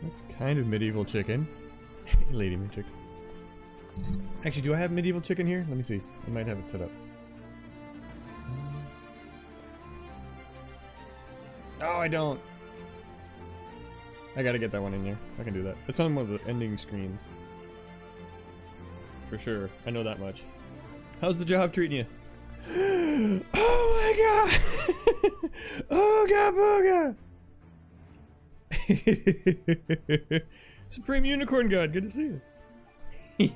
That's kind of medieval chicken. Lady Matrix. Actually, do I have medieval chicken here? Let me see. I might have it set up. Oh, I don't. I gotta get that one in here. I can do that. It's on one of the ending screens. For sure. I know that much. How's the job treating you? Oh my god! Ooga booga! Supreme Unicorn God, good to see you.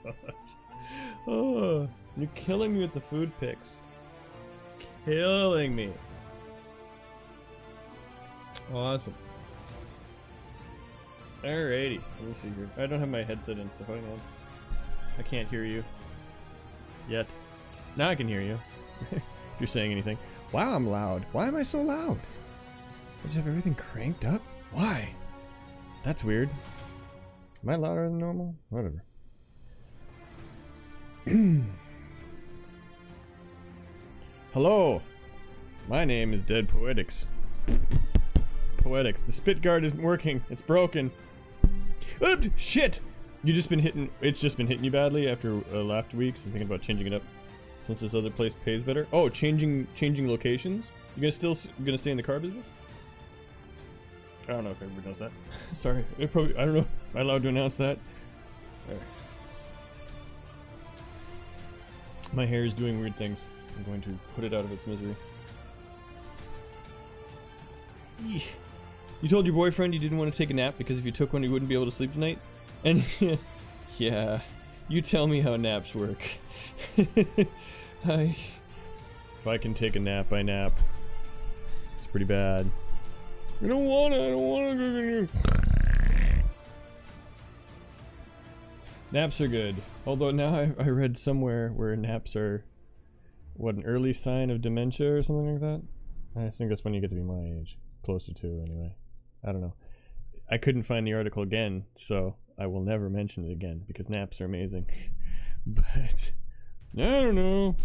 Gosh. Oh, you're killing me with the food pics. Killing me. Awesome. Alrighty, let me see here. I don't have my headset in, so hang on. I can't hear you. Yet. Now I can hear you. If you're saying anything. Wow, I'm loud. Why am I so loud? I just have everything cranked up? Why? That's weird. Am I louder than normal? Whatever. Hello. My name is Dead Poetics. Poetics. The spit guard isn't working. It's broken. Oops! Shit! You just been hitting. It's just been hitting you badly after last week. So I'm thinking about changing it up, since this other place pays better. Oh, changing locations. You gonna stay in the car business? I don't know if everybody knows that. Sorry, I don't know. Am I allowed to announce that? There. My hair is doing weird things. I'm going to put it out of its misery. Eesh. You told your boyfriend you didn't want to take a nap because if you took one you wouldn't be able to sleep tonight? And yeah, you tell me how naps work. If I can take a nap, I nap. It's pretty bad. I don't wanna. Naps are good. Although now I read somewhere where naps are, what, an early sign of dementia or something like that? I think that's when you get to be my age. Closer to, anyway. I don't know. I couldn't find the article again, so I will never mention it again, because naps are amazing. But, I don't know.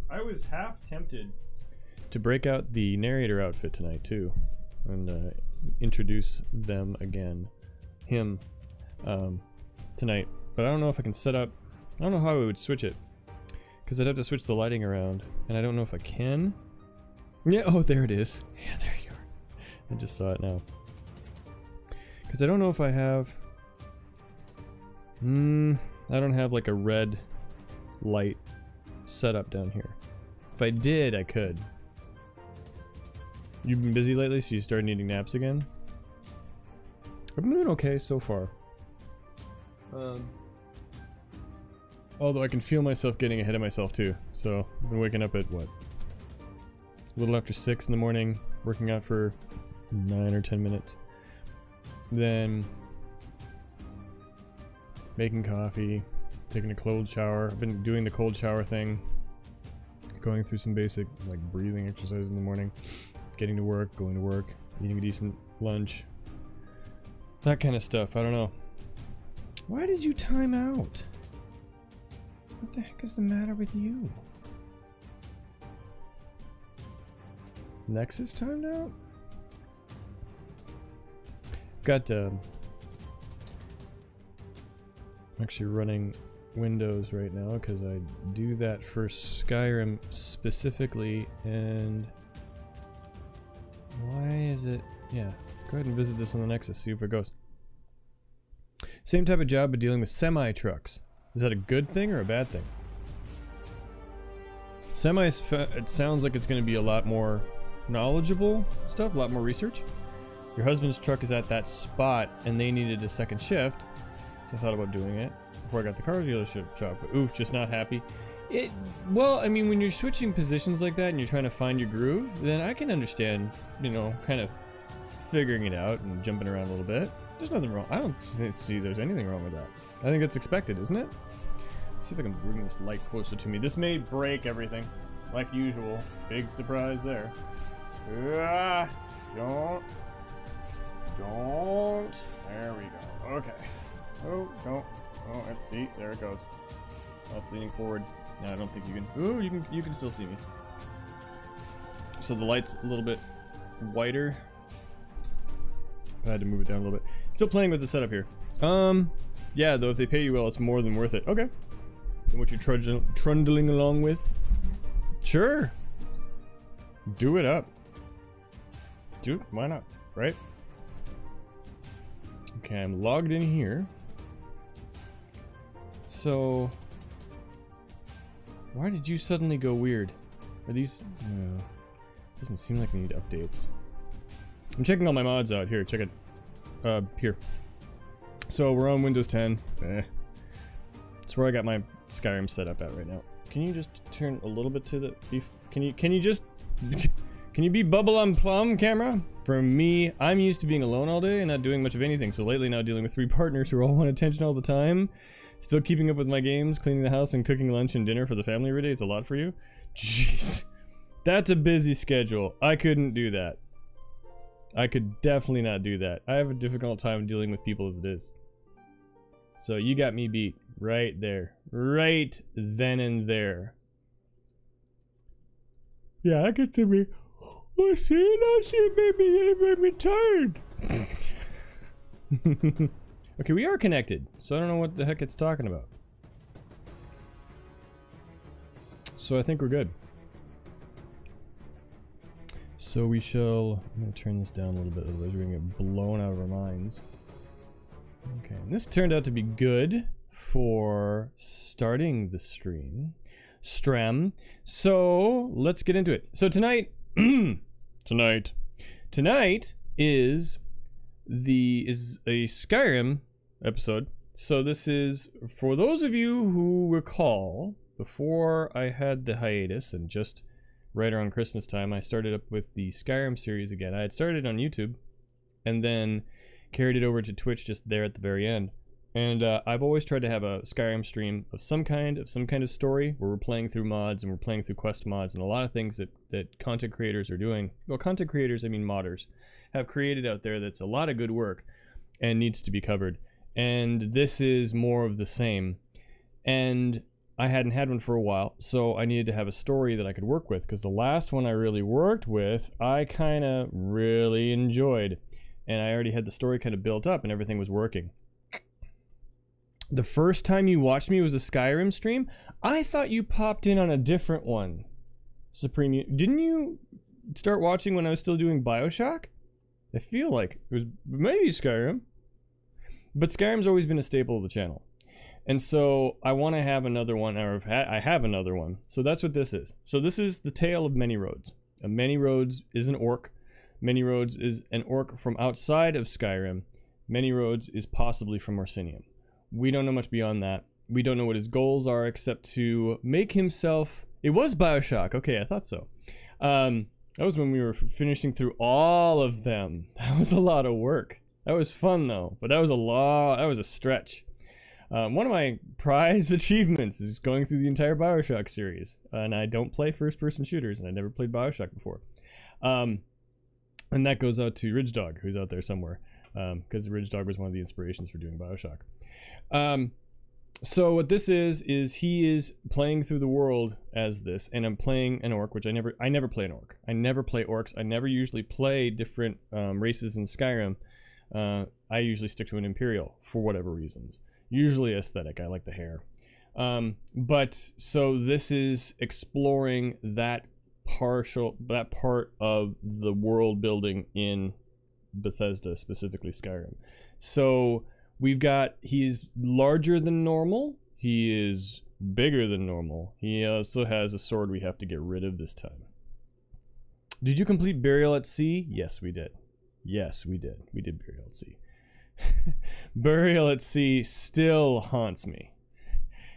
I was half tempted to break out the narrator outfit tonight, too. And introduce them again. Him. Tonight. But I don't know if I can set up... I don't know how I would switch it. Because I'd have to switch the lighting around. And I don't know if I can. Yeah, oh, there it is. Yeah, there you are. I just saw it now. Because I don't know if I have... I don't have like a red light set up down here. If I did, I could. You've been busy lately, so you started needing naps again? I've been doing okay so far. Although I can feel myself getting ahead of myself too. So, I've been waking up at what? A little after 6 in the morning, working out for 9 or 10 minutes. Then making coffee, taking a cold shower. I've been doing the cold shower thing. Going through some basic like breathing exercises in the morning. Getting to work, going to work, eating a decent lunch. That kind of stuff, I don't know. Why did you time out? What the heck is the matter with you? Nexus timed out? Got actually running Windows right now because I do that for Skyrim specifically, and why is it? Yeah, go ahead and visit this on the Nexus, see if it goes. Same type of job, but dealing with semi-trucks. Is that a good thing or a bad thing? It sounds like it's going to be a lot more knowledgeable stuff, a lot more research. Your husband's truck is at that spot and they needed a second shift, so I thought about doing it before I got the car dealership job, but oof, just not happy. Well, I mean, when you're switching positions like that and you're trying to find your groove, then I can understand, you know, kind of figuring it out and jumping around a little bit. There's nothing wrong. I don't see there's anything wrong with that. I think it's expected, isn't it? Let's see if I can bring this light closer to me. This may break everything, like usual. Big surprise there. Don't. There we go. Okay. Oh, don't. Oh, let's see. There it goes. That's leaning forward. No, I don't think you can. Ooh, you can still see me. so the light's a little bit whiter. I had to move it down a little bit. Still playing with the setup here. Yeah, though if they pay you well, it's more than worth it. Okay. And what you're trundling along with? Sure. Do it up. Dude, why not? Right? Okay, I'm logged in here. So, why did you suddenly go weird? Are these? No, doesn't seem like we need updates. I'm checking all my mods out here. Check it. Here. So we're on Windows 10. That's where I got my Skyrim set up at right now. Can you just turn a little bit to the beef? Can you just can you be bubble on plum, camera? For me, I'm used to being alone all day and not doing much of anything. So lately now dealing with 3 partners who all want attention all the time. Still keeping up with my games, cleaning the house, and cooking lunch and dinner for the family every day. It's a lot for you. Jeez. That's a busy schedule. I couldn't do that. I could definitely not do that. I have a difficult time dealing with people as it is. So you got me beat right there. Right then and there. Yeah, I get to be... Oh, see, it made me tired. Okay, we are connected, so I don't know what the heck it's talking about. So I think we're good. So we shall... I'm going to turn this down a little bit, otherwise we're going to get blown out of our minds. Okay, and this turned out to be good for starting the stream. So let's get into it. So tonight... Tonight is a Skyrim episode. So this is, for those of you who recall, before I had the hiatus and just right around Christmas time, I started up with the Skyrim series again. I had started on YouTube and then carried it over to Twitch just there at the very end. And I've always tried to have a Skyrim stream of some kind of story where we're playing through mods and we're playing through quest mods and a lot of things that content creators are doing. Well, content creators, I mean modders, have created out there that's a lot of good work and needs to be covered. And this is more of the same. And I hadn't had one for a while, so I needed to have a story that I could work with, because the last one I really worked with, I kind of really enjoyed. And I already had the story kind of built up and everything was working. The first time you watched me was a Skyrim stream. I thought you popped in on a different one. Supreme, didn't you start watching when I was still doing BioShock? I feel like it was maybe Skyrim. But Skyrim's always been a staple of the channel. And so I want to have another one, or I have another one. So that's what this is. So this is the tale of Many Roads. Many Roads is an orc. Many Roads is an orc from outside of Skyrim. Many Roads is possibly from Orsinium. We don't know much beyond that. We don't know what his goals are except to make himself... It was BioShock. Okay, I thought so. That was when we were finishing through all of them. That was a lot of work. That was fun though, but that was a stretch. One of my prize achievements is going through the entire BioShock series. And I don't play first-person shooters, and I never played BioShock before. And that goes out to Ridge Dog, who's out there somewhere. Because Ridge Dog was one of the inspirations for doing BioShock. So what this is he is playing through the world as this, and I'm playing an orc, which I never play an orc. I never play orcs. I never usually play different races in Skyrim. I usually stick to an Imperial for whatever reasons. Usually aesthetic. I like the hair. But so this is exploring that part of the world building in Bethesda, specifically Skyrim. So we've got, he's larger than normal, he is bigger than normal, he also has a sword we have to get rid of this time. Did you complete Burial at Sea? Yes, we did. Yes, we did. We did Burial at Sea. Burial at Sea still haunts me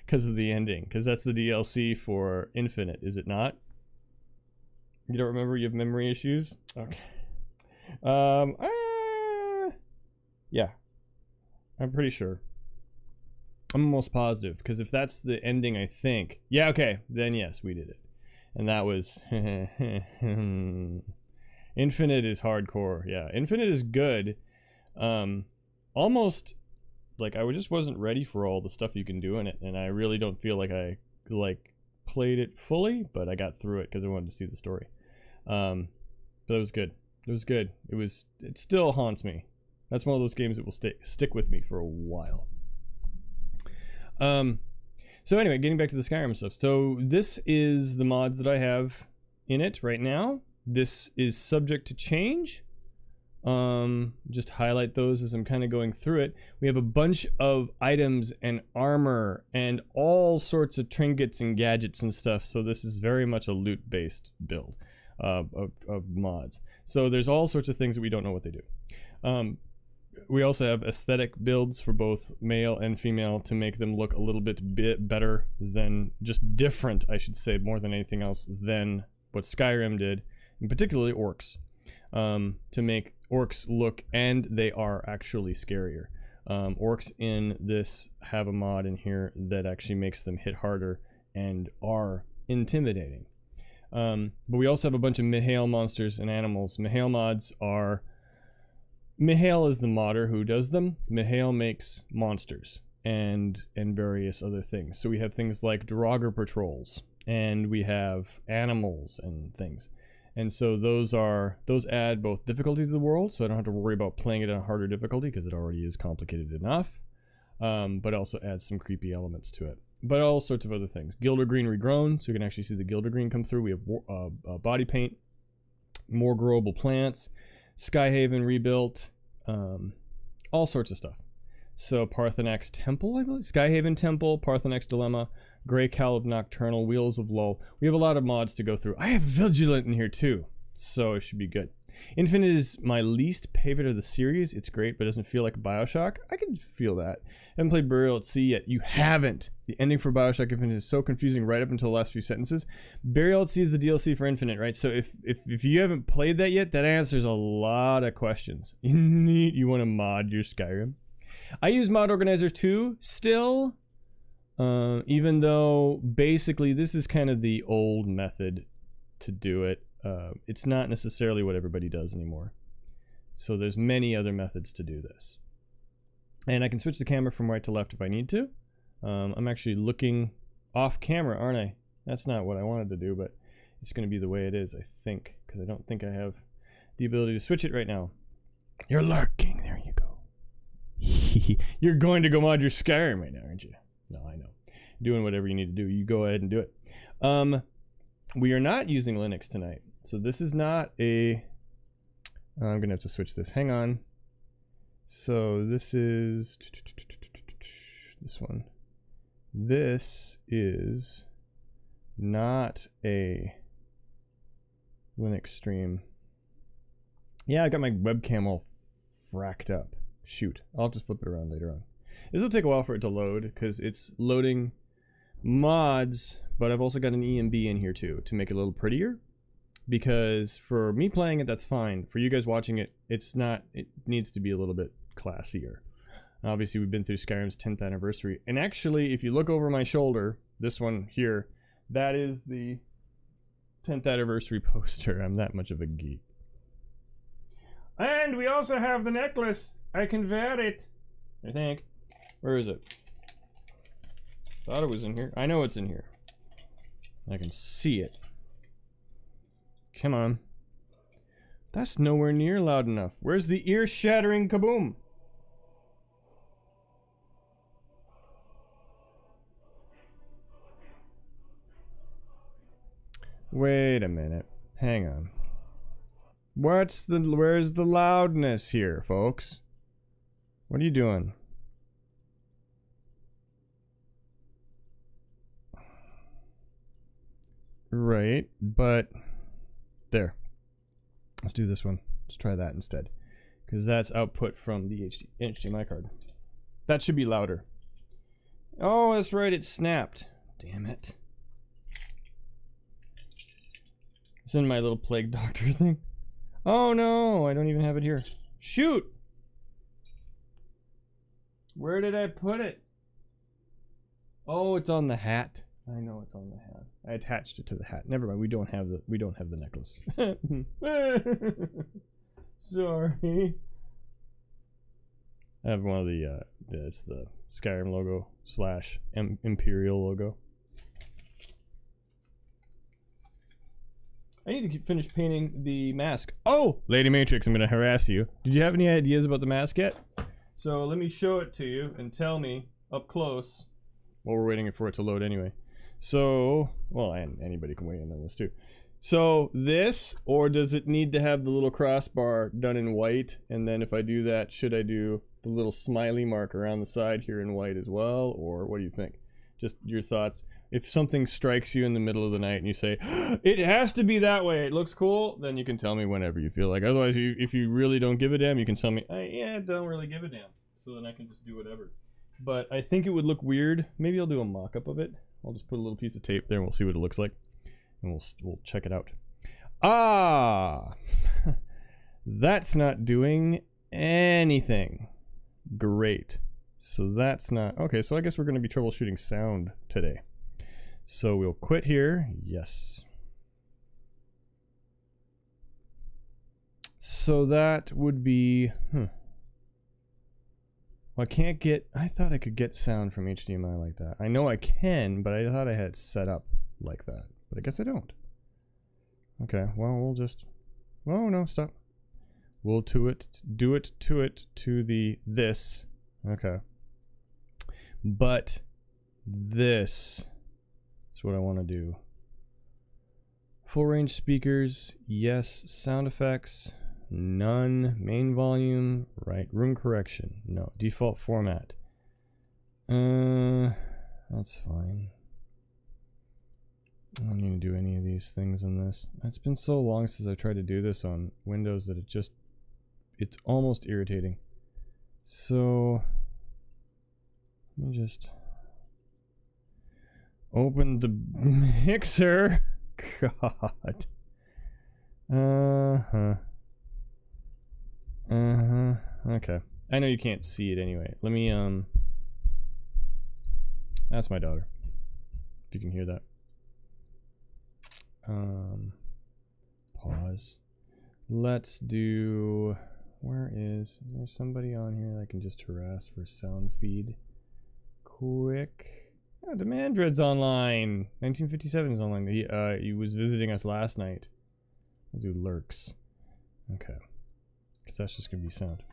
because of the ending, because that's the DLC for Infinite, is it not? You don't remember? You have memory issues? Okay. Yeah. I'm pretty sure. I'm almost positive, because if that's the ending, I think... Yeah, okay. Then yes, we did it. And that was... Infinite is hardcore. Yeah, Infinite is good. Almost... Like, I just wasn't ready for all the stuff you can do in it, and I really don't feel like I, played it fully, but I got through it because I wanted to see the story. But it was good. It was good. It still haunts me. That's one of those games that will stick with me for a while. So anyway, getting back to the Skyrim stuff. So this is the mods that I have in it right now. This is subject to change. Just highlight those as I'm kind of going through it. We have a bunch of items and armor and all sorts of trinkets and gadgets and stuff. So this is very much a loot-based build of mods. So there's all sorts of things that we don't know what they do. We also have aesthetic builds for both male and female to make them look a little bit better than, just different, I should say, more than anything else, than what Skyrim did, and particularly orcs. To make orcs look, and they are actually scarier. Orcs in this have a mod in here that actually makes them hit harder and are intimidating. But we also have a bunch of Mihail monsters and animals. Mihail mods are... Mihail is the modder who does them. Mihail makes monsters and various other things. So we have things like Draugr patrols, and we have animals and things. And so those add both difficulty to the world, so I don't have to worry about playing it on a harder difficulty because it already is complicated enough. But also adds some creepy elements to it. But all sorts of other things. Gilder Green regrown, so you can actually see the Gilder Green come through. We have body paint, more growable plants, Skyhaven rebuilt, all sorts of stuff. So Parthenax Temple, I believe, Skyhaven Temple, Parthenax Dilemma, Grey Cowl of Nocturnal, Wheels of Lull. We have a lot of mods to go through. I have Vigilant in here too, so it should be good. Infinite is my least favorite of the series. It's great, but it doesn't feel like Bioshock. I can feel that. I haven't played Burial at Sea yet. You haven't. The ending for Bioshock Infinite is so confusing right up until the last few sentences. Burial at Sea is the DLC for Infinite, right? So if you haven't played that yet, that answers a lot of questions. You want to mod your Skyrim. I use Mod Organizer too, still. Even though basically this is kind of the old method to do it. It's not necessarily what everybody does anymore. So there's many other methods to do this. And I can switch the camera from right to left if I need to. I'm actually looking off camera, aren't I? That's not what I wanted to do, but it's going to be the way it is, I think. Because I don't think I have the ability to switch it right now. You're lurking. There you go. You're going to go mod your Skyrim right now, aren't you? No, I know. Doing whatever you need to do. You go ahead and do it. We are not using Linux tonight. So this is not a... I'm going to have to switch this. Hang on. So this is... This one. This is not a Linux stream. Yeah, I got my webcam all fracked up. Shoot. I'll just flip it around later on. This will take a while for it to load because it's loading mods, but I've also got an EMB in here too to make it a little prettier. Because for me playing it, that's fine. For you guys watching it, it's not. It needs to be a little bit classier. Obviously, we've been through Skyrim's 10th anniversary. And actually, if you look over my shoulder, this one here, that is the 10th anniversary poster. I'm that much of a geek. And we also have the necklace. I can wear it, I think. Where is it? Thought it was in here. I know it's in here. I can see it. Come on. That's nowhere near loud enough. Where's the ear-shattering kaboom? Wait a minute. Hang on. Where's the loudness here, folks? What are you doing? Right, but there. Let's do this one. Let's try that instead. Because that's output from the HDMI card. That should be louder. Oh, that's right, it snapped. Damn it. It's in my little plague doctor thing. Oh no, I don't even have it here. Shoot! Where did I put it? Oh, it's on the hat. I know it's on the hat. I attached it to the hat. Never mind. We don't have the necklace. Sorry. I have one of the it's the Skyrim logo / Imperial logo. I need to finish painting the mask. Oh, Lady Matrix, I'm gonna harass you. Did you have any ideas about the mask yet? So let me show it to you and tell me up close. Well, we're waiting for it to load anyway. So, well, and anybody can weigh in on this too. So this, or does it need to have the little crossbar done in white? And then if I do that, should I do the little smiley mark around the side here in white as well? Or what do you think? Just your thoughts. If something strikes you in the middle of the night and you say, it has to be that way, it looks cool, then you can tell me whenever you feel like. Otherwise, if you really don't give a damn, you can tell me, yeah, I don't really give a damn. So then I can just do whatever. But I think it would look weird. Maybe I'll do a mock-up of it. I'll just put a little piece of tape there and we'll see what it looks like. And we'll check it out. Ah! That's not doing anything. Great. So that's not... Okay, so I guess we're going to be troubleshooting sound today. So we'll quit here. Yes. So that would be... Well, I can't get... I thought I could get sound from HDMI like that. I know I can, but I thought I had it set up like that. But I guess I don't. Okay, well, we'll just... Oh, no, stop. We'll do it to the this. Okay. But this is what I want to do. Full range speakers, yes. Sound effects, none. Main volume, right. Room correction, no. Default format. That's fine. I don't need to do any of these things in this. It's been so long since I tried to do this on Windows that it's almost irritating. So let me just open the mixer. God. Okay. I know you can't see it anyway. Let me that's my daughter. If you can hear that. Pause. Let's do... Is there somebody on here that I can just harass for sound feed? Quick. Oh, Demand Dread's online. 1957 is online. He was visiting us last night. We'll do lurks. Okay. Because that's just gonna be sound.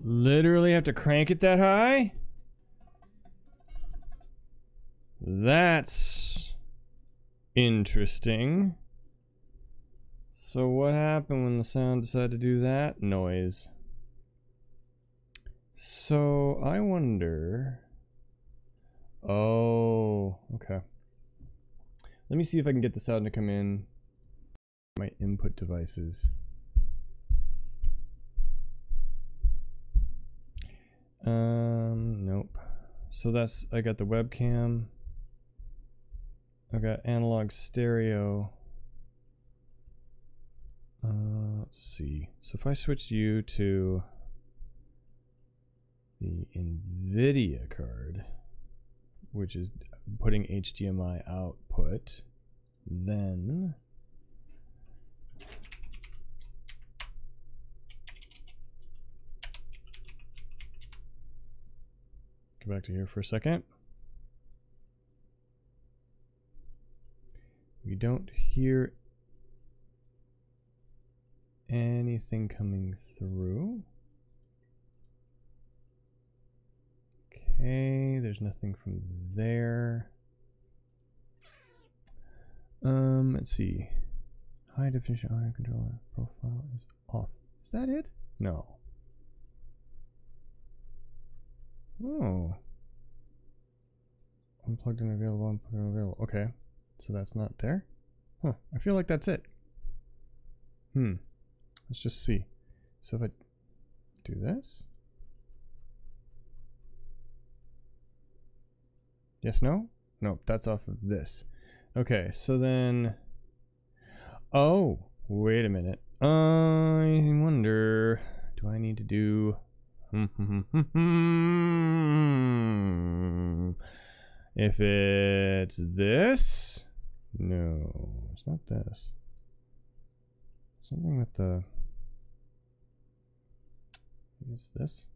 Literally have to crank it that high? That's interesting. So what happened when the sound decided to do that noise? So I wonder... Oh, okay. Let me see if I can get the sound to come in my input devices. Nope. So that's, I got the webcam. I got analog stereo. Let's see. So if I switch you to the NVIDIA card, which is putting HDMI output, then go back to here for a second. We don't hear anything coming through. Okay, there's nothing from there. Let's see. High definition audio controller profile is off. Is that it? No. Oh. Unplugged and available, unplugged and available. Okay. So that's not there? Huh. I feel like that's it. Let's just see. So if I do this. Yes, no? Nope, that's off of this. Okay, so then... Oh, wait a minute. I wonder... Do I need to do... If it's this, no, it's not this. Something with the. Is this?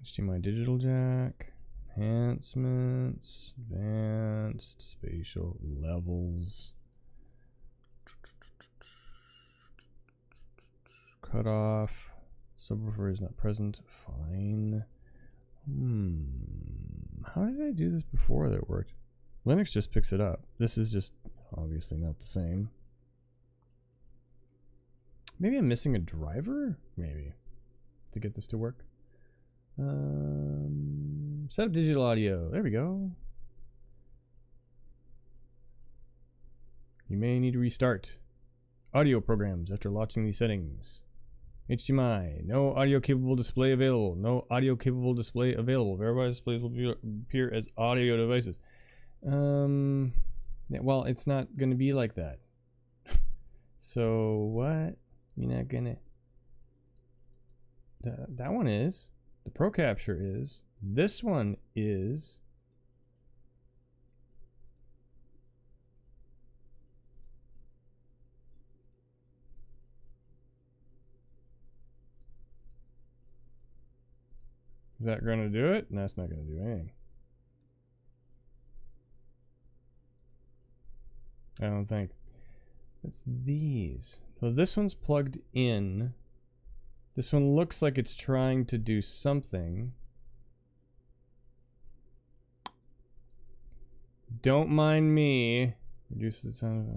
HDMI digital jack, enhancements, advanced, spatial levels, cutoff, subwoofer is not present, fine. How did I do this before that it worked? Linux just picks it up. This is just obviously not the same. Maybe I'm missing a driver? Maybe. To get this to work. Set up digital audio. There we go. You may need to restart. Audio programs after launching these settings. HDMI. No audio capable display available. No audio capable display available. Verified displays will appear as audio devices. Yeah, well, it's not going to be like that. So what? You're not gonna. That one is. The Pro Capture is. This one is. Is that going to do it? No, it's not going to do anything. I don't think. It's these. So this one's plugged in. This one looks like it's trying to do something. Don't mind me. Reduce the sound.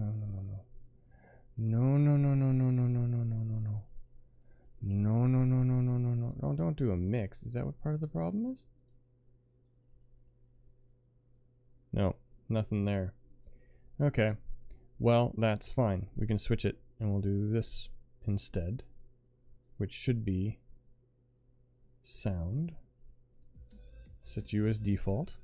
No, no, no, no, no, no, no, no, no, no, no. No, no, no, no, no, no, no. No, don't do a mix. Is that what part of the problem is? No, nothing there. Okay. Well, that's fine. We can switch it and we'll do this instead, which should be sound. Set you as default.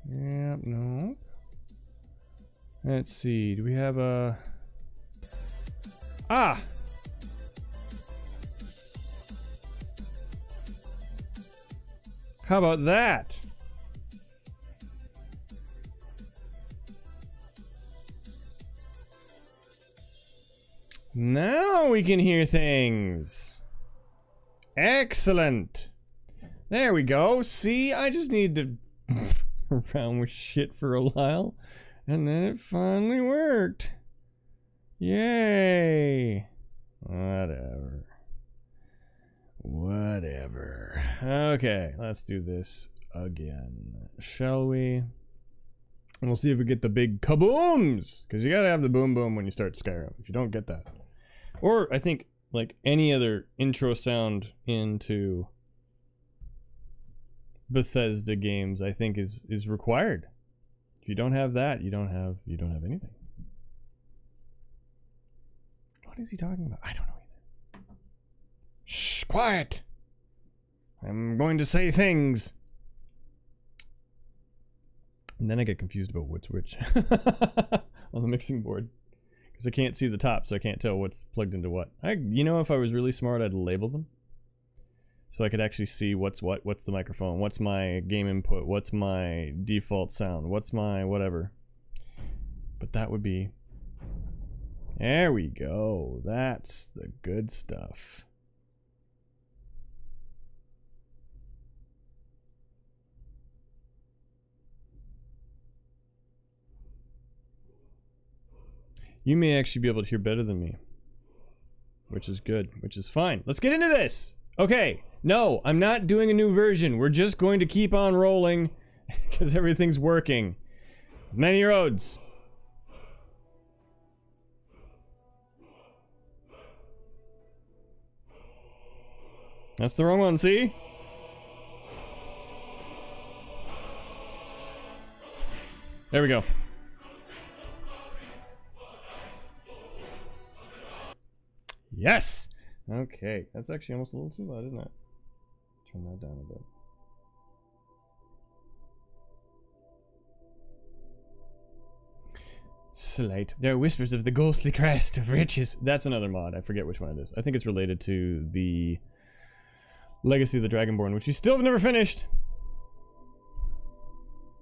Yep, no. Let's see, do we have a... Ah! How about that? Now we can hear things. Excellent. There we go. See, I just need to around with shit for a while, and then it finally worked. Yay. Whatever. Okay, let's do this again, shall we? And we'll see if we get the big kabooms, because you gotta have the boom boom when you start Skyrim. If you don't get that, or I think like any other intro sound into Bethesda games, I think is required. If you don't have that, you don't have anything. What is he talking about? I don't know either. Shh, quiet. I'm going to say things. And then I get confused about what's which on the mixing board, because I can't see the top, so I can't tell what's plugged into what. You know, if I was really smart, I'd label them, so I could actually see what's what. What's the microphone? What's my game input? What's my default sound? What's my whatever? But that would be... There we go. That's the good stuff. You may actually be able to hear better than me, which is good, which is fine. Let's get into this. Okay. No, I'm not doing a new version. We're just going to keep on rolling because everything's working. Many roads. That's the wrong one, see? There we go. Yes! Okay, that's actually almost a little too loud, isn't it? Turn that down a bit. Slight. There are whispers of the ghostly crest of riches. That's another mod. I forget which one it is. I think it's related to the Legacy of the Dragonborn, which we still have never finished.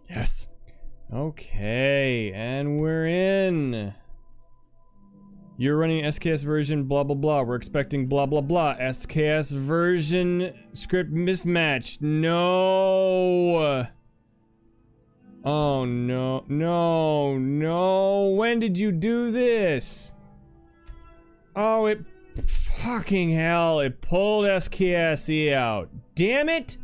Yes. Okay, and we're in. You're running SKS version blah blah blah. We're expecting blah blah blah. SKS version script mismatch. No. Oh no, no, no. When did you do this? Oh, it fucking hell. It pulled SKSE out. Damn it.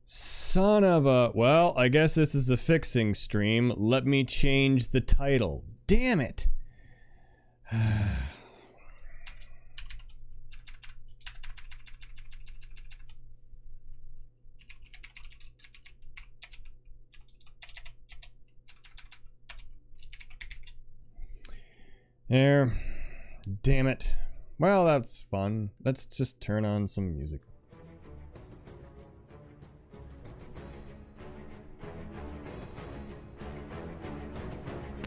Son of a... Well, I guess this is a fixing stream. Let me change the title. Damn it. There. Damn it. Well, that's fun. Let's just turn on some music.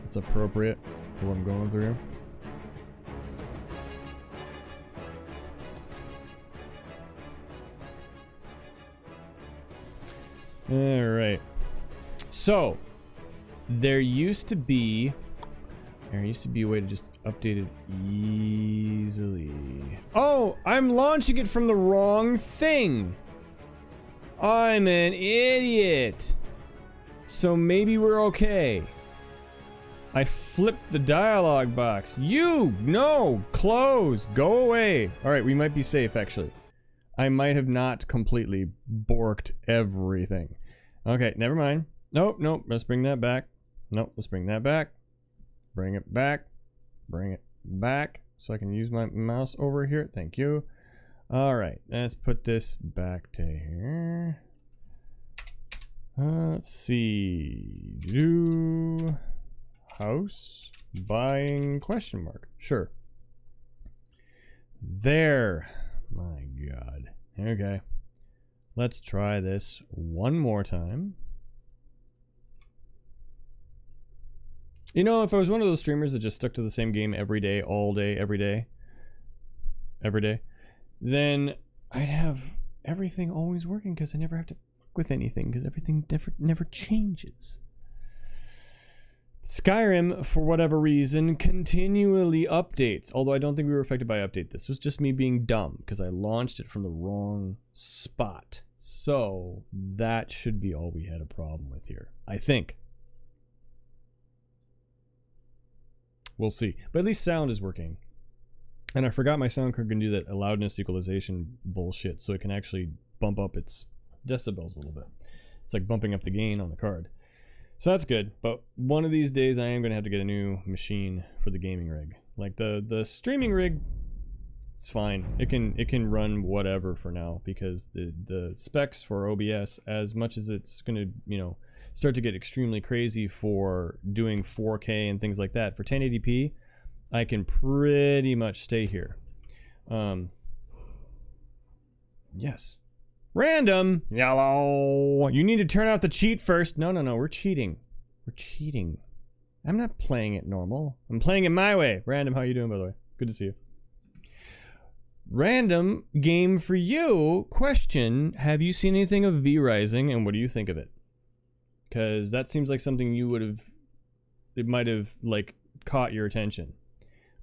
It's appropriate for what I'm going through. Alright. So, there used to be a way to just update it easily. Oh, I'm launching it from the wrong thing. I'm an idiot. So maybe we're okay. I flipped the dialogue box. No, close, go away. All right, we might be safe actually. I might have not completely borked everything. Okay, never mind. Nope, let's bring that back. Nope, let's bring that back. Bring it back. Bring it back. So I can use my mouse over here. Thank you. All right, let's put this back to here. Let's see. Do house buying question mark. Sure. There. My God. Okay. Let's try this one more time. You know, if I was one of those streamers that just stuck to the same game every day, all day, every day, then I'd have everything always working because I never have to fuck with anything because everything never changes. Skyrim, for whatever reason, continually updates, although I don't think we were affected by update. This was just me being dumb because I launched it from the wrong spot. So that should be all we had a problem with here, I think. We'll see. But at least sound is working. And I forgot my sound card can do that loudness equalization bullshit, so it can actually bump up its decibels a little bit. It's like bumping up the gain on the card. So that's good, but one of these days I am going to have to get a new machine for the gaming rig. Like the streaming rig, it's fine. It can run whatever for now because the specs for OBS, as much as it's going to, you know, start to get extremely crazy for doing 4K and things like that, for 1080p, I can pretty much stay here. Yes. Random! Yellow! You need to turn off the cheat first. No, we're cheating. We're cheating. I'm not playing it normal. I'm playing it my way. Random, how you doing, by the way? Good to see you. Random game for you. Question, have you seen anything of V-Rising and what do you think of it? Because that seems like something you would have... It might have, like, caught your attention.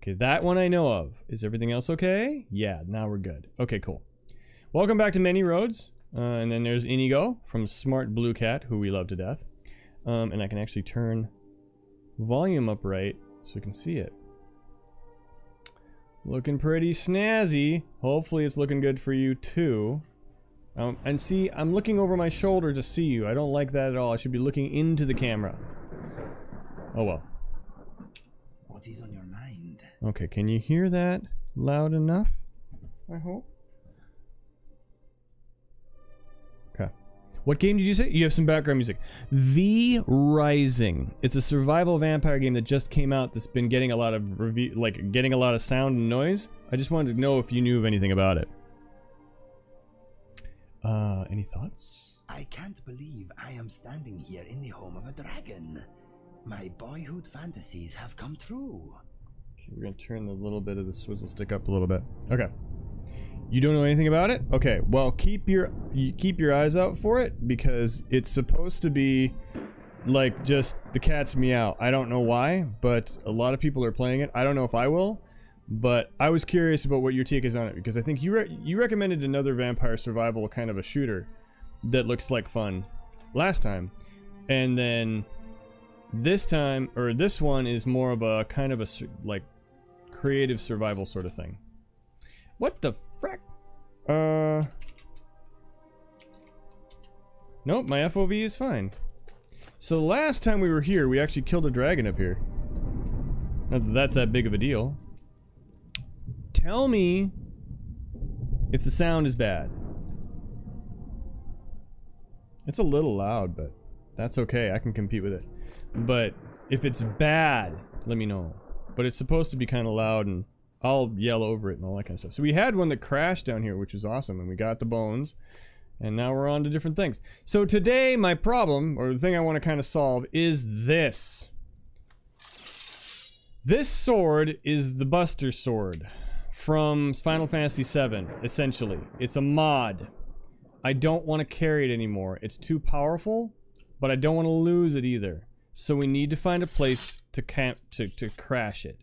Okay, that one I know of. Is everything else okay? Yeah, now we're good. Okay, cool. Welcome back to Many Roads. And then there's Inigo from Smart Blue Cat, who we love to death. And I can actually turn volume up right so we can see it. Looking pretty snazzy. Hopefully it's looking good for you too. And see, I'm looking over my shoulder to see you. I don't like that at all. I should be looking into the camera. Oh well. What is on your mind? Okay, can you hear that loud enough? I hope. Okay. What game did you say? You have some background music. V Rising. It's a survival vampire game that just came out that's been getting a lot of review, like getting a lot of sound and noise. I just wanted to know if you knew of anything about it. Any thoughts? I can't believe I am standing here in the home of a dragon. My boyhood fantasies have come true. Okay, we're gonna turn the little bit of the swizzle stick up a little bit. Okay. You don't know anything about it? Okay, well keep your eyes out for it because it's supposed to be like just the cat's meow. I don't know why, but a lot of people are playing it. I don't know if I will, but I was curious about what your take is on it because I think you recommended another vampire survival kind of a shooter that looks like fun last time, and then this time or this one is more of a kind of a like creative survival sort of thing. What the frick? Nope, my FOV is fine. So last time we were here, we actually killed a dragon up here. Not that that's that big of a deal. Tell me if the sound is bad. It's a little loud, but that's okay. I can compete with it. But if it's bad, let me know. But it's supposed to be kind of loud and I'll yell over it and all that kind of stuff. So we had one that crashed down here, which was awesome, and we got the bones. And now we're on to different things. So today, my problem, or the thing I want to kind of solve, is this. This sword is the Buster Sword from Final Fantasy VII, essentially. It's a mod. I don't want to carry it anymore. It's too powerful, but I don't want to lose it either. So we need to find a place to crash it.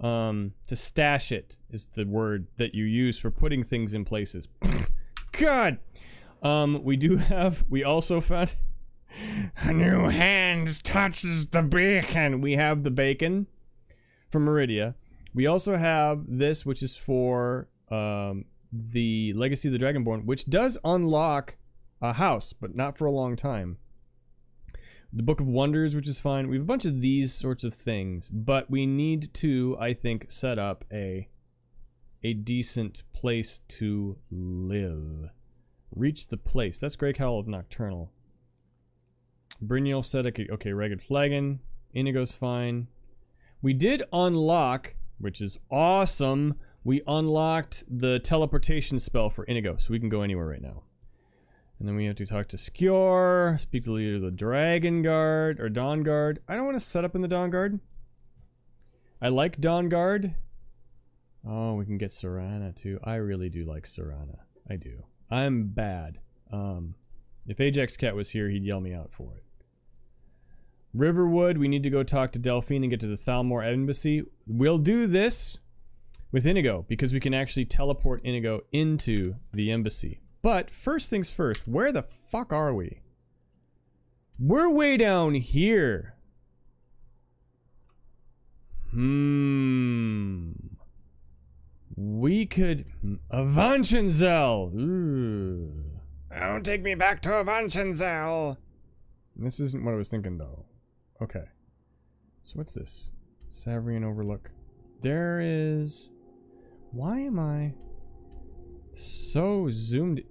To stash it is the word that you use for putting things in places. God! We also found a new hand touches the bacon. We have the bacon from Meridia. We also have this, which is for, the Legacy of the Dragonborn, which does unlock a house, but not for a long time. The Book of Wonders, which is fine. We have a bunch of these sorts of things, but we need to, I think, set up a decent place to live. Reach the place. That's Grey Cowl of Nocturnal. Brynjolf said, okay, Ragged Flagon. Inigo's fine. We did unlock, which is awesome, we unlocked the teleportation spell for Inigo, so we can go anywhere right now. And then we have to talk to Skjor, speak to the leader of the Dragon Guard, or Dawn Guard. I don't want to set up in the Dawn Guard. I like Dawn Guard. Oh, we can get Serana too. I really do like Serana. I do. I'm bad. If Ajax Cat was here, he'd yell me out for it. Riverwood, we need to go talk to Delphine and get to the Thalmor Embassy. We'll do this with Inigo, because we can actually teleport Inigo into the embassy. But first things first, where the fuck are we? We're way down here. We could... Avanchenzel! Ooh. Don't take me back to Avanchenzel! This isn't what I was thinking, though. Okay. So what's this? Savrian Overlook. There is... Why am I so zoomed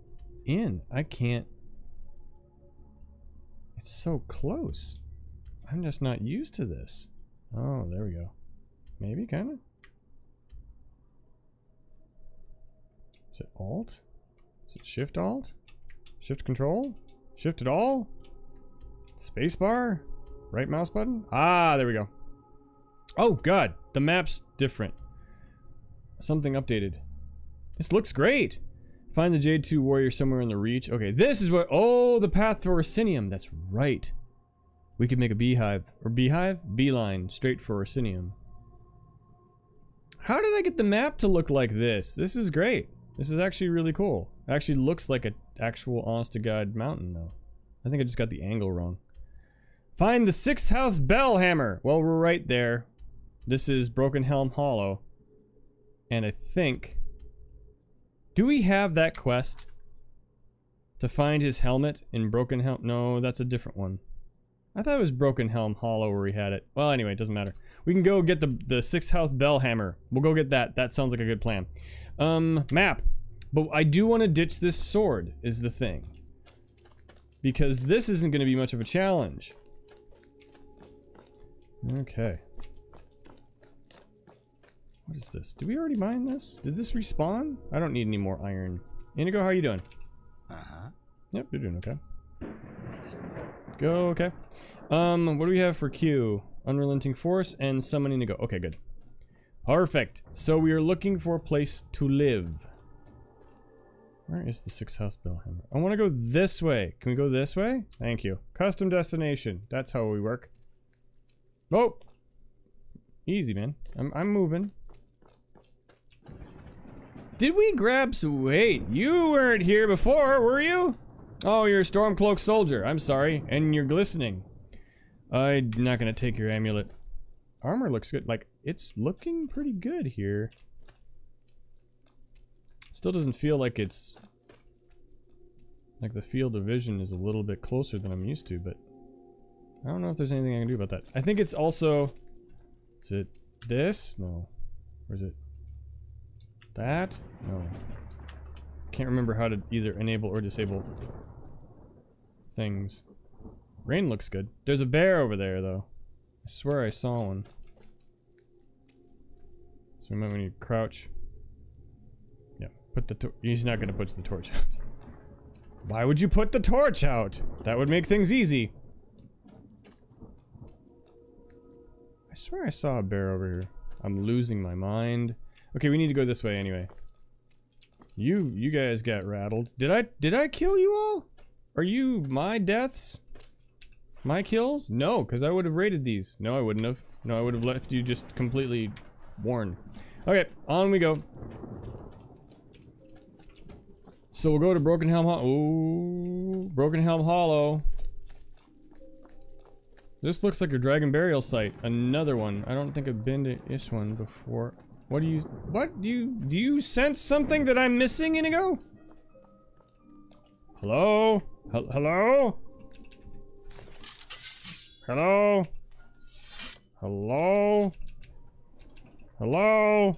in? I can't... It's so close. I'm just not used to this. Oh, there we go. Maybe, kinda? Is it Alt? Is it Shift Alt? Shift Control? Shift it all? Spacebar? Right mouse button? Ah, there we go. Oh god, the map's different. Something updated. This looks great! Find the Jade 2 warrior somewhere in the Reach. Okay, this is what... Oh, the path for Orsinium. That's right. We could make a beehive. Or beehive? Beeline. Straight for Orsinium. How did I get the map to look like this? This is great. This is actually really cool. It actually looks like an actual honest-to-God mountain, though. I think I just got the angle wrong. Find the 6th house bell hammer. Well, we're right there. This is Broken Helm Hollow. And I think... Do we have that quest? To find his helmet in Broken Helm? No, that's a different one. I thought it was Broken Helm Hollow where we had it. Well, anyway, it doesn't matter. We can go get the 6th house bell hammer. We'll go get that. That sounds like a good plan. Map. But I do want to ditch this sword, is the thing. because this isn't going to be much of a challenge. Okay. What is this? Did we already mine this? Did this respawn? I don't need any more iron. Inigo, how are you doing? Yep, you're doing okay. Go, okay. What do we have for Q? Unrelenting Force and Summon Inigo. Okay, good. Perfect. So we are looking for a place to live. Where is the 6 house bell hammer? I want to go this way. Can we go this way? Thank you. Custom destination. That's how we work. Oh! Easy, man. I'm moving. Did we grab some... Wait, you weren't here before, were you? Oh, you're a Stormcloak soldier. I'm sorry. And you're glistening. I'm not gonna take your amulet. Armor looks good. Like, it's looking pretty good here. Still doesn't feel like it's... like the field of vision is a little bit closer than I'm used to, but... I don't know if there's anything I can do about that. I think it's also... Is it this? No. Or is it... that? No. Can't remember how to either enable or disable things. Rain looks good. There's a bear over there, though. I swear I saw one. So we might want to crouch. Yeah, put the torch. He's not gonna put the torch out. Why would you put the torch out? That would make things easy. I swear I saw a bear over here. I'm losing my mind. Okay, we need to go this way anyway. You guys got rattled. Did I kill you all? Are you my deaths? My kills? No, because I would have raided these. No, I wouldn't have. No, I would have left you just completely worn. Okay, on we go. So we'll go to Broken Helm Hollow. Ooh, Broken Helm Hollow. This looks like a dragon burial site. Another one. I don't think I've been to this one before. What do you sense something that I'm missing, Inigo? Hello? Hello? Hello? Hello? Hello?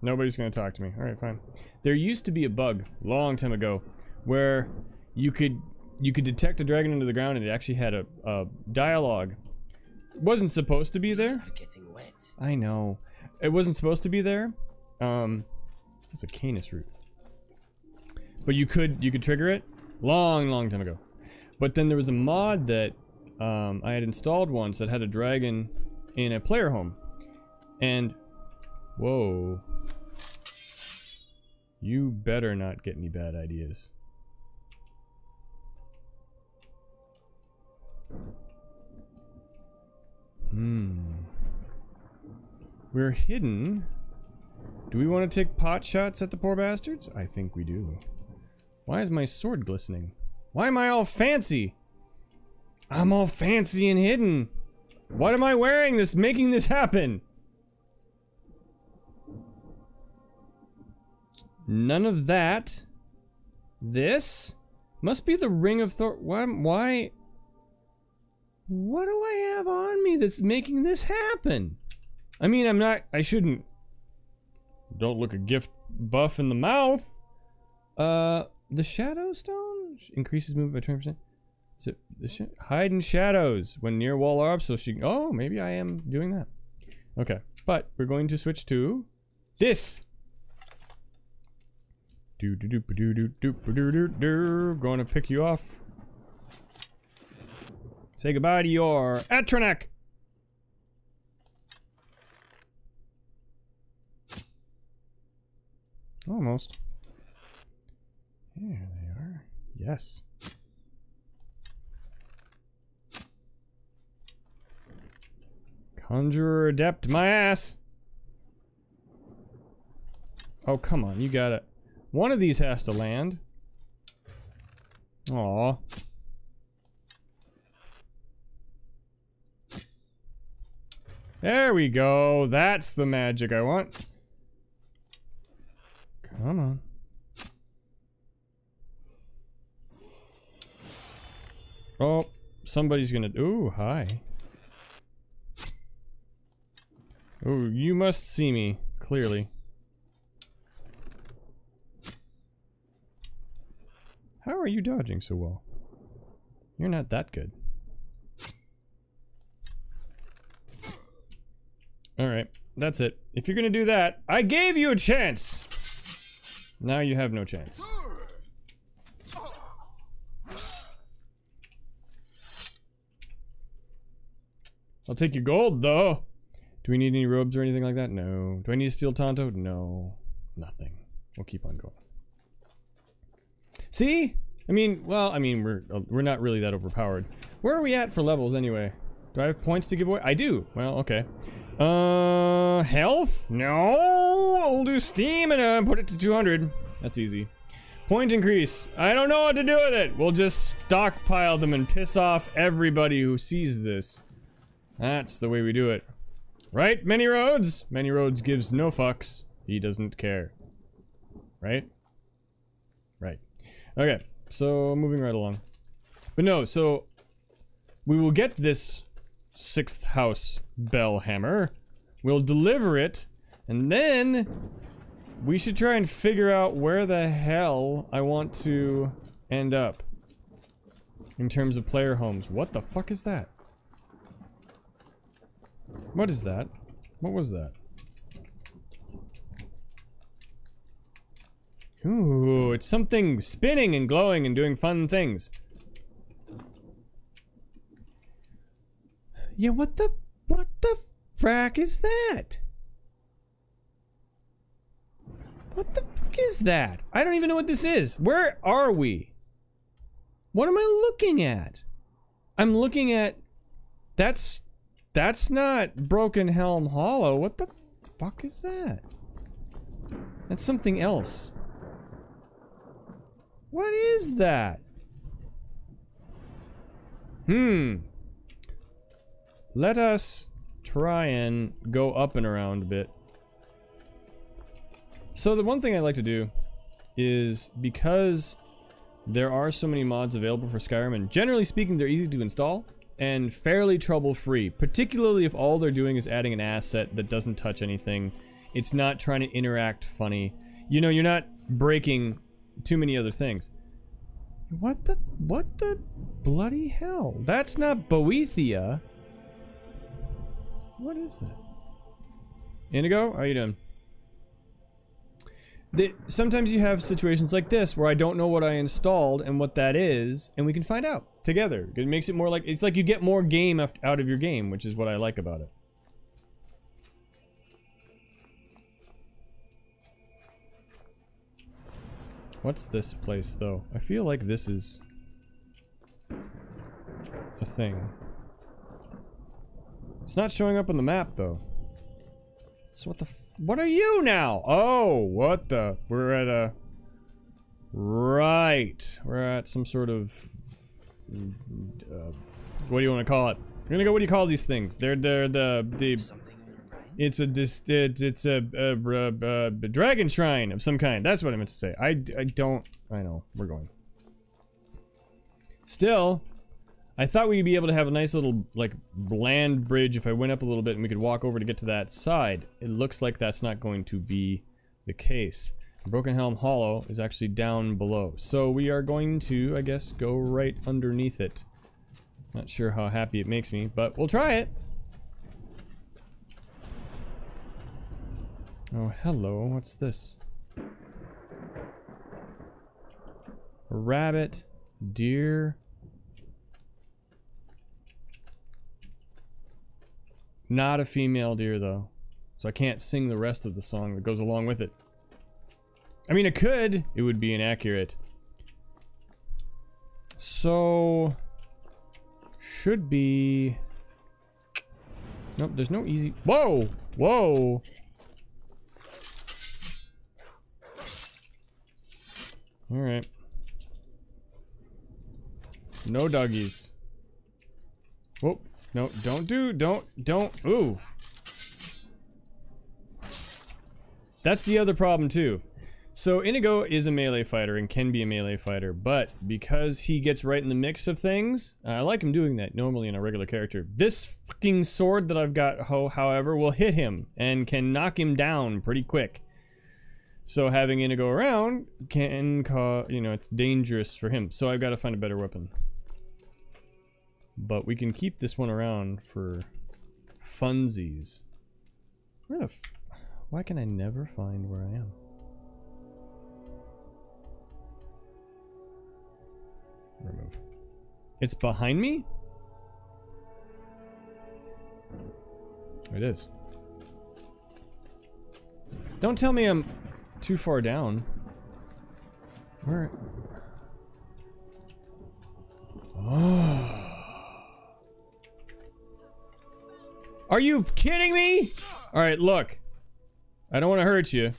Nobody's gonna talk to me. Alright, fine. There used to be a bug, long time ago, where you could detect a dragon under the ground and it actually had a dialogue. It wasn't supposed to be there. Getting wet. I know. It wasn't supposed to be there. It's a canis root. But you could trigger it long time ago. But then there was a mod that I had installed once that had a dragon in a player home. And whoa. You better not get any bad ideas. We're hidden. Do we want to take pot shots at the poor bastards? I think we do. Why is my sword glistening? Why am I all fancy? I'm all fancy and hidden. What am I wearing this, making this happen? None of that. This? Must be the Ring of Thor. Why? What do I have on me that's making this happen? I mean, I shouldn't. Don't look a gift buff in the mouth. The Shadow Stone increases movement by 20%. Is it the hide in shadows when near wall or up, so she. Oh, maybe I am doing that. Okay, but we're going to switch to this. Going to pick you off. Say goodbye to your Atronak. Almost. Here they are. Yes. Conjurer adept, my ass. Oh, come on, you got it. One of these has to land. Aw. There we go. That's the magic I want. Come on. Oh, somebody's gonna... Ooh, hi. Oh, you must see me, clearly. How are you dodging so well? You're not that good. Alright, that's it. If you're gonna do that, I gave you a chance! Now you have no chance. I'll take your gold, though. Do we need any robes or anything like that? No. Do I need to steal Tonto? No. Nothing. We'll keep on going. See? I mean, well, I mean, we're not really that overpowered. Where are we at for levels, anyway? Do I have points to give away? I do. Well, okay. Health? No! We'll do steam and put it to 200. That's easy. Point increase. I don't know what to do with it. We'll just stockpile them and piss off everybody who sees this. That's the way we do it. Right? Many Roads? Many Roads gives no fucks. He doesn't care. Right? Right. Okay. So, moving right along. But no, so... we will get this 6th house bell hammer. We'll deliver it. And then... we should try and figure out where the hell I want to end up. In terms of player homes. What the fuck is that? What is that? What was that? Ooh, it's something spinning and glowing and doing fun things. Yeah, what the frack is that? What the fuck is that? I don't even know what this is. Where are we? What am I looking at? I'm looking at... That's not Broken Helm Hollow. What the fuck is that? That's something else. What is that? Let us try and go up and around a bit. So the one thing I'd like to do is, because there are so many mods available for Skyrim, and generally speaking they're easy to install and fairly trouble-free, particularly if all they're doing is adding an asset that doesn't touch anything. It's not trying to interact funny. You know, you're not breaking too many other things. What the bloody hell? That's not Boethia. What is that? Indigo, how you doing? Sometimes you have situations like this where I don't know what I installed and what that is, and we can find out together. It makes it more like, it's like you get more game out of your game, which is what I like about it. What's this place, though? I feel like this is a thing. It's not showing up on the map, though. So what are you now? Oh, what the? We're at a... Right. We're at some sort of... what do you want to call it? We're gonna go, what do you call these things? They're the... It's a dragon shrine of some kind. That's what I meant to say. I know. We're going. Still, I thought we'd be able to have a nice little, like, land bridge if I went up a little bit and we could walk over to get to that side. It looks like that's not going to be the case. Broken Helm Hollow is actually down below. So we are going to, I guess, go right underneath it. Not sure how happy it makes me, but we'll try it. Oh, hello. What's this? A rabbit, deer. Not a female deer, though. So I can't sing the rest of the song that goes along with it. I mean, it could. It would be inaccurate. So... should be... Nope, there's no easy... Whoa! Whoa! Alright. No doggies. Whoa. No, don't. Ooh. That's the other problem, too. So, Inigo is a melee fighter and can be a melee fighter, but because he gets right in the mix of things, I like him doing that normally in a regular character. This fucking sword that I've got, however, will hit him and can knock him down pretty quick. So having Inigo around can cause, you know, it's dangerous for him. So I've got to find a better weapon. But we can keep this one around for funsies. Where the f... Why can I never find where I am? Remove. It's behind me? It is. Don't tell me I'm too far down. Where? Oh. Are you kidding me? Alright, look. I don't want to hurt you,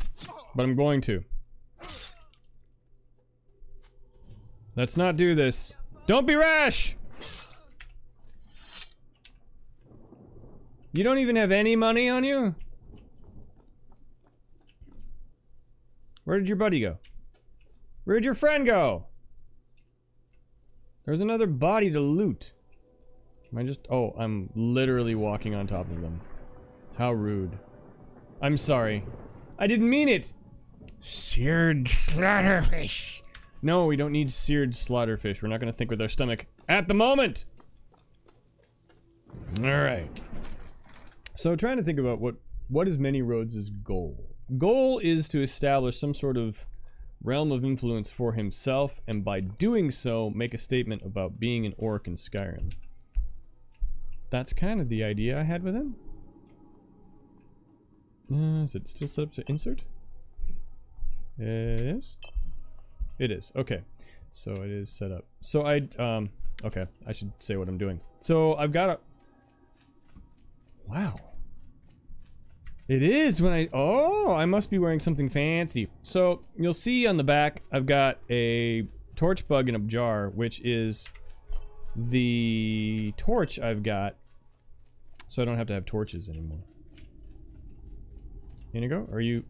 but I'm going to. Let's not do this. Don't be rash! You don't even have any money on you? Where did your buddy go? Where'd your friend go? There's another body to loot. Am I just... Oh, I'm literally walking on top of them. How rude. I'm sorry. I didn't mean it! Seared slaughterfish. No, we don't need seared slaughterfish. We're not gonna think with our stomach at the moment! Alright. So trying to think about what is Many Roads' goal. Goal is to establish some sort of realm of influence for himself, and by doing so, make a statement about being an orc in Skyrim. That's kind of the idea I had with him. Is it still set up to insert? It is? It is. Okay. So it is set up. So okay. I should say what I'm doing. So I've got a... Wow. It is when I... Oh, I must be wearing something fancy. So you'll see on the back, I've got a torch bug in a jar, which is the torch I've got. So I don't have to have torches anymore. Inigo, are you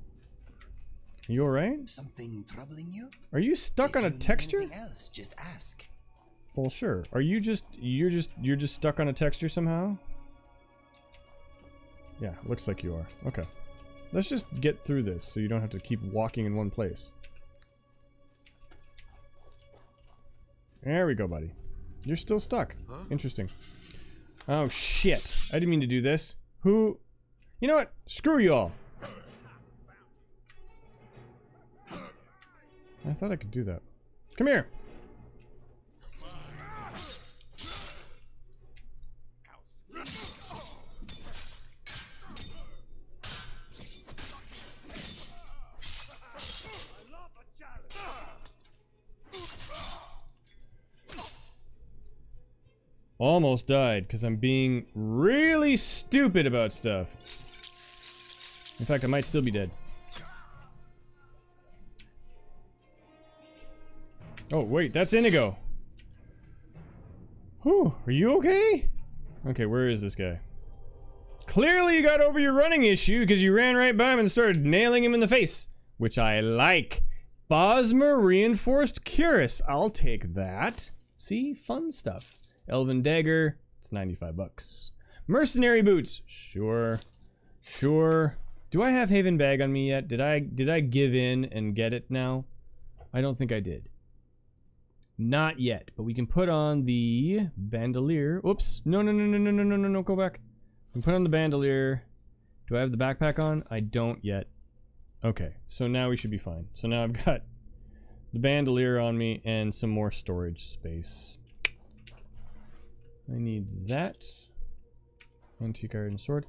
alright? Something troubling you? Are you stuck on a texture? Anything else, just ask. Well, sure. Are you you're just stuck on a texture somehow? Yeah, looks like you are. Okay. Let's just get through this so you don't have to keep walking in one place. There we go, buddy. You're still stuck. Huh? Interesting. Oh, shit. I didn't mean to do this. Who... You know what? Screw y'all. I thought I could do that. Come here. Almost died because I'm being really stupid about stuff. In fact, I might still be dead. Oh, wait, that's Inigo. Whew, are you okay? Okay, where is this guy? Clearly you got over your running issue because you ran right by him and started nailing him in the face. Which I like. Bosmer Reinforced Cuirass. I'll take that. See? Fun stuff. Elven Dagger. It's 95 bucks. Mercenary Boots. Sure. Sure. Do I have Haven Bag on me yet? Did I give in and get it now? I don't think I did. Not yet, but we can put on the bandolier. Oops. No, go back. We can put on the bandolier. Do I have the backpack on? I don't yet. Okay, so now we should be fine. So now I've got the bandolier on me and some more storage space. I need that. Antique iron sword.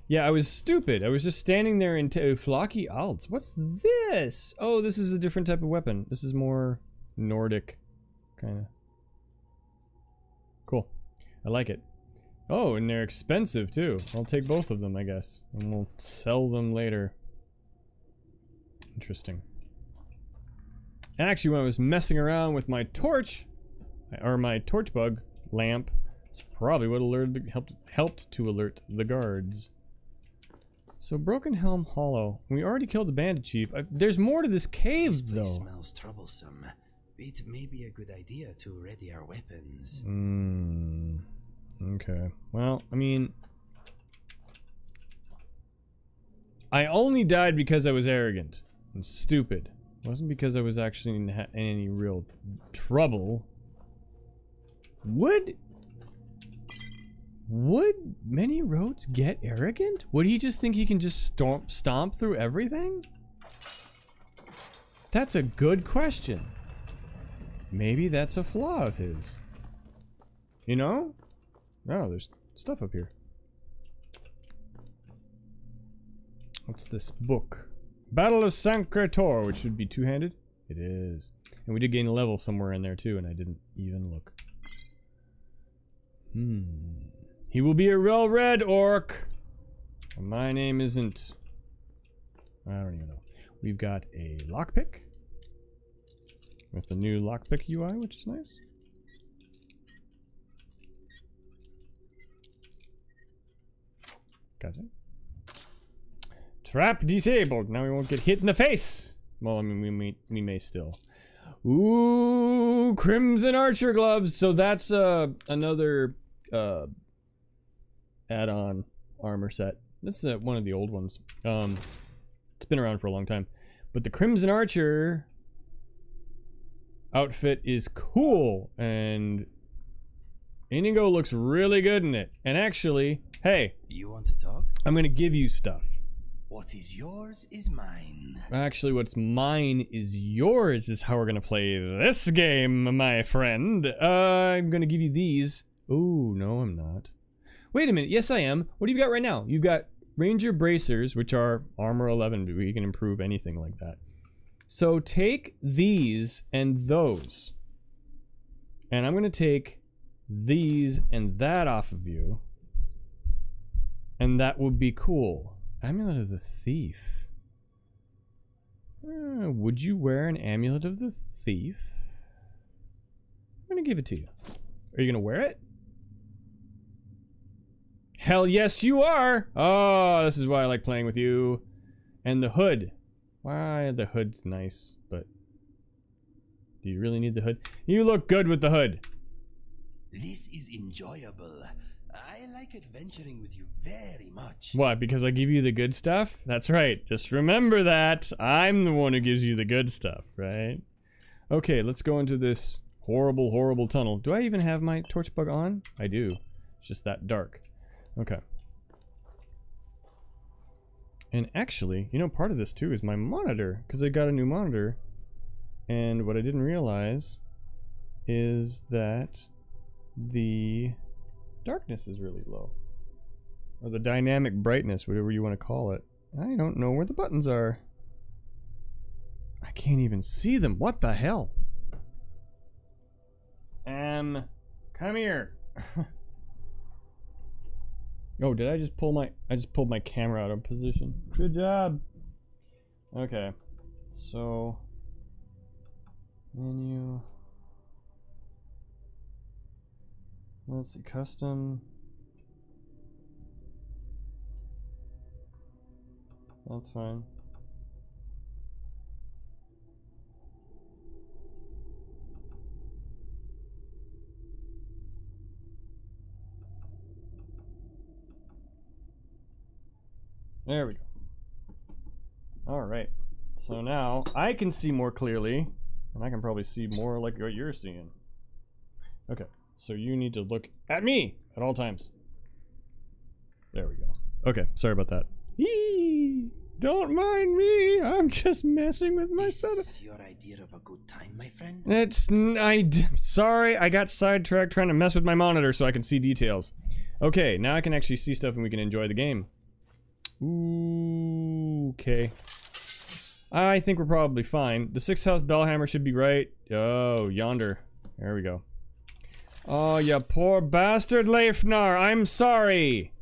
Yeah, I was stupid. I was just standing there in Flocky Alts. What's this? Oh, this is a different type of weapon. This is more Nordic. Kinda. Cool. I like it. Oh, and they're expensive too. I'll take both of them, I guess. And we'll sell them later. Interesting. Actually, when I was messing around with my torch, or my torch bug lamp, it's probably what alerted, helped to alert the guards. So, Broken Helm Hollow. We already killed the bandit chief. There's more to this cave, though. This place smells troublesome. It may be a good idea to ready our weapons. Okay. Well, I mean... I only died because I was arrogant and stupid. It wasn't because I was actually in any real trouble. Wood? Would many roads get arrogant? Would he just think he can just stomp through everything? That's a good question. Maybe that's a flaw of his. You know? Oh, there's stuff up here. What's this book? Battle of Sancretor, which should be two-handed. It is. And we did gain a level somewhere in there too, and I didn't even look. He will be a well-read orc. My name isn't... I don't even know. We've got a lockpick. With the new lockpick UI, which is nice. Gotcha. Trap disabled. Now we won't get hit in the face. Well, I mean, we may still. Ooh, Crimson Archer gloves. So that's another add-on armor set. This is one of the old ones. It's been around for a long time. But the Crimson Archer outfit is cool, and Inigo looks really good in it. And actually, hey, you want to talk? I'm gonna give you stuff. What is yours is mine. Actually, what's mine is yours is how we're gonna play this game, my friend. I'm gonna give you these. Ooh, no, I'm not. Wait a minute. Yes, I am. What do you got right now? You've got Ranger Bracers, which are armor 11, but we can improve anything like that. So take these and those. And I'm gonna take these and that off of you. And that would be cool. Amulet of the Thief. Would you wear an Amulet of the Thief? I'm gonna give it to you. Are you gonna wear it? Hell yes you are! Oh, this is why I like playing with you. And the hood. Why, the hood's nice, but... do you really need the hood? You look good with the hood. This is enjoyable. I like adventuring with you very much. What, because I give you the good stuff? That's right. Just remember that. I'm the one who gives you the good stuff, right? Okay, let's go into this horrible, horrible tunnel. Do I even have my torch bug on? I do. It's just that dark. Okay. And actually, you know, part of this too is my monitor, because I got a new monitor. And what I didn't realize is that the darkness is really low. Or the dynamic brightness, whatever you want to call it. I don't know where the buttons are. I can't even see them. What the hell? Come here. Oh, did I just pull my... I just pulled my camera out of position. Good job. Okay. So... menu... let's see, custom... that's fine. There we go. Alright. So now I can see more clearly, and I can probably see more like what you're seeing. Okay. So you need to look at me at all times. There we go. Okay, sorry about that. Eee! Don't mind me. I'm just messing with my setup. Is this your idea of a good time, my friend? Sorry, I got sidetracked trying to mess with my monitor so I can see details. Okay, now I can actually see stuff and we can enjoy the game. Ooh, okay. I think we're probably fine. The 6th house bellhammer should be right. Oh, yonder. There we go. Oh, you poor bastard, Leifnar. I'm sorry.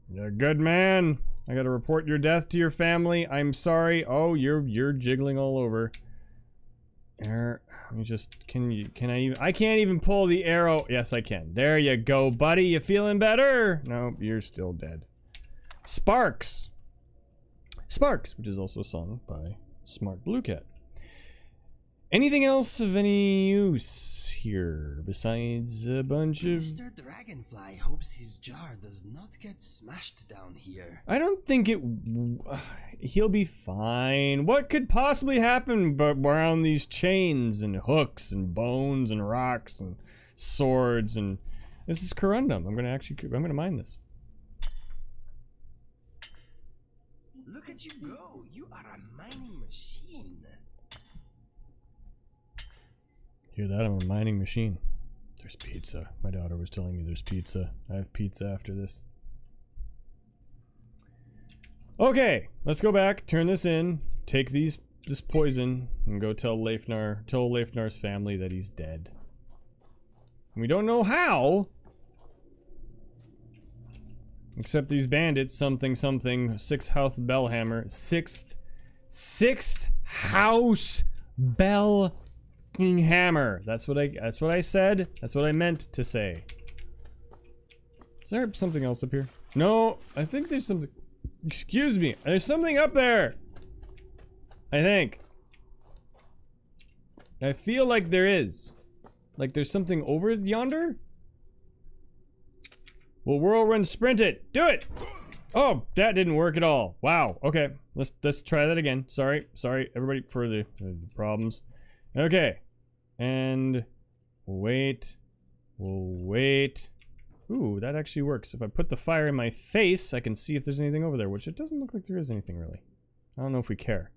You're a good man. I gotta report your death to your family. I'm sorry. Oh, you're jiggling all over. Let me just, I can't even pull the arrow. Yes, I can. There you go, buddy. You feeling better? No, you're still dead. Sparks. Sparks, which is also a song by Smart Blue Cat. Anything else of any use here besides a bunch of... Mr. Dragonfly hopes his jar does not get smashed down here. I don't think it... he'll be fine. What could possibly happen but around these chains and hooks and bones and rocks and swords and this is corundum. I'm gonna mine this. Look at you go! You are a mining machine. Hear that? I'm a mining machine. There's pizza. My daughter was telling me there's pizza. I have pizza after this. Okay, let's go back, turn this in, take this poison, and go tell Leifnar's family that he's dead. And we don't know how! Except these bandits, something, 6th house bellhammer, 6th house bell hammer. That's what I said. That's what I meant to say. Is there something else up here? No, I think there's something. Excuse me. There's something up there. I think. I feel like there is. Like there's something over yonder? Well, whirlwind sprint it. Do it. Oh, that didn't work at all. Wow. Okay. Let's try that again. Sorry everybody for the problems. Okay. And we'll wait. Ooh, that actually works. If I put the fire in my face, I can see if there's anything over there, which it doesn't look like there is anything really. I don't know if we care.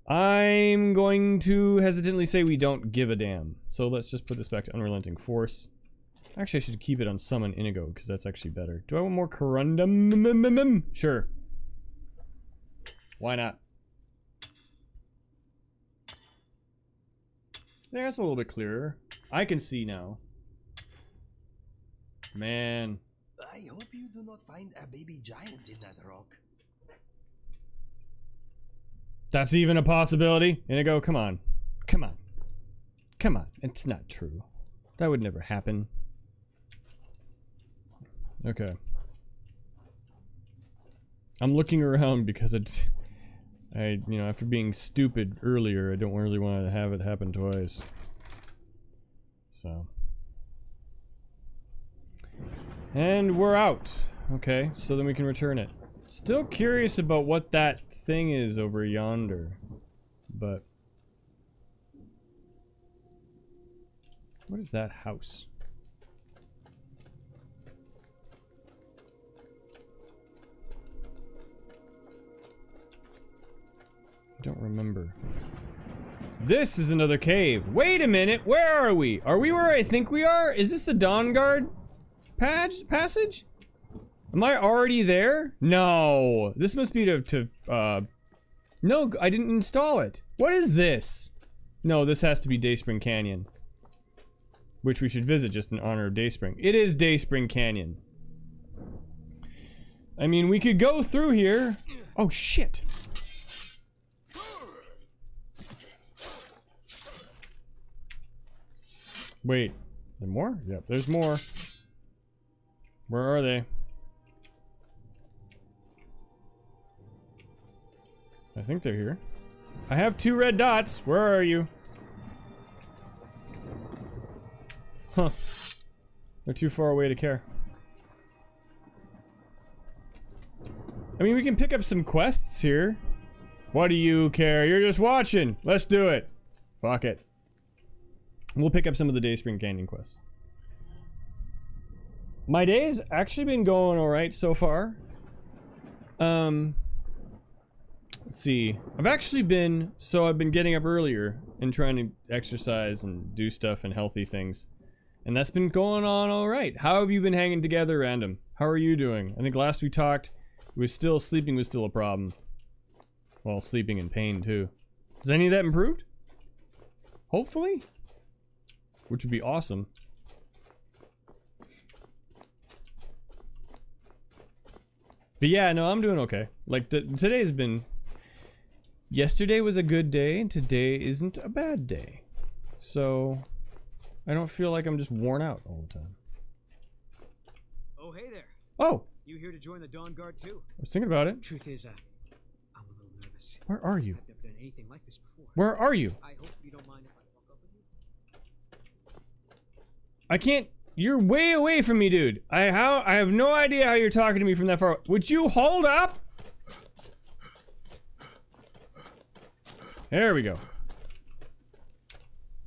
I'm going to hesitantly say we don't give a damn. So let's just put this back to Unrelenting Force. Actually, I should keep it on Summon Inigo, because that's actually better. Do I want more corundum? Sure. Why not? There's a little bit clearer. I can see now. Man. I hope you do not find a baby giant in that rock. That's even a possibility. Inigo, come on. Come on. Come on. It's not true. That would never happen. Okay. I'm looking around because you know, after being stupid earlier, I don't really want to have it happen twice. So. And we're out. Okay, so then we can return it. Still curious about what that thing is over yonder. But... what is that house? I don't remember. This is another cave. Wait a minute, where are we? Are we where I think we are? Is this the Dawnguard passage? Am I already there? No. This must be no, I didn't install it. What is this? No, this has to be Dayspring Canyon. Which we should visit just in honor of Dayspring. It is Dayspring Canyon. I mean, we could go through here. Oh, shit. Wait. There more? Yep, there's more. Where are they? I think they're here. I have 2 red dots. Where are you? Huh. They're too far away to care. I mean, we can pick up some quests here. What do you care? You're just watching. Let's do it. Fuck it. We'll pick up some of the Dayspring Canyon quests. My day's actually been going alright so far. Let's see. I've been getting up earlier and trying to exercise and do stuff and healthy things. And that's been going on alright. How have you been hanging together, Random? How are you doing? I think last we talked, sleeping was still a problem. Well, sleeping in pain too. Has any of that improved? Hopefully? Which would be awesome. But yeah, no, I'm doing okay. Like, today's been... yesterday was a good day, and today isn't a bad day. So, I don't feel like I'm just worn out all the time. Oh, hey there. Oh! You here to join the Dawnguard too? I was thinking about it. Truth is, I'm a little nervous. Where are you? I've never done anything like this before. Where are you? I hope you don't mind if I walk up with you. I can't... You're way away from me, dude. I have no idea how you're talking to me from that far. Would you hold up? There we go.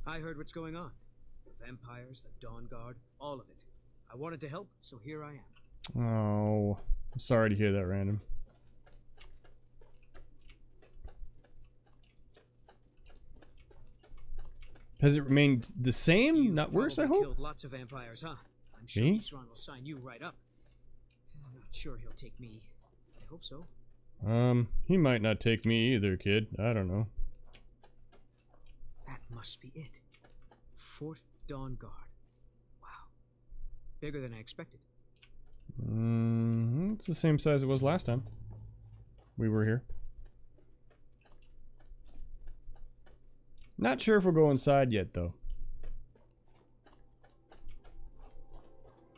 I heard what's going on. Vampires, the Dawn Guard, all of it. I wanted to help, so here I am. Oh, I'm sorry to hear that, Random. Has it remained the same? You Not worse, I probably hope? killed lots of vampires, huh? I'm sure Me? Isran will sign you right up. I'm not sure he'll take me. I hope so. He might not take me either, kid. I don't know. That must be it. Fort Dawn Guard. Wow. Bigger than I expected. It's the same size it was last time we were here. Not sure if we'll go inside yet, though.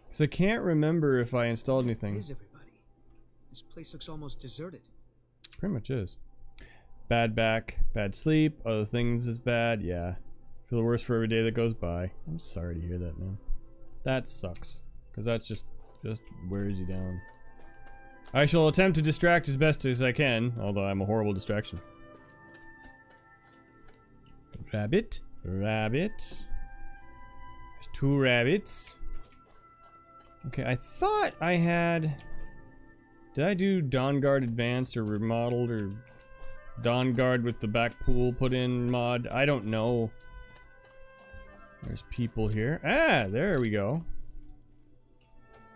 Because I can't remember if I installed anything. Where is everybody? This place looks almost deserted. Pretty much is. Bad back, bad sleep, other things is bad, yeah. Feel worse for every day that goes by. I'm sorry to hear that, man. That sucks. Because that's just wears you down. I shall attempt to distract as best as I can, although I'm a horrible distraction. Rabbit, rabbit. There's 2 rabbits. Okay, I thought I had... Did I do Dawn Guard Advanced or Remodeled or Dawn Guard with the back pool put in mod? I don't know. There's people here. Ah, there we go.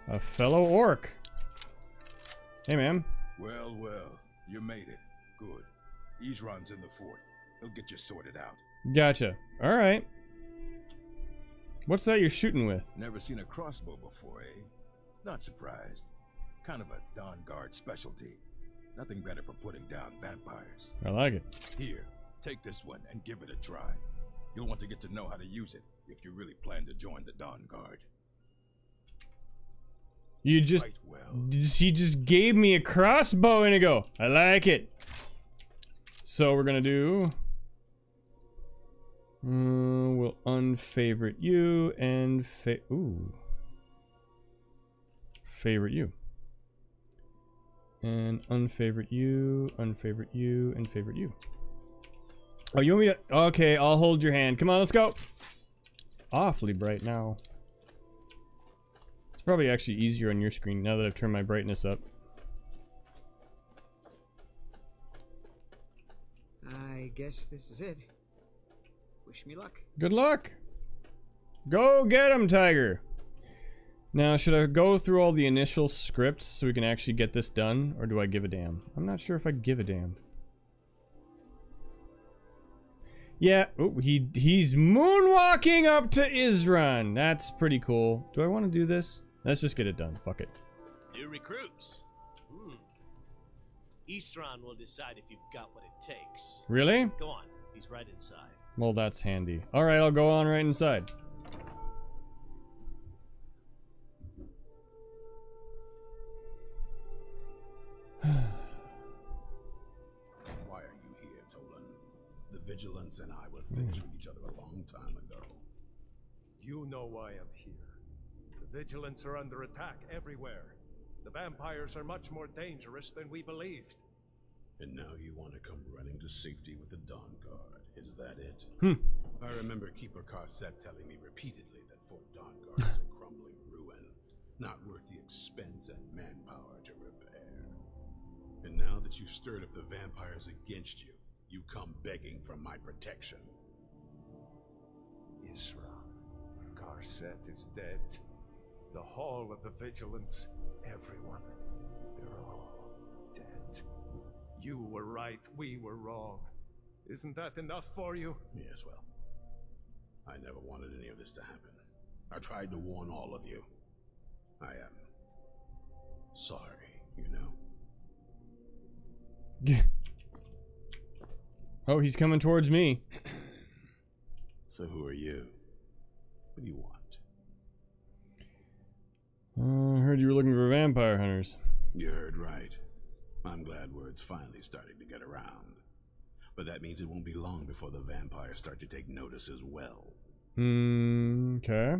A fellow orc. Hey, ma'am. Well, well, you made it. Good. Isran's in the fort. He'll get you sorted out. Gotcha. Alright. What's that you're shooting with? Never seen a crossbow before, eh? Not surprised. Kind of a Dawn Guard specialty. Nothing better for putting down vampires. I like it. Here, take this one and give it a try. You'll want to get to know how to use it if you really plan to join the Dawn Guard. You just... Fight well. He just gave me a crossbow, Inigo. I like it. So we're gonna do... we'll unfavorite you and favorite you. And unfavorite you, unfavorite you, and favorite you. Oh, you want me to... Okay, I'll hold your hand. Come on, let's go. Awfully bright now. It's probably actually easier on your screen now that I've turned my brightness up. I guess this is it. Wish me luck. Good luck. Go get him, Tiger. Now, should I go through all the initial scripts so we can actually get this done, or do I give a damn? I'm not sure if I give a damn. Yeah, oh, he's moonwalking up to Isran. That's pretty cool. Do I want to do this? Let's just get it done. Fuck it. New recruits. Isran will decide if you've got what it takes. Really? Go on, he's right inside. Well, that's handy. Alright, I'll go on right inside. Why are you here, Tolan? The Vigilance and I were finished with each other a long time ago. You know why I'm here. The Vigilants are under attack everywhere. The vampires are much more dangerous than we believed. And now you want to come running to safety with the Dawn Guard. Is that it? I remember Keeper Carset telling me repeatedly that Fort Dawn Guard is a crumbling ruin, not worth the expense and manpower to repair. And now that you've stirred up the vampires against you, you come begging for my protection. Isran, Carset is dead. The Hall of the Vigilance, everyone, they're all dead. You were right, we were wrong. Isn't that enough for you? Yes, well, I never wanted any of this to happen. I tried to warn all of you. I am sorry, you know. Oh, he's coming towards me. So who are you? What do you want? I heard you were looking for vampire hunters. You heard right. I'm glad word's finally starting to get around. But that means it won't be long before the vampires start to take notice as well. Okay.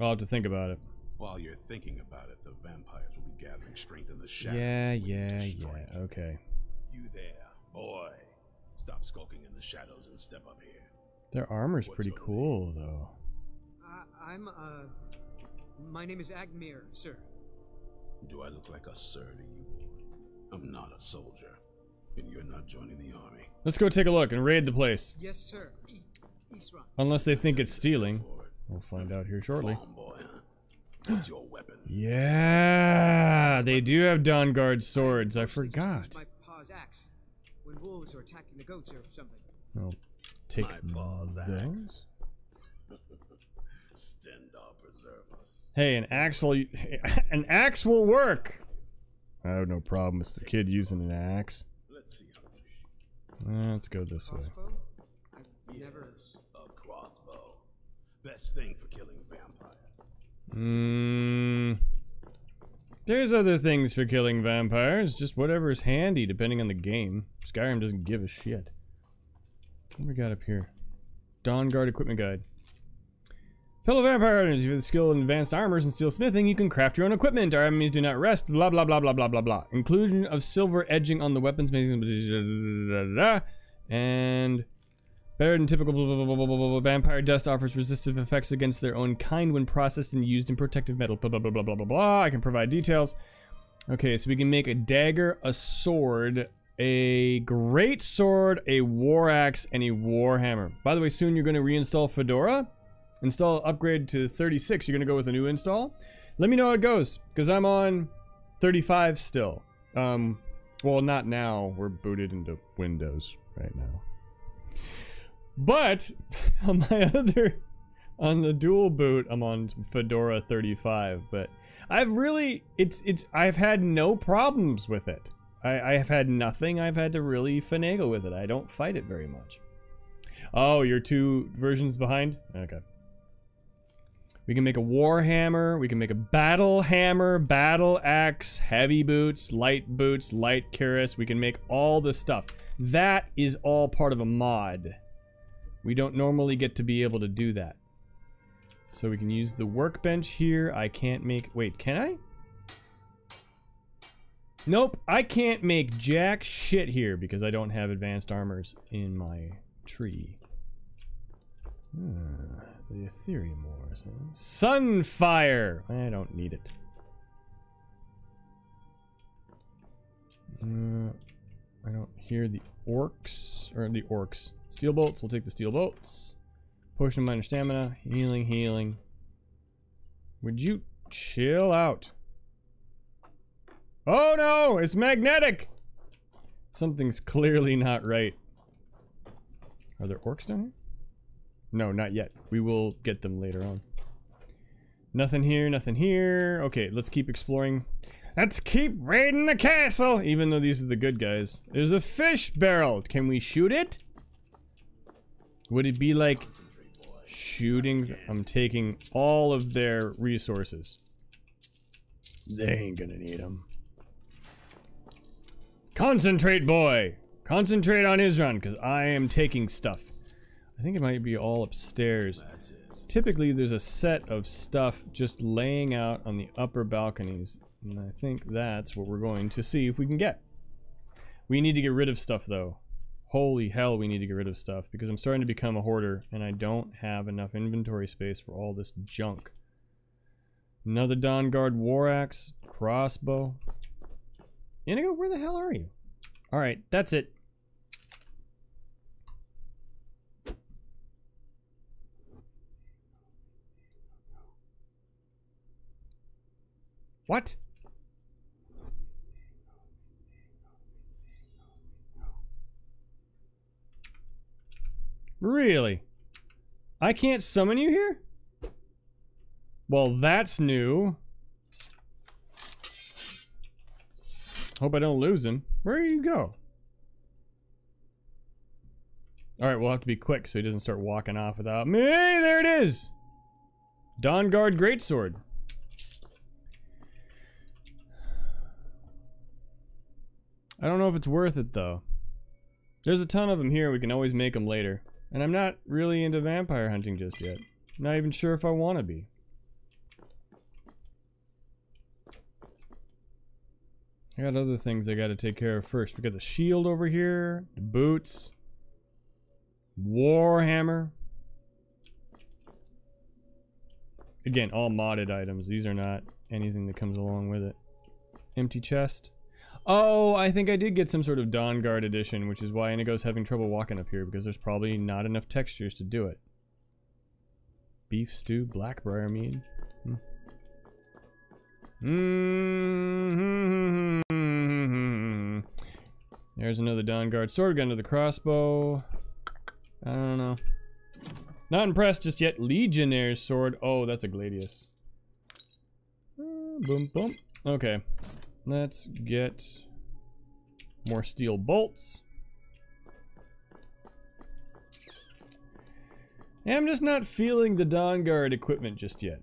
I'll have to think about it. While you're thinking about it, the vampires will be gathering strength in the shadows. Yeah, okay. You there, boy. Stop skulking in the shadows and step up here. Their armor's What's pretty your cool, though. My name is Agmir, sir. Do I look like a sir to you? I'm not a soldier, and you're not joining the army. Let's go take a look and raid the place. Yes, sir. Isran. Unless they think it's stealing. We'll find out here shortly. Farm boy, huh? What's your weapon? Yeah, they do have Dawnguard swords. I forgot. My pa's axe when wolves are attacking the goats or something. I'll take My pa's those. Stendhal preserve us. Hey, an axe will work. I have no problem with the kid using an axe. Let's see how you shoot. Let's go this way. Crossbow? I've never. Yes, a crossbow. Best thing for killing vampires. There's other things for killing vampires, just whatever's handy depending on the game. Skyrim doesn't give a shit. What do we got up here? Dawnguard equipment guide. Fellow vampire hunters, if you have the skill in advanced armors and steel smithing, you can craft your own equipment. Our enemies do not rest. Blah blah blah blah blah blah blah. Inclusion of silver edging on the weapons, and better than typical blah, blah, blah, blah, blah, blah. Vampire dust offers resistive effects against their own kind when processed and used in protective metal. Blah blah blah blah blah blah blah. I can provide details. Okay, so we can make a dagger, a sword, a great sword, a war axe, and a war hammer. By the way, soon you're going to reinstall Fedora. Install upgrade to 36. You're going to go with a new install. Let me know how it goes, because I'm on 35 still. Well, not now. We're booted into Windows right now. But on my on the dual boot, I'm on Fedora 35. But I've had no problems with it. I have had nothing I've had to really finagle with it. I don't fight it very much. Oh, you're 2 versions behind? Okay. We can make a war hammer, we can make a battle hammer, battle axe, heavy boots, light cuirass. We can make all the stuff. That is all part of a mod. We don't normally get to be able to do that. So we can use the workbench here. I can't make... Wait, can I? Nope, I can't make jack shit here because I don't have advanced armors in my tree. The Ethereum Wars, huh? Sunfire! I don't need it. I don't hear the orcs. Or the orcs. Steel bolts, we'll take the steel bolts. Potion of minor stamina. Healing. Would you chill out? Oh no! It's magnetic! Something's clearly not right. Are there orcs down here? No, not yet. We will get them later on. Nothing here, nothing here. Okay, let's keep exploring. Let's keep raiding the castle! Even though these are the good guys. There's a fish barrel. Can we shoot it? Would it be like shooting? I'm taking all of their resources. They ain't gonna need them. Concentrate, boy! Concentrate on Isran, because I am taking stuff. I think it might be all upstairs. That's it. Typically, there's a set of stuff just laying out on the upper balconies. And I think that's what we're going to see if we can get. We need to get rid of stuff, though. Holy hell, we need to get rid of stuff. Because I'm starting to become a hoarder, and I don't have enough inventory space for all this junk. Another Dawnguard war axe. Crossbow. Inigo, where the hell are you? Alright, that's it. What? Really? I can't summon you here? Well, that's new. Hope I don't lose him. Where do you go? Alright, we'll have to be quick so he doesn't start walking off without me. Hey, there it is! Dawnguard Greatsword. I don't know if it's worth it, though. There's a ton of them here. We can always make them later. And I'm not really into vampire hunting just yet. I'm not even sure if I want to be. I got other things I got to take care of first. We got the shield over here, the boots, warhammer. Again, all modded items. These are not anything that comes along with it. Empty chest. Oh, I think I did get some sort of Dawnguard edition, which is why Inigo's having trouble walking up here, because there's probably not enough textures to do it. Beef stew, blackbriar mead. There's another Dawnguard sword gun to the crossbow. I don't know. Not impressed just yet. Legionnaire's sword. Oh, that's a Gladius. Boom, boom. Okay. Let's get more steel bolts. I'm just not feeling the Dawnguard equipment just yet.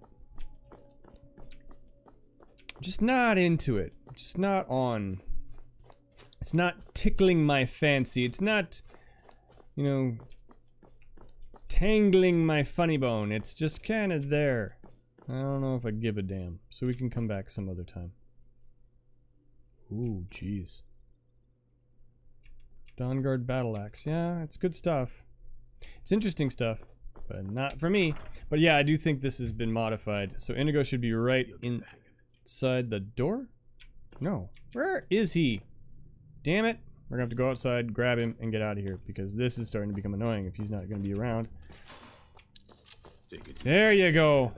Just not into it. Just not on. It's not tickling my fancy. It's not, you know, tangling my funny bone. It's just kind of there. I don't know if I give a damn. So we can come back some other time. Ooh, jeez. Dawnguard battle axe. Yeah, it's good stuff. It's interesting stuff, but not for me. But yeah, I do think this has been modified. So Inigo should be right inside the door? No. Where is he? Damn it. We're gonna have to go outside, grab him, and get out of here, because this is starting to become annoying if he's not gonna be around. There you go.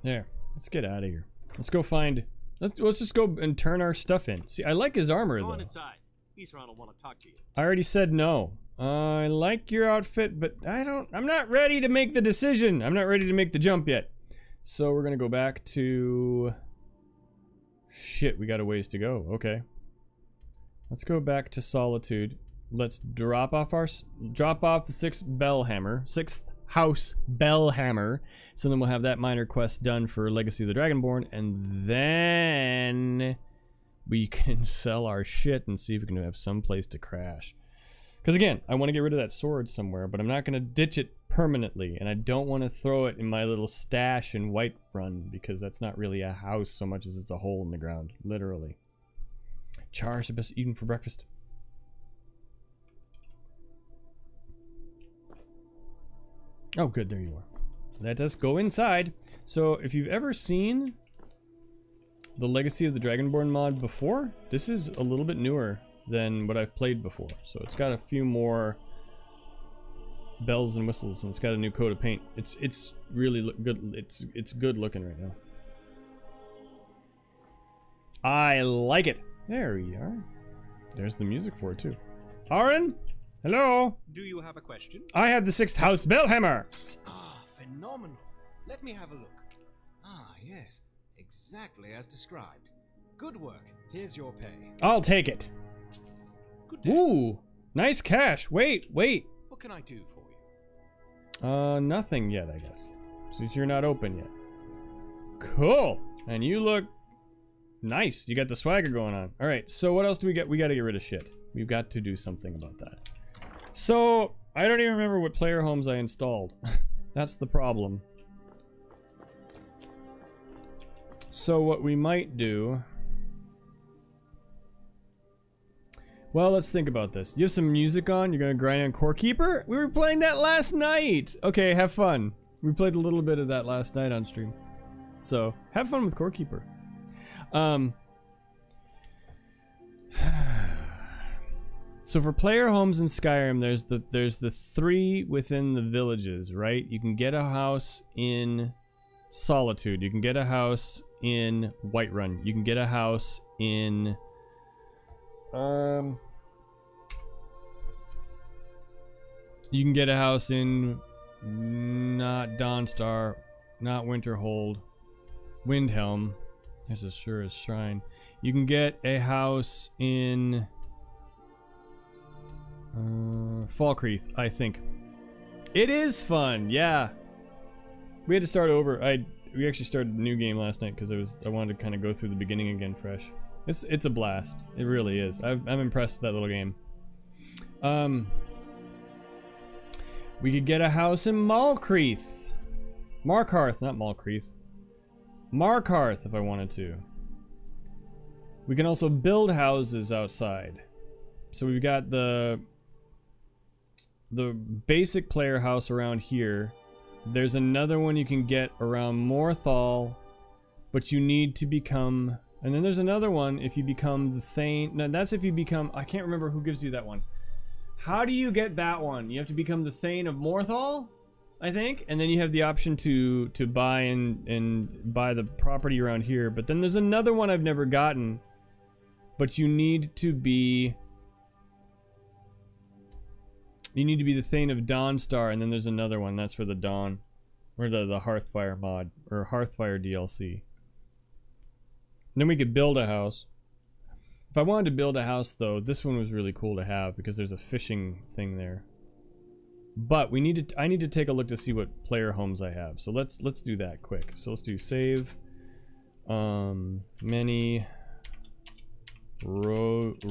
There. Let's get out of here. Let's go find... Let's just go and turn our stuff in. See, I like his armor, though. Go on inside. Isran will want to talk to you. I already said no. I like your outfit, but I'm not ready to make the decision. I'm not ready to make the jump yet. So we're gonna go back to... Shit, we got a ways to go. Okay. Let's go back to Solitude. Let's drop off the 6th house bell hammer. So then we'll have that minor quest done for Legacy of the Dragonborn, and then we can sell our shit and see if we can have some place to crash. Because again, I want to get rid of that sword somewhere, but I'm not going to ditch it permanently, and I don't want to throw it in my little stash in Whiterun, because that's not really a house so much as it's a hole in the ground, literally. Chars are best eaten for breakfast. Oh good, there you are. Let us go inside. So if you've ever seen the Legacy of the Dragonborn mod before, this is a little bit newer than what I've played before. So it's got a few more bells and whistles, and it's got a new coat of paint. It's really good. It's good looking right now. I like it. There we are. There's the music for it too. Aaron, hello. Do you have a question? I have the 6th house bellhammer. Ah, phenomenal. Let me have a look. Ah, yes. Exactly as described. Good work. Here's your pay. I'll take it. Good day. Ooh, nice cash. Wait. What can I do for you? Nothing yet, I guess. Since you're not open yet. Cool. And you look nice. You got the swagger going on. All right, so what else do we get? We got to get rid of shit. We've got to do something about that. So, I don't even remember what player homes I installed. That's the problem. So what we might do... Well, let's think about this. You have some music on? You're gonna grind on Core Keeper? We were playing that last night! Okay, have fun. We played a little bit of that last night on stream. So, have fun with Core Keeper. So for player homes in Skyrim, there's the 3 within the villages, right? You can get a house in Solitude. You can get a house in Whiterun. You can get a house in you can get a house in not Dawnstar, not Winterhold, Windhelm. There's a Shura's Shrine. You can get a house in Falkreath, I think. It is fun, yeah. We had to start over. We actually started a new game last night because I wanted to kind of go through the beginning again fresh. It's a blast. It really is. I'm impressed with that little game. We could get a house in Markarth, not Malkreath. Markarth if I wanted to. We can also build houses outside. So we've got the the basic player house around here. There's another one you can get around Morthal, but you need to become... And then there's another one if you become the Thane. No, that's if you become... I can't remember who gives you that one. How do you get that one? You have to become the Thane of Morthal, I think, and then you have the option to buy and buy the property around here. But then there's another one I've never gotten, but you need to be the Thane of Dawnstar, and then there's another one that's for the Dawn, or the Hearthfire mod or Hearthfire DLC. And then we could build a house. If I wanted to build a house, though, this one was really cool to have because there's a fishing thing there. But I need to take a look to see what player homes I have. So let's do that quick. So let's do save. Many roads,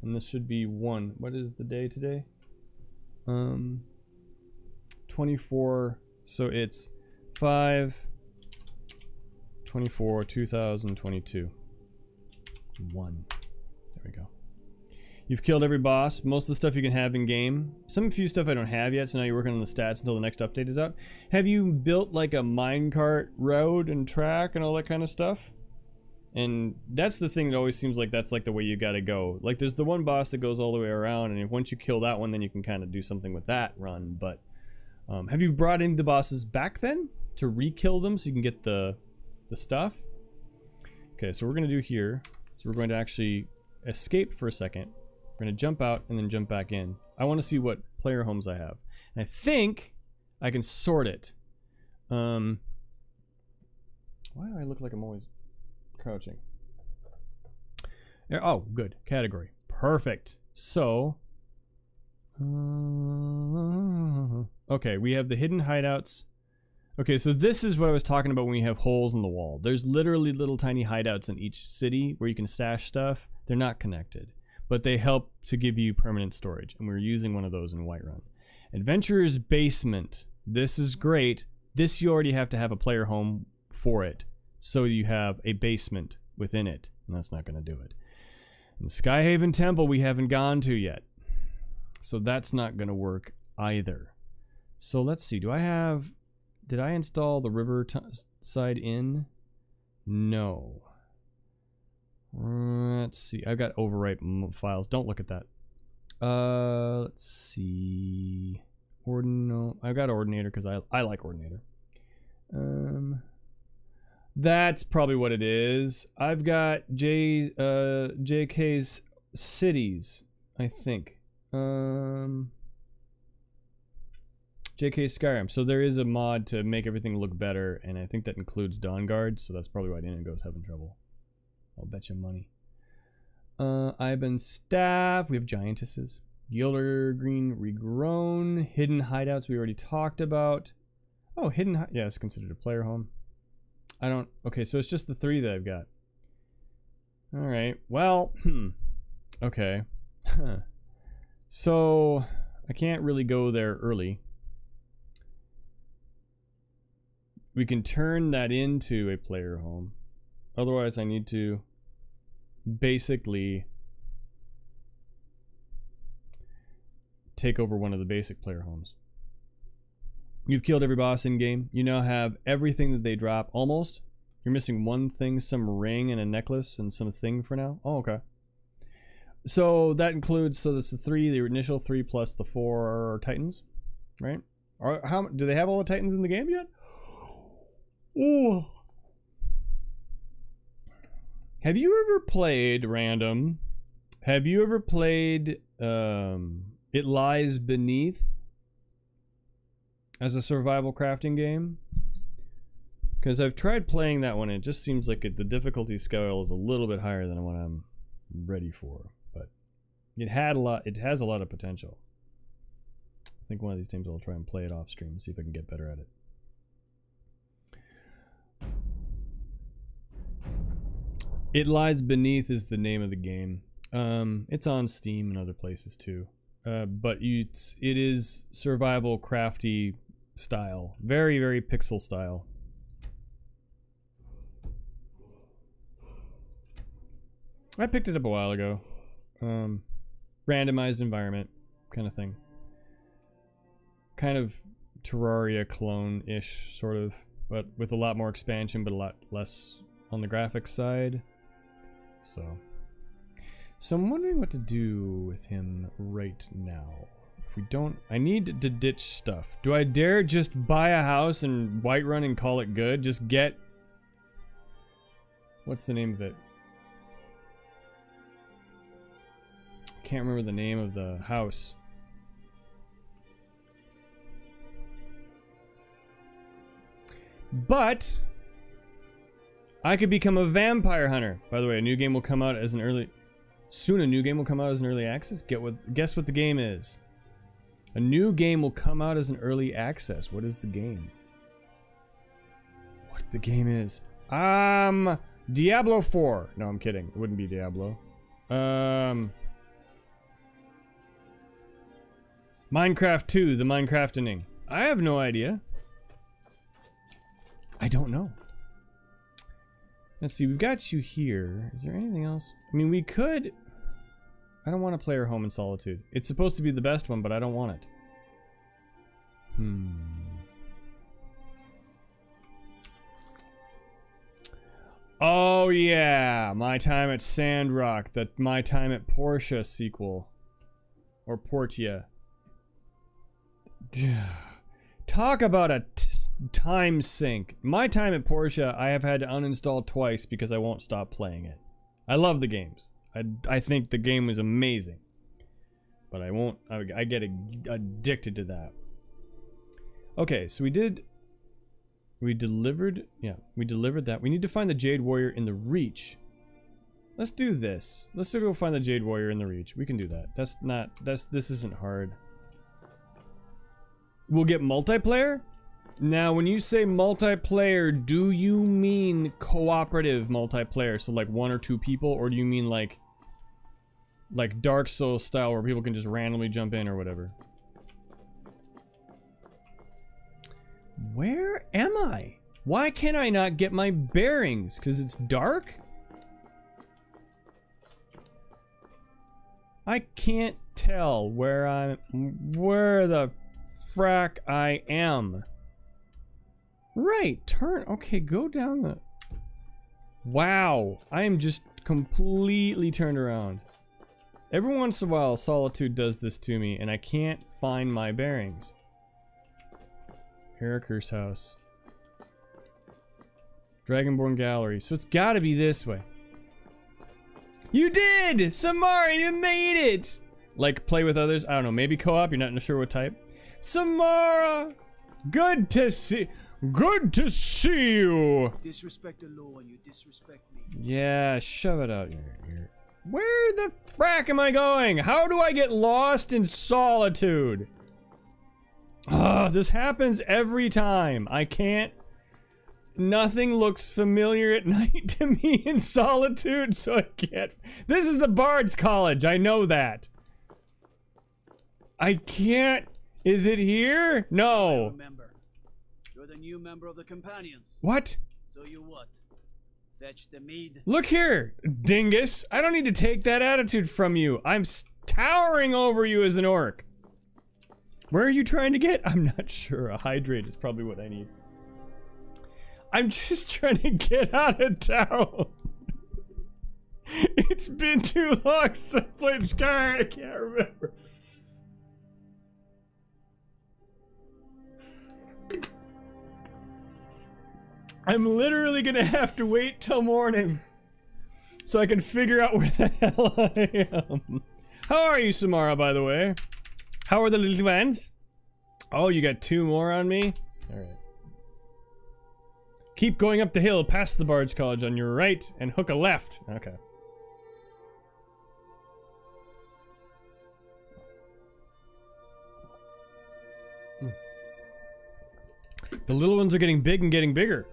and this should be 1. What is the day today? 24. So it's 5/24/2022. 1. There we go. You've killed every boss. Most of the stuff you can have in game. Some few stuff I don't have yet, so now you're working on the stats until the next update is out. Have you built like a minecart road and track and all that kind of stuff? And that's the thing that always seems like that's like the way you gotta go. Like there's the one boss that goes all the way around, and once you kill that one, then you can kind of do something with that run. But have you brought in the bosses back then to re-kill them so you can get the stuff? Okay, so we're gonna do here. So we're going to actually escape for a second. We're going to jump out and then jump back in. I want to see what player homes I have. And I think I can sort it. Why do I look like I'm always crouching? Oh, good. Category. Perfect. So, okay, we have the hidden hideouts. Okay, so this is what I was talking about when we have holes in the wall. There's literally little tiny hideouts in each city where you can stash stuff. They're not connected, but they help to give you permanent storage, and we're using one of those in Whiterun. Adventurer's Basement. This is great. This you already have to have a player home for it, so you have a basement within it, and that's not going to do it. And Skyhaven Temple we haven't gone to yet, so that's not going to work either. So let's see. Did I install the Riverside Inn? No. Let's see. I've got overwrite files. Don't look at that. Let's see. I've got Ordinator because I like Ordinator. That's probably what it is. I've got JK's Cities, I think. JK Skyrim. So there is a mod to make everything look better, and I think that includes Dawnguard, so that's probably why Inigo's having trouble. I'll bet you money. Iban Staff. We have Giantesses. Gilder Green Regrown. Hidden Hideouts we already talked about. Oh, yeah, it's considered a player home. Okay, so it's just the 3 that I've got. Alright, well, okay. So, I can't really go there early. We can turn that into a player home. Otherwise, I need to basically take over one of the basic player homes. You've killed every boss in game. You now have everything that they drop, almost. You're missing one thing, some ring and a necklace and some thing for now. Oh, okay. So that includes, so that's the initial 3 plus the 4 Titans, right? Do they have all the Titans in the game yet? Ooh. Have you ever played random? Have you ever played It Lies Beneath as a survival crafting game? Because I've tried playing that one and it just seems like the difficulty scale is a little bit higher than what I'm ready for, but it has a lot of potential. I think one of these times I'll try and play it off stream and see if I can get better at it. It Lies Beneath is the name of the game. It's on Steam and other places too. But it is survival crafty style. Very, very pixel style. I picked it up a while ago. Randomized environment. kind of thing. Kind of Terraria clone-ish, sort of, but with a lot more expansion, but a lot less on the graphics side. So I'm wondering what to do with him right now. If we don't, I need to ditch stuff. Do I dare just buy a house and Whiterun and call it good? Just get, what's the name of it? Can't remember the name of the house. But I could become a vampire hunter. By the way, a new game will come out as an early... Soon a new game will come out as an early access. Guess what the game is. A new game will come out as an early access. What is the game? What the game is? Diablo 4. No, I'm kidding. It wouldn't be Diablo. Minecraft 2, the Minecraftening. I have no idea. I don't know. Let's see, we've got you here. Is there anything else? I mean, we could... I don't want to play her Home in Solitude. It's supposed to be the best one, but I don't want it. Oh yeah, My Time at Sandrock, the My Time at Portia sequel. Or Portia. Talk about a time sink. My Time at Portia, I have had to uninstall twice because I won't stop playing it. I love the games. I think the game was amazing. But I won't, I get addicted to that. Okay, so we delivered that. We need to find the Jade Warrior in the Reach. Let's do this. Let's go find the Jade Warrior in the Reach. We can do that. This isn't hard. We'll get multiplayer? Now, when you say multiplayer, do you mean cooperative multiplayer? So like 1 or 2 people, or do you mean like Dark Souls style where people can just randomly jump in or whatever? Where am I? Why can I not get my bearings? Because it's dark? I can't tell where the frack I am. Right, turn. Okay, go down the... Wow, I am just completely turned around. Every once in a while, Solitude does this to me, and I can't find my bearings. Eriker's house. Dragonborn Gallery. So it's gotta be this way. You did! Samara, you made it! Like, play with others? I don't know, maybe co-op? You're not sure what type? Samara! Good to see you! Disrespect the law and you disrespect me. Yeah, shove it out here. Where the frack am I going? How do I get lost in Solitude? Ah, this happens every time. I can't... Nothing looks familiar at night to me in Solitude, so I can't... This is the Bard's College, I know that. I can't... Is it here? No. Remember, you're the new member of the Companions. What? So you what? Fetch the mead? Look here, dingus. I don't need to take that attitude from you. I'm towering over you as an orc. Where are you trying to get? I'm not sure. A hydrate is probably what I need. I'm just trying to get out of town. It's been too long since I played Skyrim. I can't remember. I'm literally gonna have to wait till morning so I can figure out where the hell I am. How are you, Samara, by the way? How are the little ones? Oh, you got 2 more on me? Alright. Keep going up the hill past the Bard's College on your right and hook a left. Okay. The little ones are getting big and getting bigger.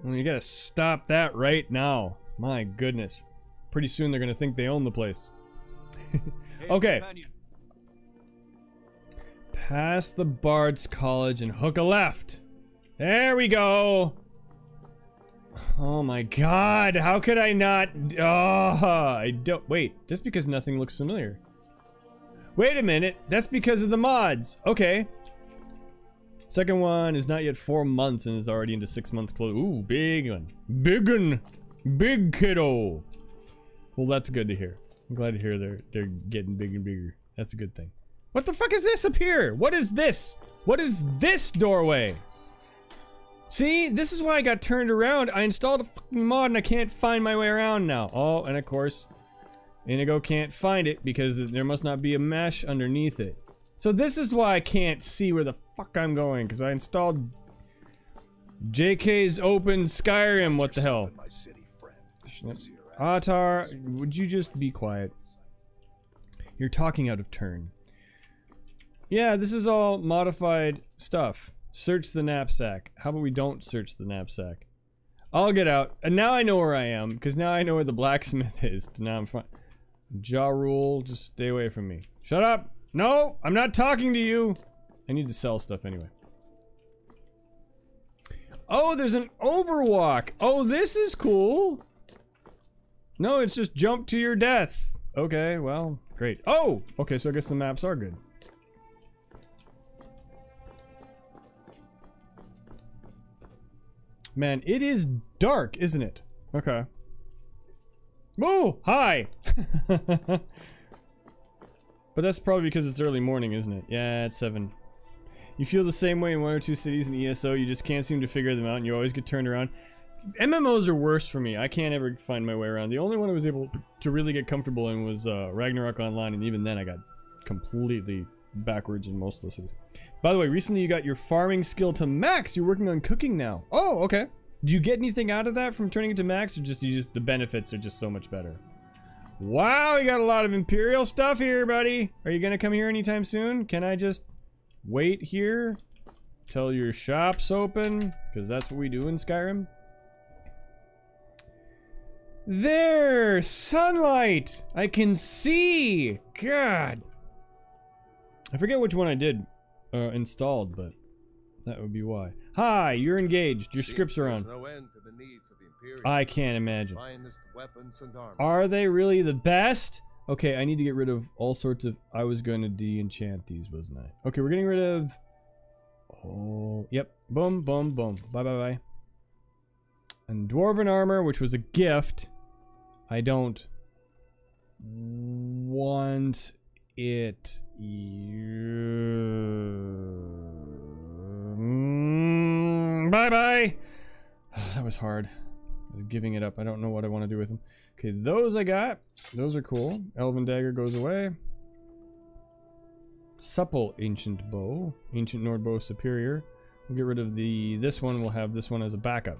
Well, you gotta stop that right now. My goodness. Pretty soon they're gonna think they own the place. Okay. Past the Bard's College and hook a left. There we go. Oh my god, how could I not? Oh, I don't. Wait, just because nothing looks familiar. Wait a minute. That's because of the mods. Okay. Second one is not yet 4 months and is already into 6 months close. Ooh, big one. Big one. Big kiddo. Well, that's good to hear. I'm glad to hear they're getting bigger and bigger. That's a good thing. What the fuck is this up here? What is this? What is this doorway? See, this is why I got turned around. I installed a fucking mod and I can't find my way around now. Oh, and of course, Inigo can't find it because there must not be a mesh underneath it. So this is why I can't see where the fuck I'm going, because I installed JK's open Skyrim. What the hell? Atar, would you just be quiet? You're talking out of turn. Yeah, this is all modified stuff. Search the knapsack. How about we don't search the knapsack? I'll get out. And now I know where I am, because now I know where the blacksmith is. Now I'm fine. Jaw rule, just stay away from me. Shut up! No! I'm not talking to you! I need to sell stuff anyway. Oh, there's an overwalk! Oh, this is cool! No, it's just jump to your death. Okay, well, great. Oh! Okay, so I guess the maps are good. Man, it is dark, isn't it? Okay. Whoa! Hi! But that's probably because it's early morning, isn't it? Yeah, it's 7. You feel the same way in 1 or 2 cities in ESO, you just can't seem to figure them out and you always get turned around. MMOs are worse for me. I can't ever find my way around. The only one I was able to really get comfortable in was Ragnarok Online, and even then I got completely backwards in most of those cities. By the way, recently you got your farming skill to max. You're working on cooking now. Oh, okay. Do you get anything out of that from turning it to max, or just the benefits are just so much better? Wow, you got a lot of Imperial stuff here, buddy. Are you gonna come here anytime soon? Can I just wait here till your shop's open? Because that's what we do in Skyrim. There! Sunlight! I can see! God! I forget which one I did installed, but that would be why. Hi, you're engaged. Your scripts are on. No end to the needs of the Imperium. I can't imagine. Finest weapons and armor. Are they really the best? Okay, I need to get rid of all sorts of... I was going to de-enchant these, wasn't I? Okay, we're getting rid of... Oh, yep. Boom, boom, boom. Bye, bye, bye. And Dwarven armor, which was a gift. I don't want it. Bye-bye! That was hard. I was giving it up. I don't know what I want to do with them. Okay, those I got. Those are cool. Elven dagger goes away. Supple ancient bow. Ancient Nord bow superior. We'll get rid of this one. We'll have this one as a backup.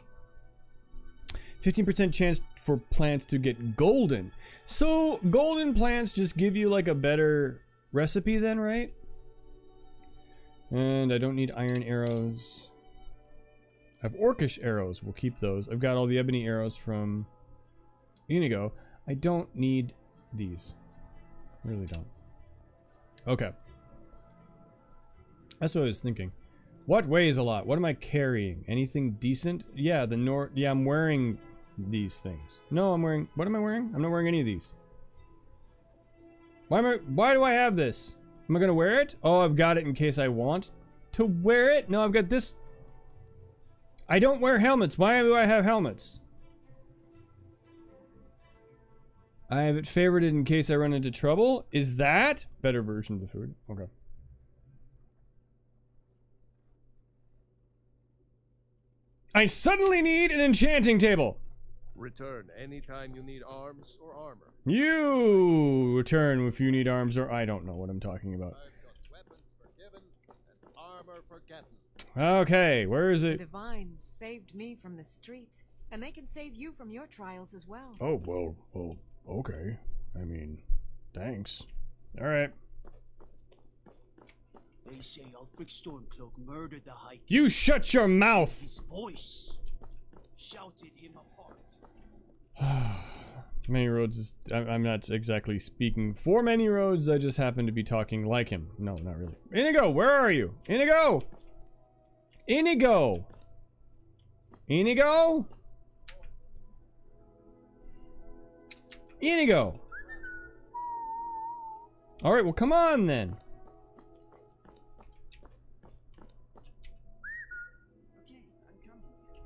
15% chance for plants to get golden. So golden plants just give you like a better recipe then, right? And I don't need iron arrows. I have orcish arrows. We'll keep those. I've got all the ebony arrows from Inigo. I don't need these. Really don't. Okay. That's what I was thinking. What weighs a lot? What am I carrying? Anything decent? Yeah, yeah, I'm wearing these things. No, I'm wearing... What am I wearing? I'm not wearing any of these. Why do I have this? Am I gonna wear it? Oh, I've got it in case I want to wear it? No, I've got this... I don't wear helmets. Why do I have helmets? I have it favorited in case I run into trouble. Is that better version of the food? Okay. I suddenly need an enchanting table. Return anytime you need arms or armor. You return if you need arms or... I don't know what I'm talking about. I've got weapons forgiven and armor forgotten. Okay, where is it? The divines saved me from the streets, and they can save you from your trials as well. Oh, well, okay. I mean, thanks. Alright. They say Ulfric Stormcloak murdered the High King. You shut your mouth! His voice shouted him apart. Many Roads is... I'm not exactly speaking for Many Roads, I just happen to be talking like him. No, not really. Inigo, where are you? Inigo! Inigo! Inigo? Inigo! All right, well, come on then.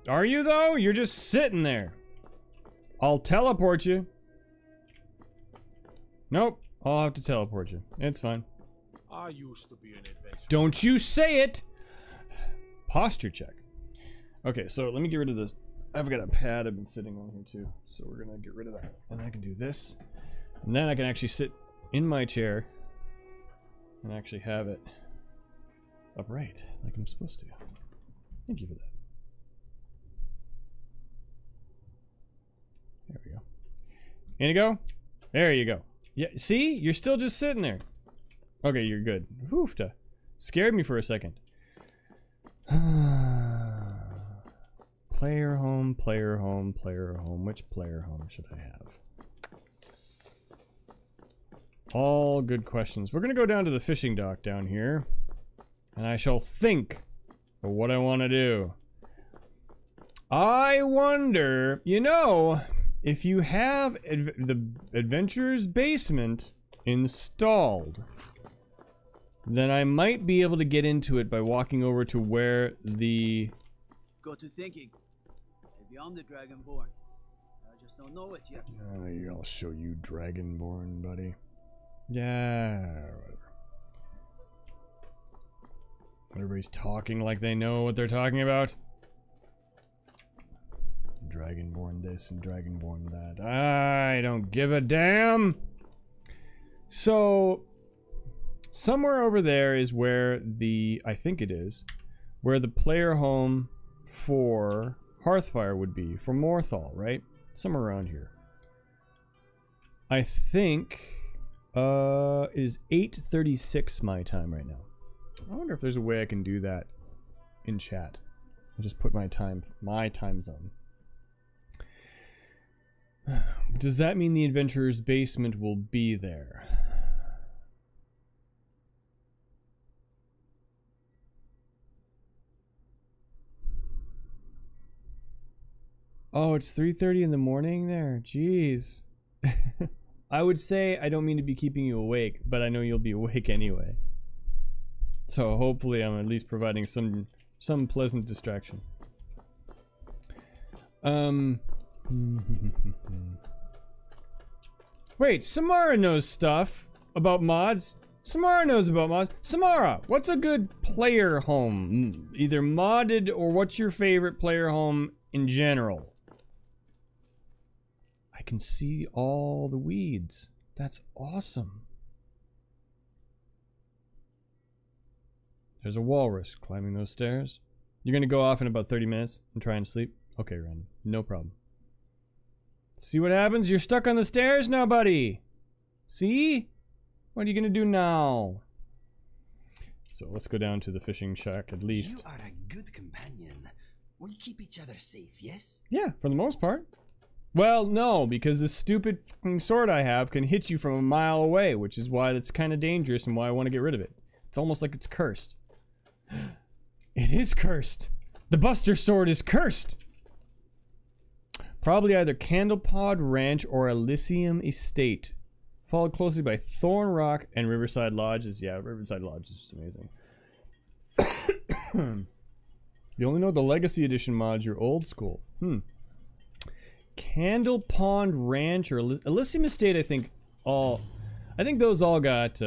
Are you though? You're just sitting there. I'll teleport you. Nope, I'll have to teleport you. It's fine. I used to be an adventurer. Don't you say it! Posture check. Okay, so let me get rid of this. I've got a pad I've been sitting on here too. So we're gonna get rid of that. And I can do this. And then I can actually sit in my chair and actually have it upright like I'm supposed to. Thank you for that. There we go. In you go. There you go. Yeah, see? You're still just sitting there. Okay, you're good. Hoofta. Scared me for a second. Player home, player home, player home. Which player home should I have? All good questions. We're gonna go down to the fishing dock down here. And I shall think of what I want to do. I wonder, you know, if you have the Adventurer's Basement installed, then I might be able to get into it by walking over to where the... Got to thinking. Maybe I'm the Dragonborn. I just don't know it yet. I'll show you Dragonborn, buddy. Yeah, whatever. Everybody's talking like they know what they're talking about. Dragonborn this and Dragonborn that. I don't give a damn. So, somewhere over there is where the, I think it is, where the player home for Hearthfire would be, for Morthal, right? Somewhere around here. I think, it is 8:36 my time right now. I wonder if there's a way I can do that in chat. I'll just put my time zone. Does that mean the Adventurer's Basement will be there? Oh, it's 3:30 in the morning there. Jeez. I would say I don't mean to be keeping you awake, but I know you'll be awake anyway. So hopefully I'm at least providing some pleasant distraction. Wait, Samara knows stuff about mods. Samara knows about mods. Samara, what's a good player home? Either modded or what's your favorite player home in general? I can see all the weeds. That's awesome. There's a walrus climbing those stairs. You're gonna go off in about 30 minutes and try and sleep? Okay, Ren, no problem. See what happens? You're stuck on the stairs now, buddy. See? What are you gonna do now? So let's go down to the fishing shack at least. You are a good companion. We keep each other safe, yes? Yeah, for the most part. Well, no, because this stupid fucking sword I have can hit you from a mile away, which is why that's kind of dangerous and why I want to get rid of it. It's almost like it's cursed. It is cursed. The Buster Sword is cursed. Probably either Candlepod Ranch or Elysium Estate. Followed closely by Thorn Rock and Riverside Lodges. Yeah, Riverside Lodge is just amazing. You only know the Legacy Edition mods, you're old school. Candle Pond Ranch or Elysium Estate, I think those all got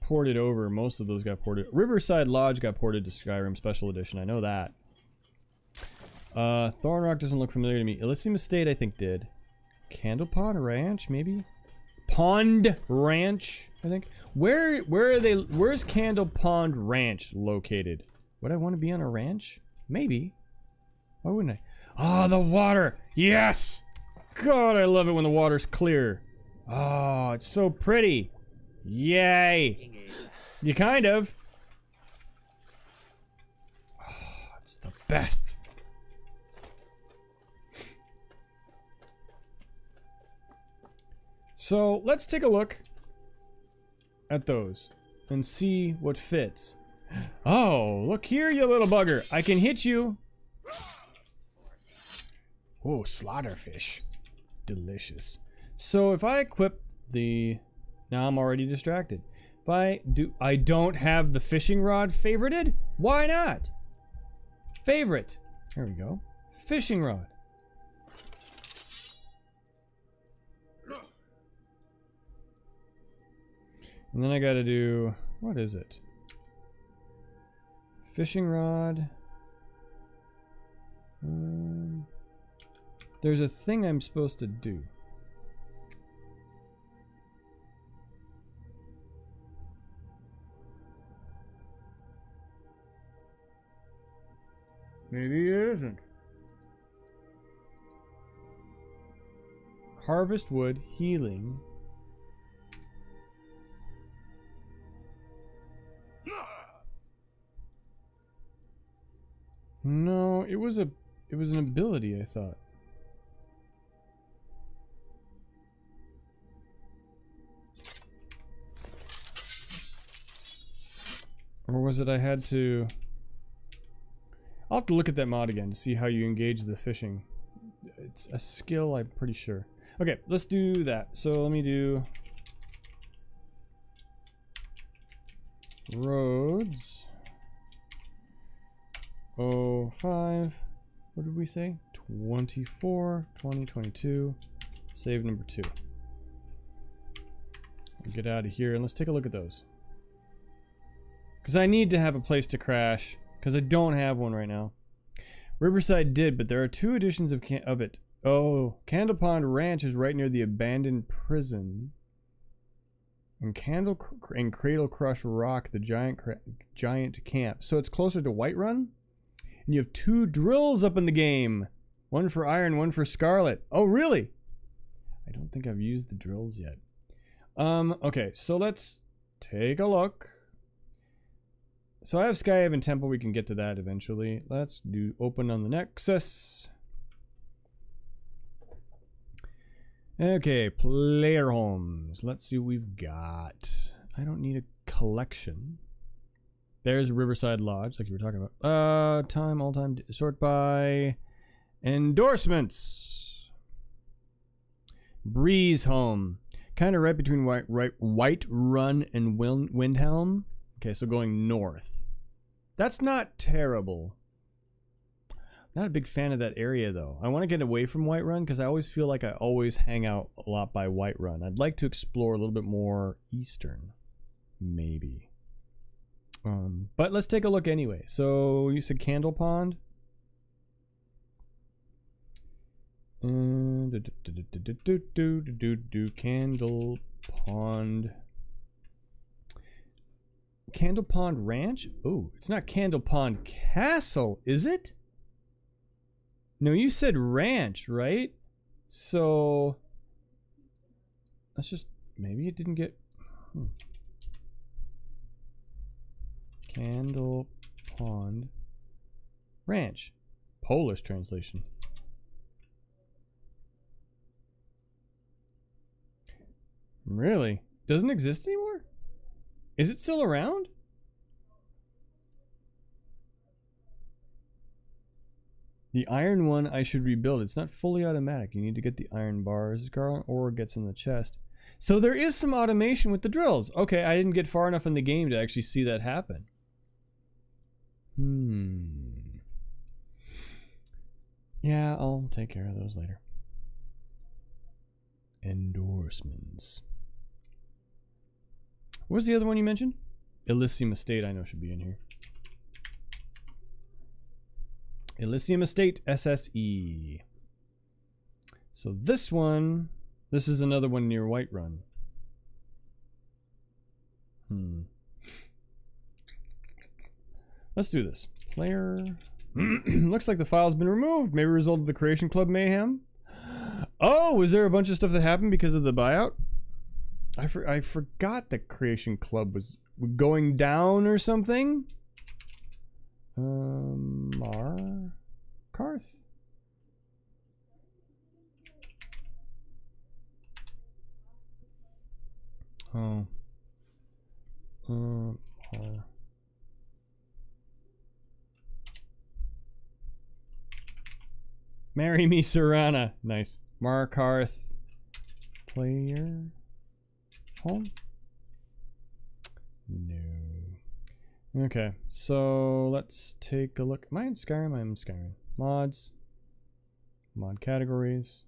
ported over. Most of those got ported. Riverside Lodge got ported to Skyrim Special Edition. I know that. Thorn Rock doesn't look familiar to me. Elysium Estate, I think, did. Candle Pond Ranch, maybe? Pond Ranch, I think. Where are they? Where's Candle Pond Ranch located? Would I want to be on a ranch? Maybe. Why wouldn't I? Ah, the water! Yes! God, I love it when the water's clear. Oh, it's so pretty. Yay! You kind of. Oh, it's the best. So, let's take a look at those and see what fits. Oh, look here, you little bugger. I can hit you. Oh, slaughterfish. Delicious. So if I equip the Now I'm already distracted. I don't have the fishing rod favorited? Why not? Favorite. There we go. Fishing rod. And then I gotta do, what is it? Fishing rod. There's a thing I'm supposed to do. Maybe it isn't. Harvest wood, healing. No, it was an ability, I thought. Or was it I had to... I'll have to look at that mod again to see how you engage the fishing. It's a skill, I'm pretty sure. Okay, let's do that. So let me do... Roads. 05. What did we say? 24, 2022. Save number 2. We'll get out of here and let's take a look at those. Because I need to have a place to crash. Because I don't have one right now. Riverside did, but there are 2 editions of it. Oh, Candle Pond Ranch is right near the abandoned prison. And Cradle Crush Rock, the giant camp. So it's closer to Whiterun? And you have 2 drills up in the game. One for iron, one for scarlet. Oh, really? I don't think I've used the drills yet. Okay, so let's take a look. So I have Skyrim Temple, we can get to that eventually. Let's do open on the Nexus. Okay, player homes. Let's see what we've got. I don't need a collection. There's Riverside Lodge, like you were talking about. Time, all time, sort by endorsements. Breeze Home. Kind of right between Whiterun and Windhelm. Okay, so going north. That's not terrible. Not a big fan of that area, though. I want to get away from Whiterun because I always feel like I always hang out a lot by Whiterun. I'd like to explore a little bit more eastern. Maybe. But let's take a look anyway. So, you said Candle Pond? Candle Pond... Candle Pond Ranch? Oh, it's not Candle Pond Castle, is it? No, you said ranch, right? So... Let's just... Maybe it didn't get... Candle Pond Ranch. Polish translation. Really? Doesn't exist anymore? Is it still around? The iron one I should rebuild. It's not fully automatic. You need to get the iron bars. Scarlet ore gets in the chest. So there is some automation with the drills. Okay, I didn't get far enough in the game to actually see that happen. Yeah, I'll take care of those later. Endorsements. What was the other one you mentioned? Elysium Estate, I know should be in here. Elysium Estate SSE. So this one, this is another one near Whiterun. Let's do this. Player. Looks like the file's been removed. Maybe a result of the Creation Club mayhem. Oh, was there a bunch of stuff that happened because of the buyout? I forgot the Creation Club was going down or something. Karth. Oh. Marry me, Serana. Nice. Markarth. Player. Home? No. Okay, so let's take a look. Am I in Skyrim? I'm in Skyrim. Mods. Mod categories.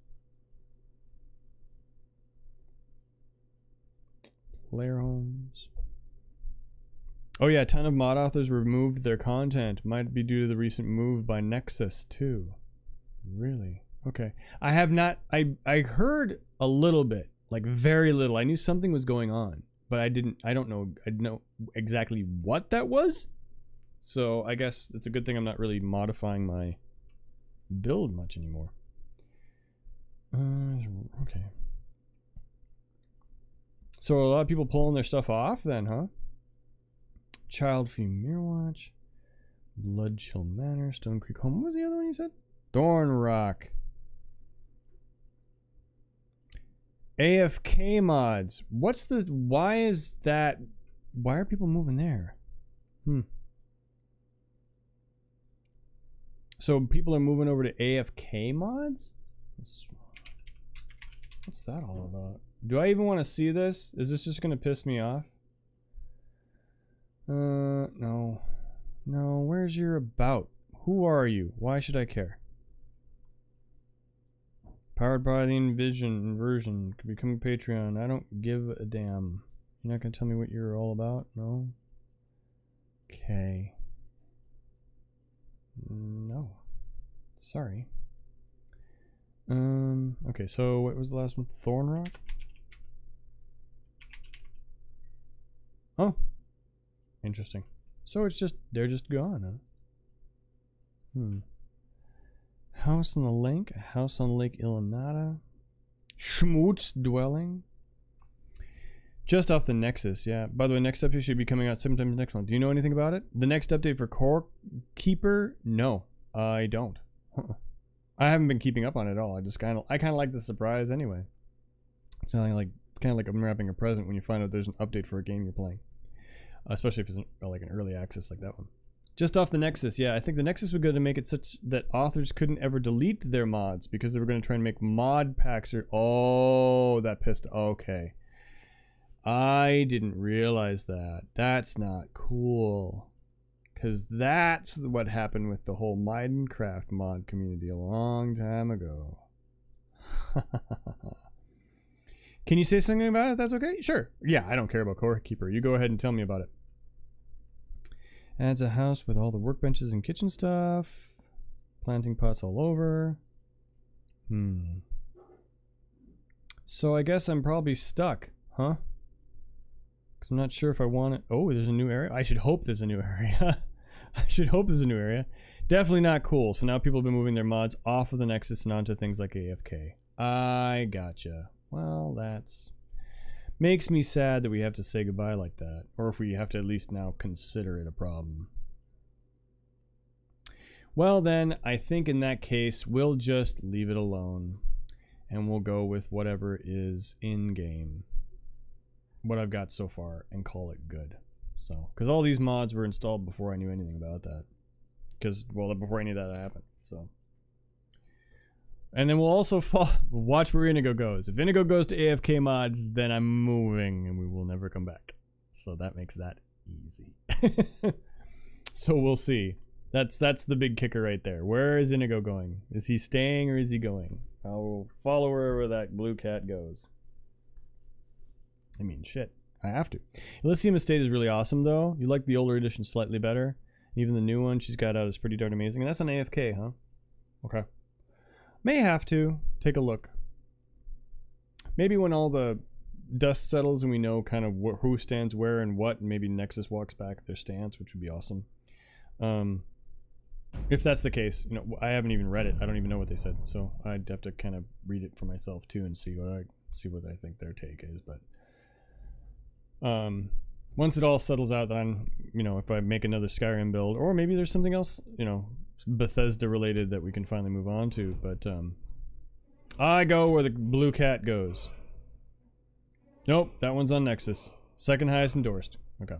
Player homes. Oh yeah, a ton of mod authors removed their content. Might be due to the recent move by Nexus too. Really? Okay. I have not, I heard a little bit, like very little. I knew something was going on, but I don't know exactly what that was. So I guess it's a good thing I'm not really modifying my build much anymore. Okay. So a lot of people pulling their stuff off then, huh? Child Free Mirror Watch, Blood Chill Manor, Stone Creek Home. What was the other one you said? Thorn Rock. AFK mods. What's the, why is that, why are people moving there? So people are moving over to AFK mods? What's that all about? Do I even want to see this? Is this just going to piss me off? No. No, where's your about? Who are you? Why should I care? Powered by the inversion. Could become a Patreon. I don't give a damn. You're not going to tell me what you're all about? No? Okay. No. Sorry. Okay, so what was the last one? Thorn Rock? Oh. Interesting. So it's just, they're just gone, huh? House on the Lake, a house on Lake Ilanata. Schmutz Dwelling. Just off the Nexus, yeah. By the way, next update should be coming out sometime next month. Do you know anything about it? The next update for Core Keeper? No, I don't. I haven't been keeping up on it at all. I kind of like the surprise anyway. It's kind of like unwrapping a present when you find out there's an update for a game you're playing. Especially if it's like an early access like that one. Just off the Nexus, yeah. I think the Nexus was going to make it such that authors couldn't ever delete their mods because they were going to try and make mod packs. Oh, that pissed. Okay. I didn't realize that. That's not cool. Because that's what happened with the whole Minecraft mod community a long time ago. Can you say something about it if that's okay? Sure. Yeah, I don't care about Core Keeper. You go ahead and tell me about it. Adds a house with all the workbenches and kitchen stuff. Planting pots all over. So I guess I'm probably stuck, huh? Because I'm not sure if I want it. Oh, there's a new area? I should hope there's a new area. I should hope there's a new area. Definitely not cool. So now people have been moving their mods off of the Nexus and onto things like AFK. I gotcha. Well, that's... makes me sad that we have to say goodbye like that. Or if we have to at least now consider it a problem. Well then, I think in that case, we'll just leave it alone. And we'll go with whatever is in-game. What I've got so far, and call it good. So, because all these mods were installed before I knew anything about that. Because, well, before any of that happened, so... And then we'll also watch where Inigo goes. If Inigo goes to AFK mods, then I'm moving and we will never come back. So that makes that easy. So we'll see. That's the big kicker right there. Where is Inigo going? Is he staying or is he going? I'll follow wherever that blue cat goes. I mean, shit. I have to. Elysium Estate is really awesome, though. You like the older edition slightly better. Even the new one she's got out is pretty darn amazing. And that's on AFK, huh? Okay. May have to take a look. Maybe when all the dust settles and we know kind of who stands where and what, and maybe Nexus walks back their stance, which would be awesome. If that's the case, you know, I haven't even read it. I don't even know what they said, so I'd have to kind of read it for myself too and see what I think their take is. But once it all settles out, then, you know, if I make another Skyrim build, or maybe there's something else, you know, Bethesda related that we can finally move on to, but I go where the blue cat goes. Nope, that one's on Nexus. Second highest endorsed. Okay.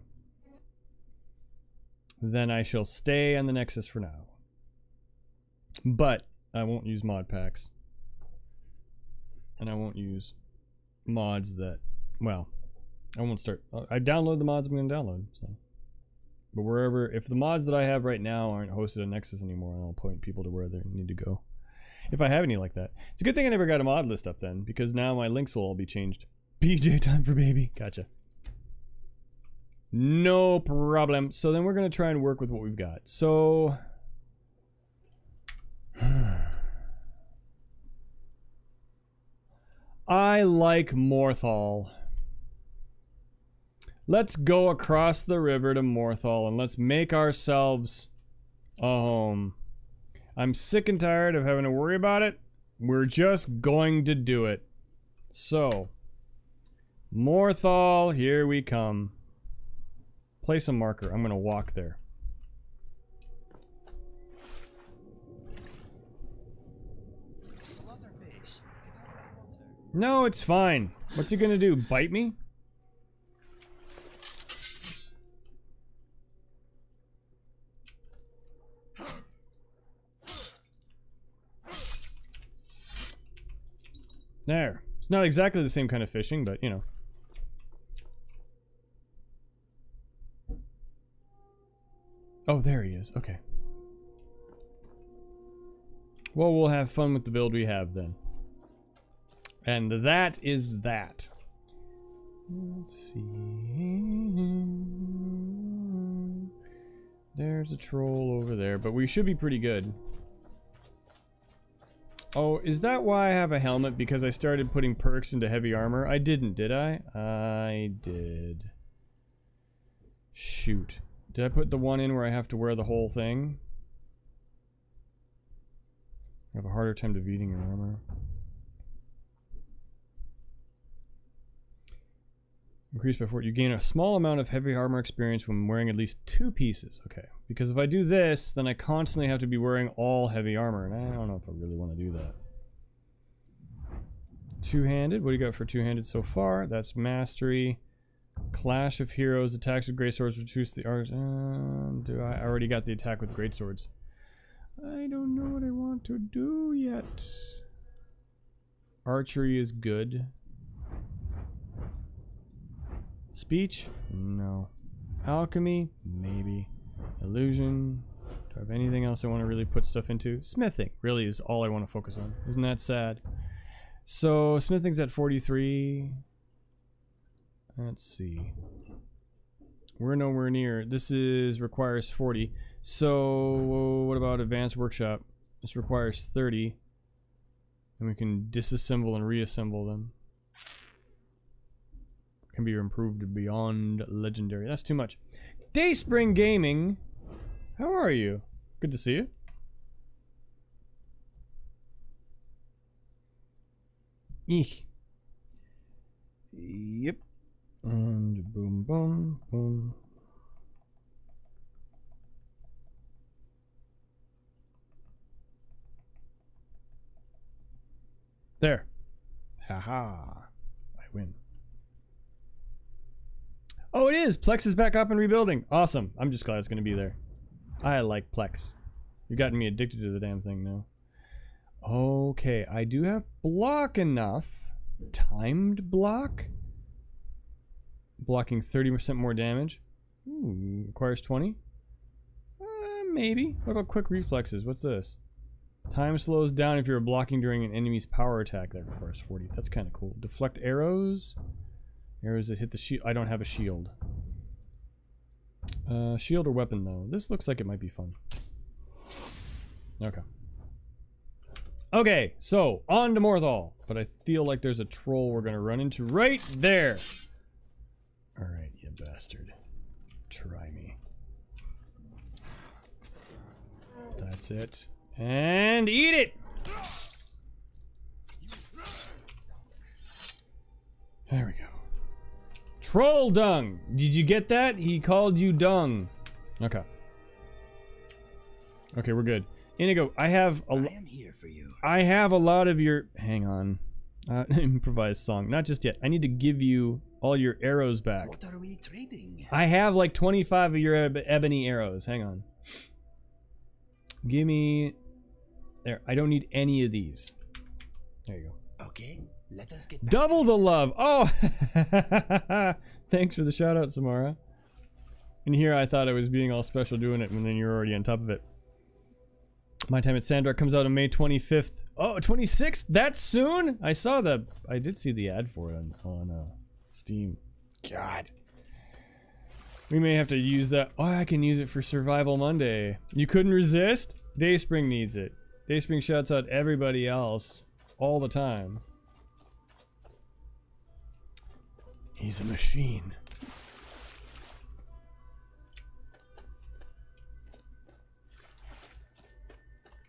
Then I shall stay on the Nexus for now. But I won't use mod packs. And I won't use mods that, well, I won't start. I download the mods I'm going to download. So, but wherever, if the mods that I have right now aren't hosted on Nexus anymore, I'll point people to where they need to go. If I have any like that. It's a good thing I never got a mod list up then, because now my links will all be changed. BJ time for baby. Gotcha. No problem. So then we're going to try and work with what we've got. So... I like Morthal. Let's go across the river to Morthal and let's make ourselves a home. I'm sick and tired of having to worry about it. We're just going to do it. So, Morthal, here we come. Place a marker. I'm gonna walk there. No, it's fine. What's he gonna do? Bite me? There. It's not exactly the same kind of fishing, but you know. Oh, there he is. Okay. Well, we'll have fun with the build we have then. And that is that. Let's see. There's a troll over there, but we should be pretty good. Oh, is that why I have a helmet? Because I started putting perks into heavy armor? I didn't, did I? I did. Shoot. Did I put the one in where I have to wear the whole thing? I have a harder time defeating your armor. Increase by 4. You gain a small amount of heavy armor experience when wearing at least 2 pieces. Okay. Because if I do this, then I constantly have to be wearing all heavy armor. And I don't know if I really want to do that. Two-handed. What do you got for two-handed so far? That's mastery. Clash of Heroes. Attacks with great swords reduce the art. I already got the attack with great swords. I don't know what I want to do yet. Archery is good. Speech? No. Alchemy? Maybe. Illusion? Do I have anything else I want to really put stuff into? Smithing really is all I want to focus on. Isn't that sad? So, smithing's at 43. Let's see. We're nowhere near. This requires 40. So, what about advanced workshop? This requires 30. And we can disassemble and reassemble them. Can be improved beyond legendary. That's too much. Dayspring Gaming. How are you? Good to see you. Eek. Yep. And boom, boom, boom. There. Haha. I win. Oh, it is! Plex is back up and rebuilding. Awesome. I'm just glad it's going to be there. I like Plex. You've gotten me addicted to the damn thing now. Okay, I do have block enough. Timed block? Blocking 30% more damage. Ooh, requires 20? Maybe. What about quick reflexes? What's this? Time slows down if you're blocking during an enemy's power attack. That requires 40. That's kind of cool. Deflect arrows. Arrows that hit the shield. I don't have a shield. Shield or weapon, though. This looks like it might be fun. Okay. Okay, so, on to Morthal. But I feel like there's a troll we're going to run into right there. Alright, you bastard. Try me. That's it. And eat it! There we go. Troll dung! Did you get that? He called you dung. Okay. Okay, we're good. Inigo, I am here for you. I have a lot of your... Hang on. Improvised song. Not just yet. I need to give you all your arrows back. What are we trading? I have like 25 of your ebony arrows. Hang on. Give me... There. I don't need any of these. There you go. Okay. Let us get back Double the love. Oh! Thanks for the shout out, Samara. And here I thought I was being all special doing it, and then you're already on top of it. My Time at Sandrock comes out on May 25th. Oh, 26th? That soon? I did see the ad for it on Steam. God. We may have to use that. Oh, I can use it for Survival Monday. You couldn't resist? Dayspring needs it. Dayspring shouts out everybody else all the time. He's a machine.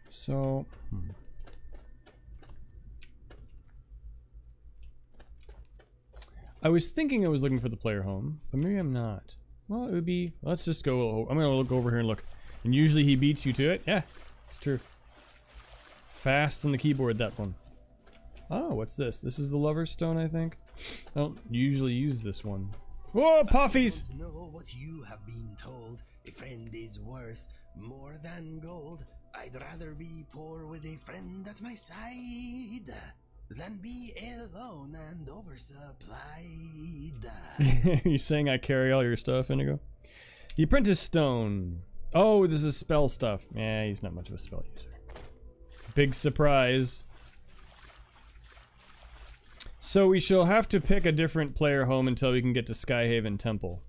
So, I was thinking I was looking for the player home, but maybe I'm not. Well, it would be, let's just go, I'm gonna look over here and look. And usually he beats you to it. Yeah, it's true. Fast on the keyboard, that one. Oh, what's this? This is the Lover's Stone, I think. I don't usually use this one. Whoa, puffies! I don't know what you have been told. A friend is worth more than gold. I'd rather be poor with a friend at my side than be alone and oversupplied. You saying I carry all your stuff, Indigo? The Apprentice Stone. Oh, this is spell stuff. Yeah, he's not much of a spell user. Big surprise. So we shall have to pick a different player home until we can get to Skyhaven Temple.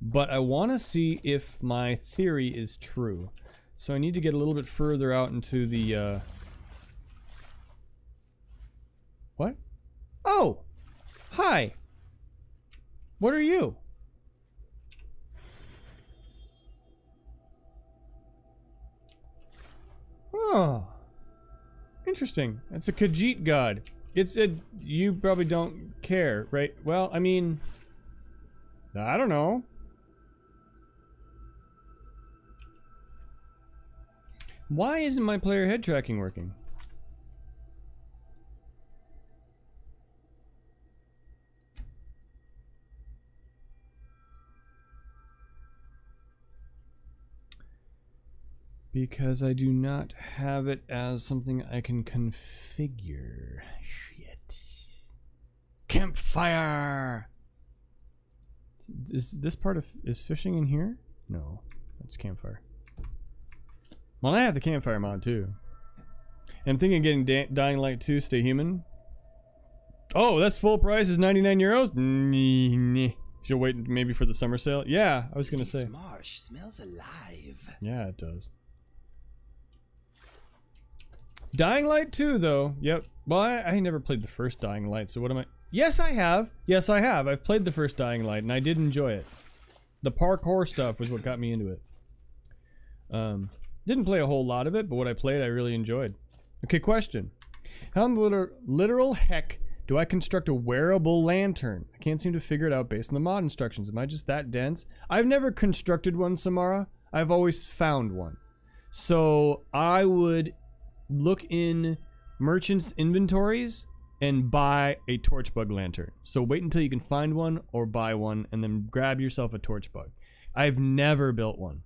But I want to see if my theory is true. So I need to get a little bit further out into the, What? Oh! Hi! What are you? Oh. Interesting. It's a Khajiit god. It's a... You probably don't care, right? Well, I mean... I don't know. Why isn't my player head tracking working? Because I do not have it as something I can configure. Shit. Campfire! Is this part of... Is fishing in here? No. That's campfire. Well, I have the campfire mod too. And I'm thinking of getting Dying Light 2 Stay Human. Oh, that's full price is 99 euros? You'll wait maybe for the summer sale? Yeah, I was gonna say. This marsh smells alive. Yeah, it does. Dying Light 2 though. Yep. Well, I never played the first Dying Light, so what am I... Yes, I have! Yes, I have. I've played the first Dying Light, and I did enjoy it. The parkour stuff was what got me into it. Didn't play a whole lot of it, but what I played I really enjoyed. Okay, question. How in the literal heck do I construct a wearable lantern? I can't seem to figure it out based on the mod instructions. Am I just that dense? I've never constructed one, Samara. I've always found one. So I would look in merchants' inventories and buy a torch bug lantern. So wait until you can find one or buy one and then grab yourself a torch bug. I've never built one.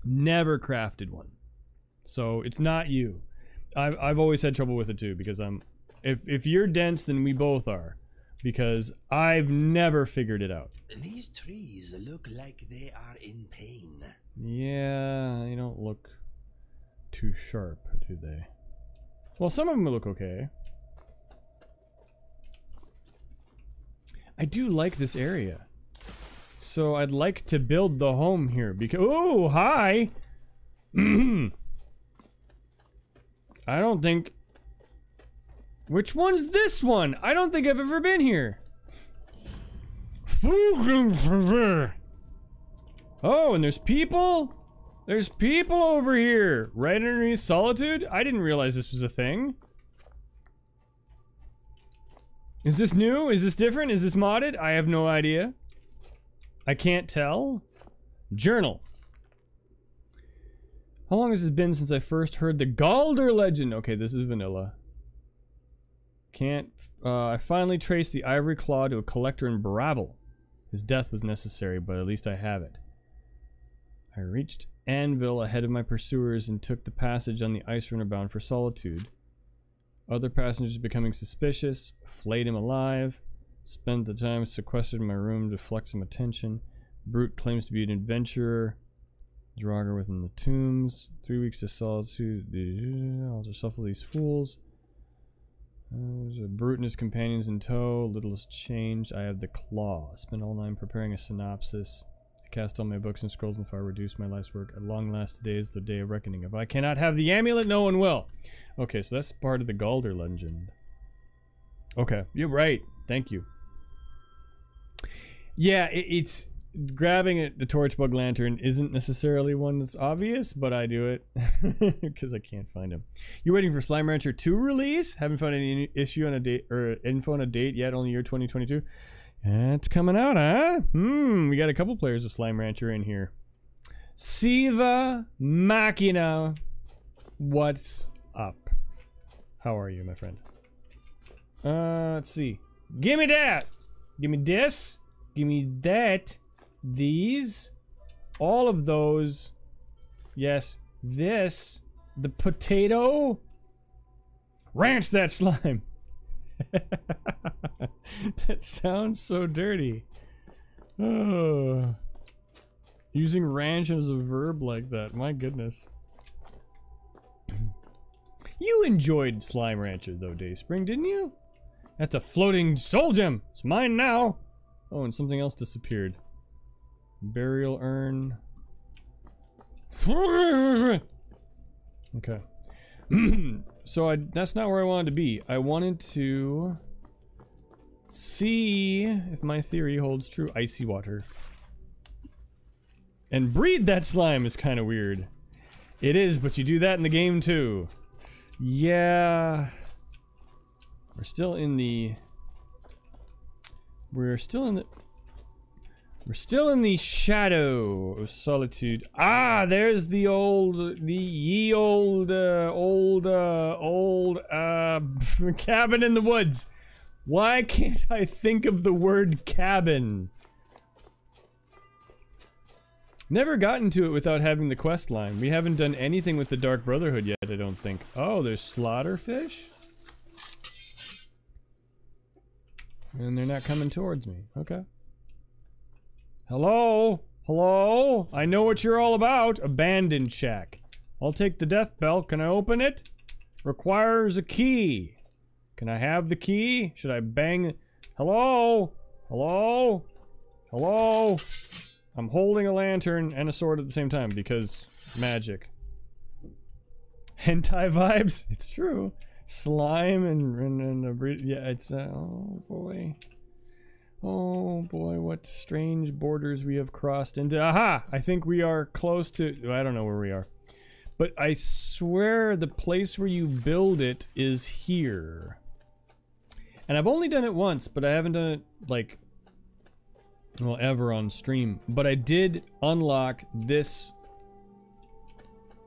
Never crafted one. So it's not you. I've always had trouble with it too because if you're dense then we both are because I've never figured it out. These trees look like they are in pain. Yeah, they don't look too sharp, do they? Well, some of them look okay. I do like this area. So I'd like to build the home here because... Oh, hi! I don't think... Which one's this one? I don't think I've ever been here. Oh, and there's people? There's people over here! Right underneath Solitude? I didn't realize this was a thing. Is this new? Is this different? Is this modded? I have no idea. I can't tell. Journal. How long has it been since I first heard the Galder legend? Okay, this is vanilla. Can't... I finally traced the ivory claw to a collector in Bravel. His death was necessary, but at least I have it. I reached Anvil ahead of my pursuers and took the passage on the ice runner bound for Solitude. Other passengers becoming suspicious, flayed him alive. Spent the time sequestered in my room to flex some attention. Brute claims to be an adventurer. Draugr within the tombs. 3 weeks to solitude. I'll just shuffle these fools. There's a brute and his companions in tow. Little has changed. I have the claw. Spent all night preparing a synopsis. I cast all my books and scrolls in the fire. Reduced my life's work. At long last, today is the day of reckoning. If I cannot have the amulet, no one will. Okay, so that's part of the Galder legend. Okay, you're right. Thank you. Yeah, it's grabbing the torchbug lantern isn't necessarily one that's obvious, but I do it because I can't find him. You're waiting for Slime Rancher 2 release? Haven't found any issue on a date or info on a date yet. Only year 2022. It's coming out, huh? We got a couple players of Slime Rancher in here. Siva Machina, what's up? How are you, my friend? Let's see. Give me that. Give me this. Give me that. These. All of those. Yes. This. The potato. Ranch that slime. That sounds so dirty. Oh. Using ranch as a verb like that. My goodness. You enjoyed Slime Rancher though, Dayspring, didn't you? That's a floating soul gem. It's mine now. Oh, and something else disappeared. Burial urn. Okay. So that's not where I wanted to be. I wanted to see if my theory holds true. Icy water. And breed that slime is kind of weird. It is, but you do that in the game too. Yeah. We're still in the shadow of solitude. Ah, there's the old cabin in the woods. Why can't I think of the word cabin? Never gotten to it without having the quest line. We haven't done anything with the Dark Brotherhood yet, I don't think. Oh, there's slaughterfish? And they're not coming towards me. Okay. Hello? Hello? I know what you're all about. Abandoned shack. I'll take the death bell. Can I open it? Requires a key. Can I have the key? Should I bang? Hello? Hello? Hello? I'm holding a lantern and a sword at the same time because magic. Hentai vibes? It's true. Slime and yeah, it's oh boy. Oh boy, what strange borders we have crossed into. Aha! I think we are close to, I don't know where we are. But I swear the place where you build it is here. And I've only done it once, but I haven't done it like, well, ever on stream. But I did unlock this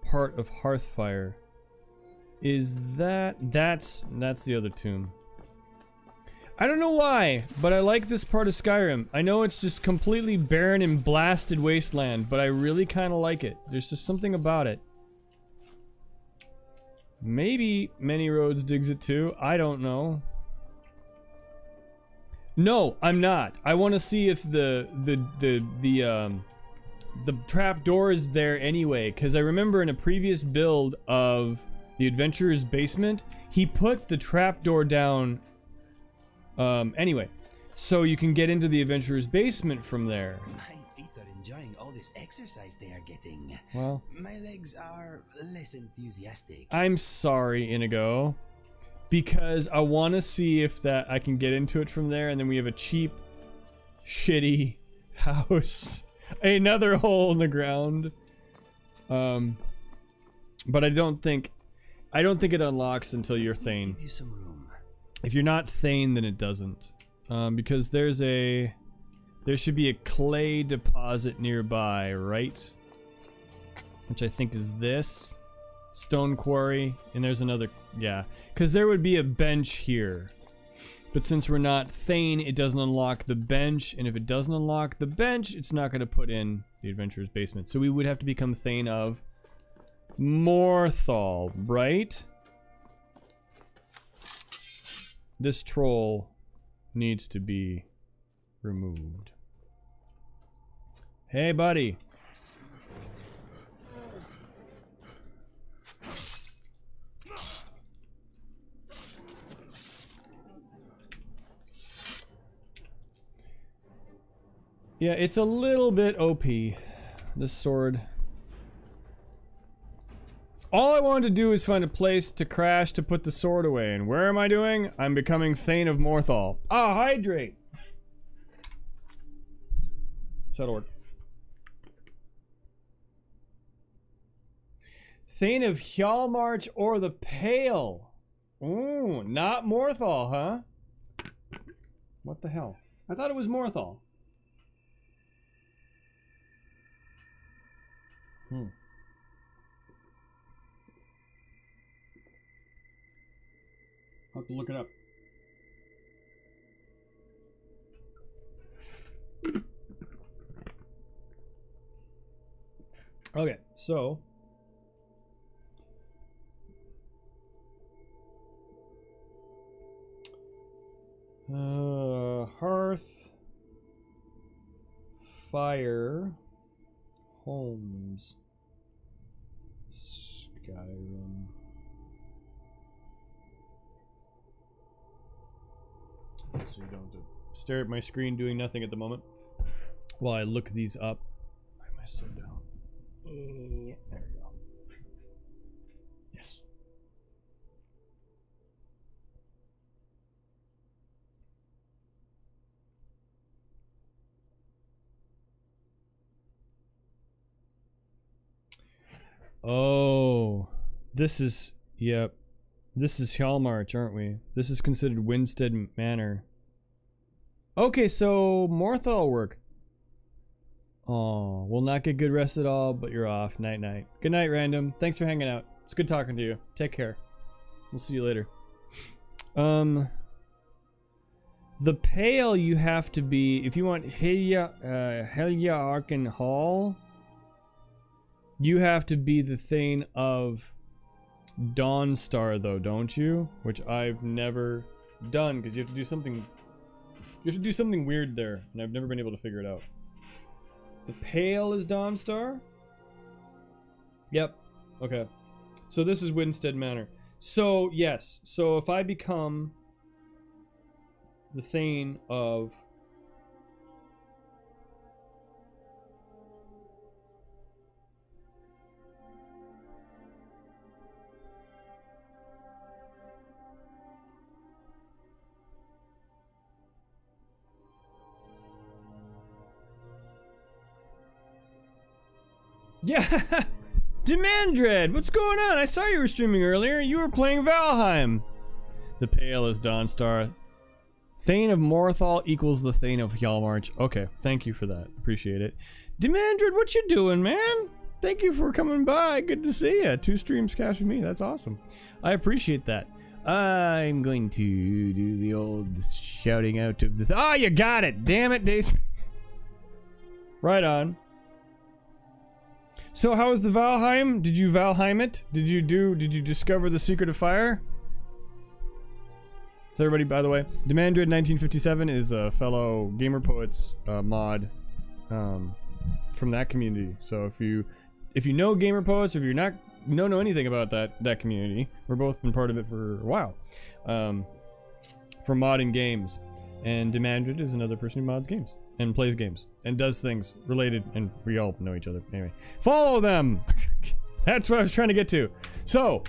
part of Hearthfire. Is that's the other tomb. I don't know why, but I like this part of Skyrim. I know it's just completely barren and blasted wasteland, but I really kind of like it. There's just something about it. Maybe Many Roads digs it too. I don't know. No, I'm not. I want to see if the trap door is there anyway, because I remember in a previous build of the Adventurer's Basement, he put the trapdoor down. Anyway, so you can get into the Adventurer's Basement from there. My feet are enjoying all this exercise they are getting. Well, my legs are less enthusiastic. I'm sorry, Inigo, because I want to see if that I can get into it from there, and then we have a cheap, shitty house, another hole in the ground. But I don't think it unlocks until you're Thane. Give you some room. If you're not Thane, then it doesn't. Because there should be a clay deposit nearby, right? Which I think is this. Stone quarry. And there's another, yeah. Because there would be a bench here. But since we're not Thane, it doesn't unlock the bench. And if it doesn't unlock the bench, it's not going to put in the Adventurer's Basement. So we would have to become Thane of Morthal, right? This troll needs to be removed. Hey, buddy. Yeah, it's a little bit OP, this sword. All I wanted to do is find a place to crash to put the sword away, and where am I doing? I'm becoming Thane of Morthal. Ah, hydrate! That'll work. Thane of Hjalmarch or the Pale. Ooh, not Morthal, huh? What the hell? I thought it was Morthal. I'll have to look it up. Okay, so hearth, fire, homes, Skyrim. So you don't have to stare at my screen doing nothing at the moment while I look these up. Why am I so down? There we go. Yes. Oh, this is, yep. This is Hjalmarch, aren't we? This is considered Winstead Manor. Okay, so Morthal work. Oh, we'll not get good rest at all, but you're off. Night night. Good night, Random. Thanks for hanging out. It's good talking to you. Take care. We'll see you later. The Pale you have to be, if you want Helya Arken Hall, you have to be the Thane of Dawnstar though, don't you? Which I've never done, because you have to do something weird there, and I've never been able to figure it out. The Pale is Dawnstar? Yep. Okay. So this is Winstead Manor. So, yes. So if I become the Thane of... Yeah! Demandred! What's going on? I saw you were streaming earlier. You were playing Valheim. The Pale is Dawnstar. Thane of Morthal equals the Thane of Hjalmarch. Okay, thank you for that. Appreciate it. Demandred, what you doing, man? Thank you for coming by. Good to see you. 2 streams cash with me. That's awesome. I appreciate that. I'm going to do the old shouting out of the... Oh, you got it! Damn it, Days. Right on. So how was the Valheim? Did you Valheim it? Did you discover the secret of fire? So everybody, by the way, Demandred 1957 is a fellow Gamer Poets mod from that community. So if you know Gamer Poets, or if you're not don't know anything about that community, we've both been part of it for a while. For modding games. And Demandred is another person who mods games and plays games and does things related, and we all know each other. Anyway, follow them. That's what I was trying to get to. So,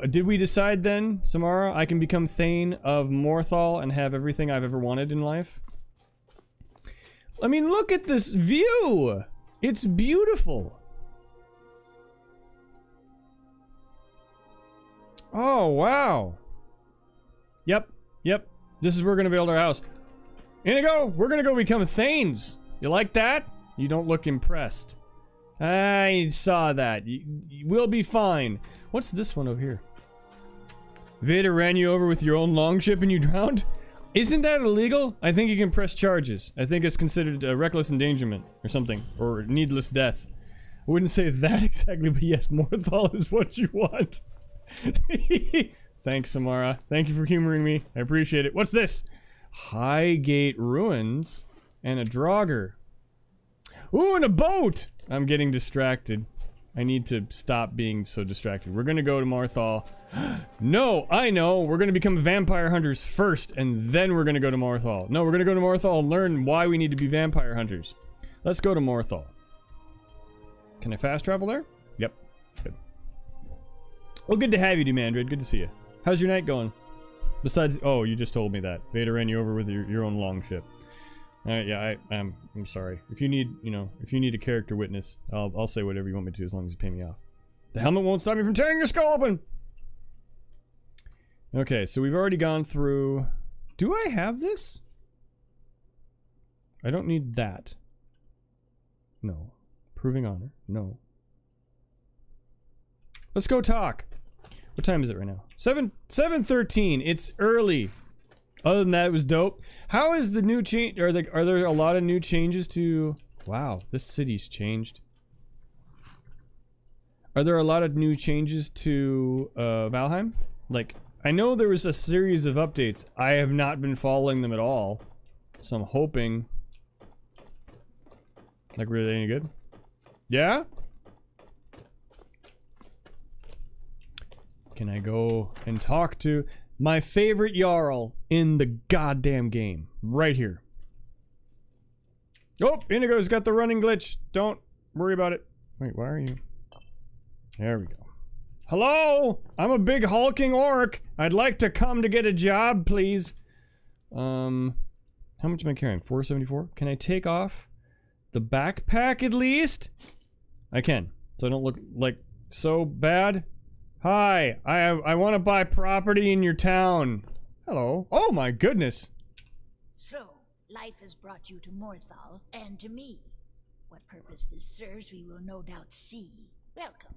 did we decide then, Samara, I can become Thane of Morthal and have everything I've ever wanted in life? I mean, look at this view. It's beautiful. Oh, wow. Yep. This is where we're gonna build our house. Inigo, we're gonna go become Thanes. You like that? You don't look impressed. I saw that. We'll be fine. What's this one over here? Vader ran you over with your own longship and you drowned? Isn't that illegal? I think you can press charges. I think it's considered reckless endangerment or something, or needless death. I wouldn't say that exactly, but yes, Morthal is what you want. Thanks, Samara. Thank you for humoring me. I appreciate it. What's this? Highgate Ruins and a Draugr. Ooh, and a boat! I'm getting distracted. I need to stop being so distracted. We're gonna go to Morthal. No, I know! We're gonna become vampire hunters first, and then we're gonna go to Morthal. No, we're gonna go to Morthal and learn why we need to be vampire hunters. Let's go to Morthal. Can I fast travel there? Yep. Good. Well, good to have you, Dumandrid. Good to see you. How's your night going? Besides, oh, you just told me that. Vader ran you over with your own longship. Yeah, I'm sorry. If you need, you know, if you need a character witness, I'll say whatever you want me to as long as you pay me off. The helmet won't stop me from tearing your skull open! Okay, so we've already gone through... Do I have this? I don't need that. No. Proving honor. No. Let's go talk. What time is it right now? 7:13. It's early. Other than that, it was dope. How is the new change? Are there a lot of new changes to? Wow, this city's changed. Are there a lot of new changes to Valheim? Like, I know there was a series of updates. I have not been following them at all, so I'm hoping. Like, were they any good? Yeah. Can I go and talk to my favorite Jarl in the goddamn game? Right here. Oh, Indigo's got the running glitch. Don't worry about it. Wait, why are you? There we go. Hello? I'm a big hulking orc. I'd like to come to get a job, please. How much am I carrying? 474? Can I take off the backpack at least? I can. So I don't look like so bad. Hi, I want to buy property in your town. Hello. Oh my goodness. So, life has brought you to Morthal, and to me. What purpose this serves, we will no doubt see. Welcome.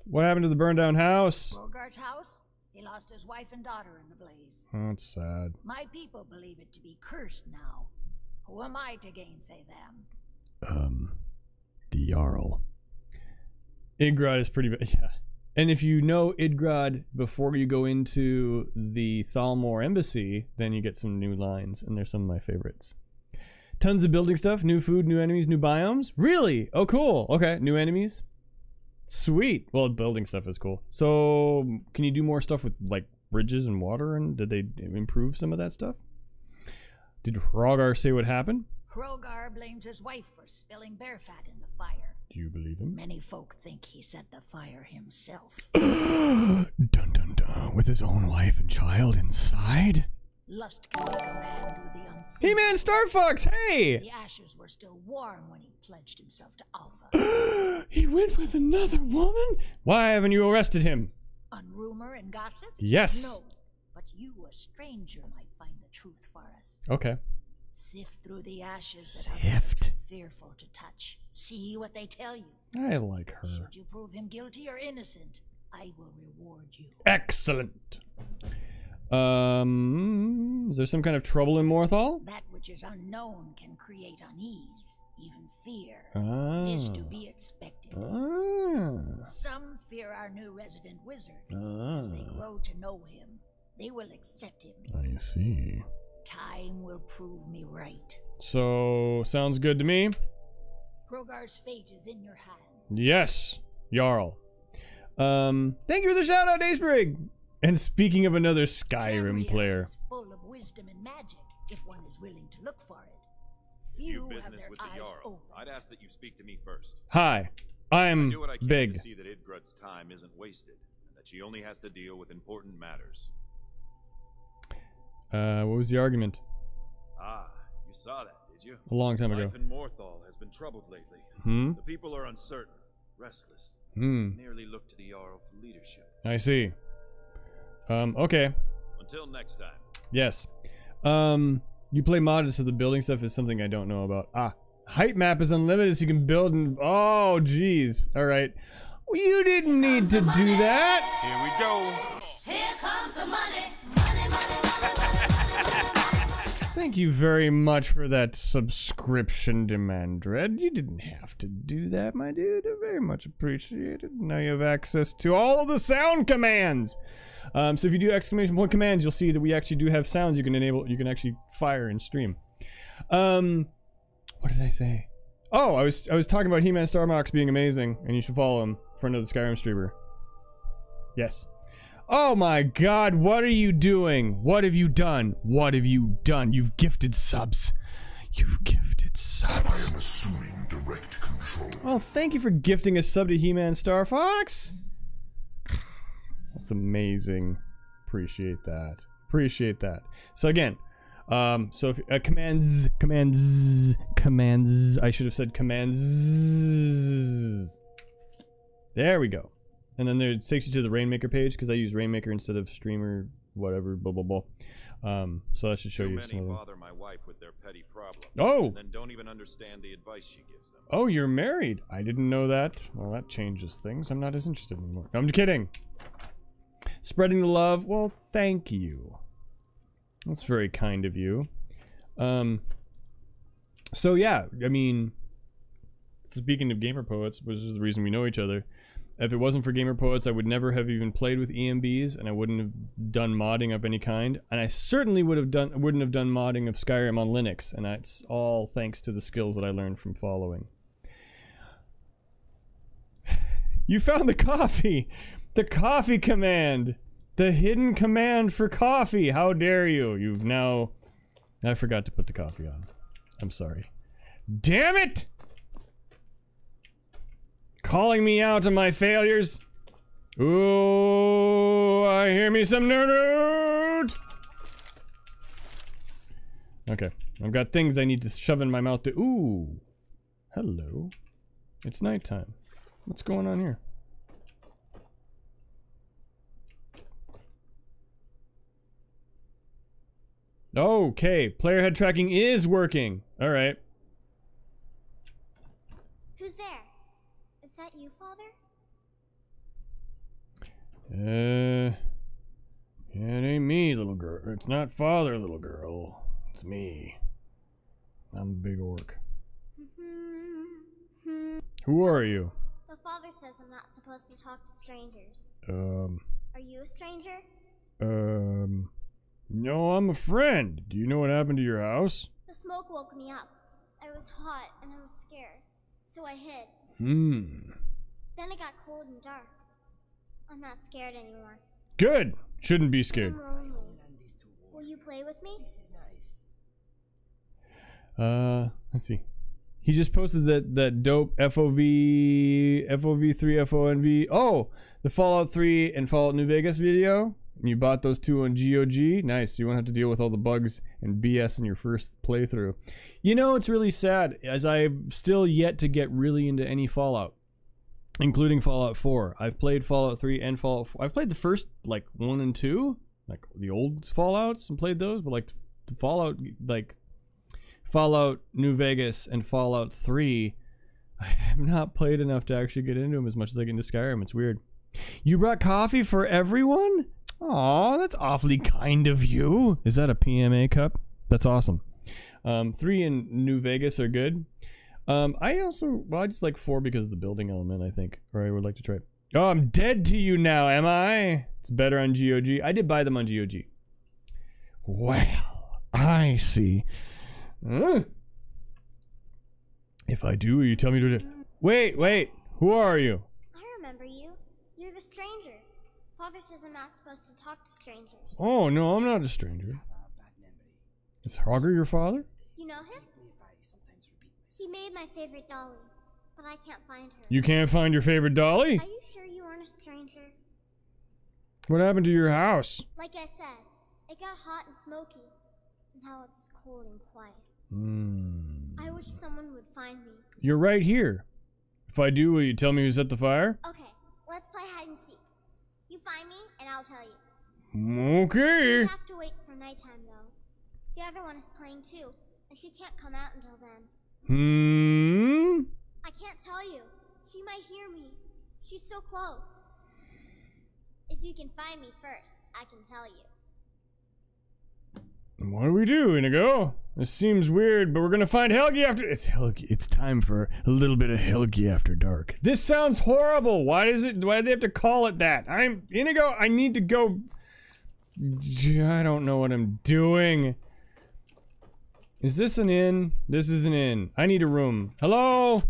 What happened to the burned down house? Rogar's house? He lost his wife and daughter in the blaze. Oh, that's sad. My people believe it to be cursed now. Who am I to gainsay them? The Jarl. Idgrod is pretty bad, yeah. And if you know Idgrod before you go into the Thalmor embassy, then you get some new lines, and they're some of my favorites. Tons of building stuff, new food, new enemies, new biomes. Really? Oh, cool. Okay, new enemies. Sweet. Well, building stuff is cool. So, can you do more stuff with, like, bridges and water, and did they improve some of that stuff? Did Rogar say what happened? Rogar blames his wife for spilling bear fat in the fire. Do you believe him? Many folk think he set the fire himself. Dun dun dun. With his own wife and child inside? Lust can make a man do the unthinkable. He-Man Star Fox, hey! The ashes were still warm when he pledged himself to Alva. He went with another woman? Why haven't you arrested him? On rumor and gossip? Yes. No, but you, a stranger, might find the truth for us. Okay. Sift through the ashes that are too fearful to touch. See what they tell you. I like her. Should you prove him guilty or innocent, I will reward you. Excellent. Is there some kind of trouble in Morthal? That which is unknown can create unease, even fear. Ah. It is to be expected. Ah. Some fear our new resident wizard. Ah. As they grow to know him, they will accept him. I see. Time will prove me right. So, sounds good to me. Rogar's fate is in your hands. Yes, Jarl. Thank you for the shout out, Dacebrig. And speaking of another Skyrim player. Is full of wisdom and magic, if one is willing to look for it. Few have their eyes open. I'd ask that you speak to me first. Hi, I'm do what I can big. To see that Idgrod's time isn't wasted, and that she only has to deal with important matters. What was the argument? Ah, you saw that, did you? A long time ago. Life in Morthal has been troubled lately. Hmm? The people are uncertain, restless. Nearly look to the Jarl for leadership. I see. Okay. Until next time. Yes. You play modded, so the building stuff is something I don't know about. Ah, height map is unlimited, so you can build and... Oh, jeez. All right. Well, you didn't need to do that. Here we go. Here comes the money. Thank you very much for that subscription, Demandred. You didn't have to do that, my dude. I very much appreciate it. Now you have access to all of the sound commands. So if you do exclamation point commands, you'll see that we actually do have sounds you can enable. You can actually fire and stream. What did I say? Oh, I was talking about He-Man Starmox being amazing, and you should follow him for another Skyrim streamer. Yes. Oh my god, what are you doing? What have you done? What have you done? You've gifted subs. You've gifted subs. I am assuming direct control. Oh, thank you for gifting a sub to He-Man Star Fox. That's amazing. Appreciate that. Appreciate that. So again, so if commands, I should have said commands. There we go. And then there, it takes you to the Rainmaker page, because I use Rainmaker instead of Streamer, whatever, blah, blah, blah. So that should show you some of them. bother my wife with their petty problems. Oh! And then don't even understand the advice she gives them. Oh, you're married. I didn't know that. Well, that changes things. I'm not as interested anymore. No, I'm kidding. Spreading the love. Well, thank you. That's very kind of you. So yeah, I mean, speaking of Gamer Poets, which is the reason we know each other, if it wasn't for Gamer Poets, I would never have even played with EMBs, and I wouldn't have done modding of any kind, and I certainly wouldn't have done modding of Skyrim on Linux, and that's all thanks to the skills that I learned from following. You found the coffee! The coffee command! The hidden command for coffee! How dare you! You've now... I forgot to put the coffee on. I'm sorry. Damn it! Calling me out on my failures. Ooh, I hear me some nerd. Okay, I've got things I need to shove in my mouth to. Ooh, hello. It's nighttime. What's going on here? Okay, player head tracking is working. All right. Who's there? Is that you, Father? It ain't me, little girl. It's not Father, little girl. It's me. I'm a big orc. Who are you? The Father says I'm not supposed to talk to strangers. Are you a stranger? No, I'm a friend. Do you know what happened to your house? The smoke woke me up. I was hot and I was scared, so I hid. Then it got cold and dark. I'm not scared anymore. Good. Shouldn't be scared. I'm lonely. Will you play with me? This is nice. Let's see. He just posted that dope FOV3 FONV. Oh, the Fallout 3 and Fallout New Vegas video. And you bought those two on GOG. Nice. You won't have to deal with all the bugs and BS in your first playthrough. You know, it's really sad, as I've still yet to get really into any Fallout, including Fallout 4. I've played Fallout 3 and Fallout 4. I've played the first, like, 1 and 2, like the old Fallouts, and played those, but like the Fallout, like Fallout New Vegas and Fallout 3, I have not played enough to actually get into them as much as I get into Skyrim. It's weird. You brought coffee for everyone? Aw, that's awfully kind of you. Is that a PMA cup? That's awesome. 3 in New Vegas are good. I just like 4 because of the building element, I think. Or I would like to try it. Oh, I'm dead to you now, am I? It's better on GOG. I did buy them on GOG. Well, I see. If I do, you tell me to do. Wait. Who are you? I remember you. You're the stranger. Father says I'm not supposed to talk to strangers. Oh, no, I'm not a stranger. Is Hogger your father? You know him? He made my favorite dolly, but I can't find her. You can't find your favorite dolly? Are you sure you aren't a stranger? What happened to your house? Like I said, it got hot and smoky. Now it's cold and quiet. I wish someone would find me. You're right here. If I do, will you tell me who set the fire? Okay, let's play hide and seek. You find me, and I'll tell you. Okay. You have to wait for nighttime, though. The other one is playing too, and she can't come out until then. I can't tell you. She might hear me. She's so close. If you can find me first, I can tell you. What do we do, Inigo? This seems weird, but we're gonna find Helgi after— It's Helgi. It's time for a little bit of Helgi after dark. This sounds horrible. Why do they have to call it that? Inigo, I need to go— I don't know what I'm doing. Is this an inn? This is an inn. I need a room. Hello?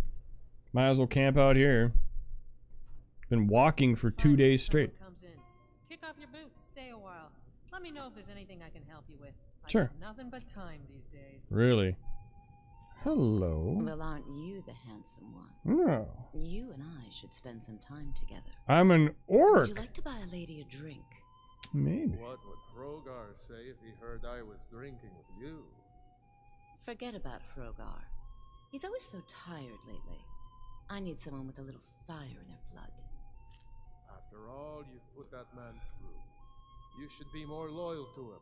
Might as well camp out here. Been walking for 2 days straight. Comes in. Kick off your boots. Stay a while. Let me know if there's anything I can help you with. Sure. I got nothing but time these days. Really? Hello. Well, aren't you the handsome one? No. You and I should spend some time together. I'm an orc. Would you like to buy a lady a drink? Maybe. What would Hrogar say if he heard I was drinking with you? Forget about Hrogar. He's always so tired lately. I need someone with a little fire in their blood. After all you've put that man through, you should be more loyal to him.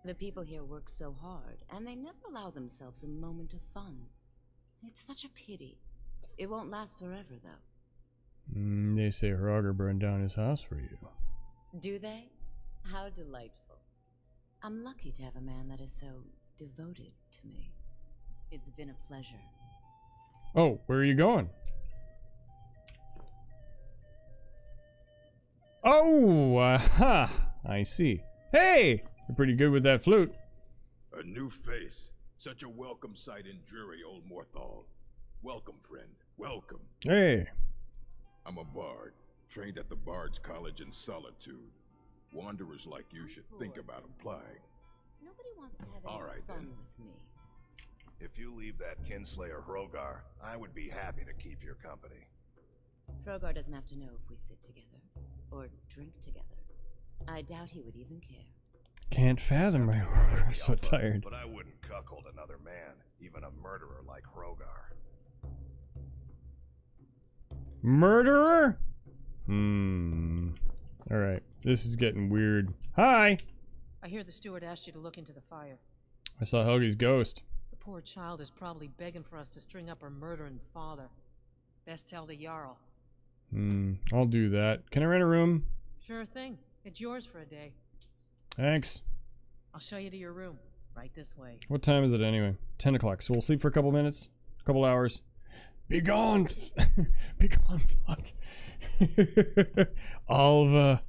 The people here work so hard, and they never allow themselves a moment of fun. It's such a pity. It won't last forever, though. They say Hrogar burned down his house for you. Do they? How delightful. I'm lucky to have a man that is so devoted to me. It's been a pleasure. Oh, where are you going? Oh, aha! I see. Hey! You're pretty good with that flute. A new face. Such a welcome sight in dreary old Morthal. Welcome, friend. Welcome. Hey. I'm a bard, trained at the Bard's College in Solitude. Wanderers like you should think about applying. Nobody wants to have any All right, fun then. with me. If you leave that kinslayer Hrogar, I would be happy to keep your company. Hrogar doesn't have to know if we sit together or drink together. I doubt he would even care. Can't fathom my Hrogar. I'm so tired. But I wouldn't cuckold another man, even a murderer like Hrogar. Murderer? Alright. This is getting weird. Hi! I hear the steward asked you to look into the fire. I saw Helgi's ghost. The poor child is probably begging for us to string up her murdering father. Best tell the Jarl. I'll do that. Can I rent a room? Sure thing. It's yours for a day. Thanks. I'll show you to your room. Right this way. What time is it anyway? 10 o'clock. So we'll sleep for a couple minutes? A couple hours. Be gone! Be gone, thought. Alva.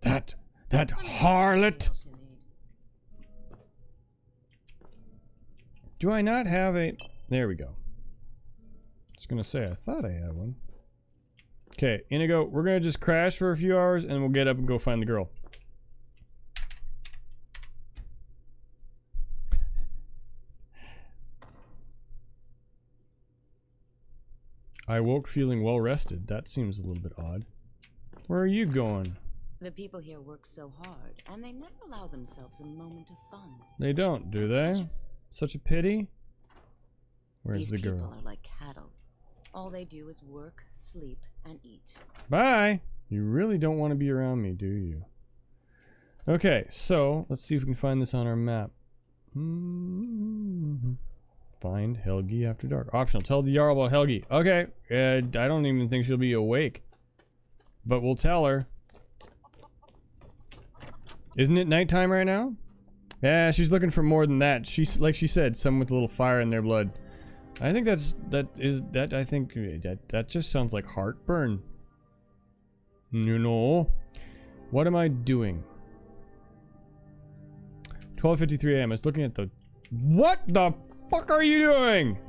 That harlot! Do I not have a... There we go. I was gonna say, I thought I had one. Okay, Inigo, we're gonna just crash for a few hours and we'll get up and go find the girl. I woke feeling well rested. That seems a little bit odd. Where are you going? The people here work so hard, and they never allow themselves a moment of fun. They don't, do they? Such a pity. Where's the girl? These people are like cattle. All they do is work, sleep, and eat. Bye! You really don't want to be around me, do you? Okay, so let's see if we can find this on our map. Find Helgi after dark. Optional. Tell the Jarl about Helgi. Okay. I don't even think she'll be awake. But we'll tell her. Isn't it nighttime right now? Yeah, she's looking for more than that. She's like she said, someone with a little fire in their blood. I think that just sounds like heartburn. You know. What am I doing? 12:53 a.m. I was looking at the... What the fuck are you doing?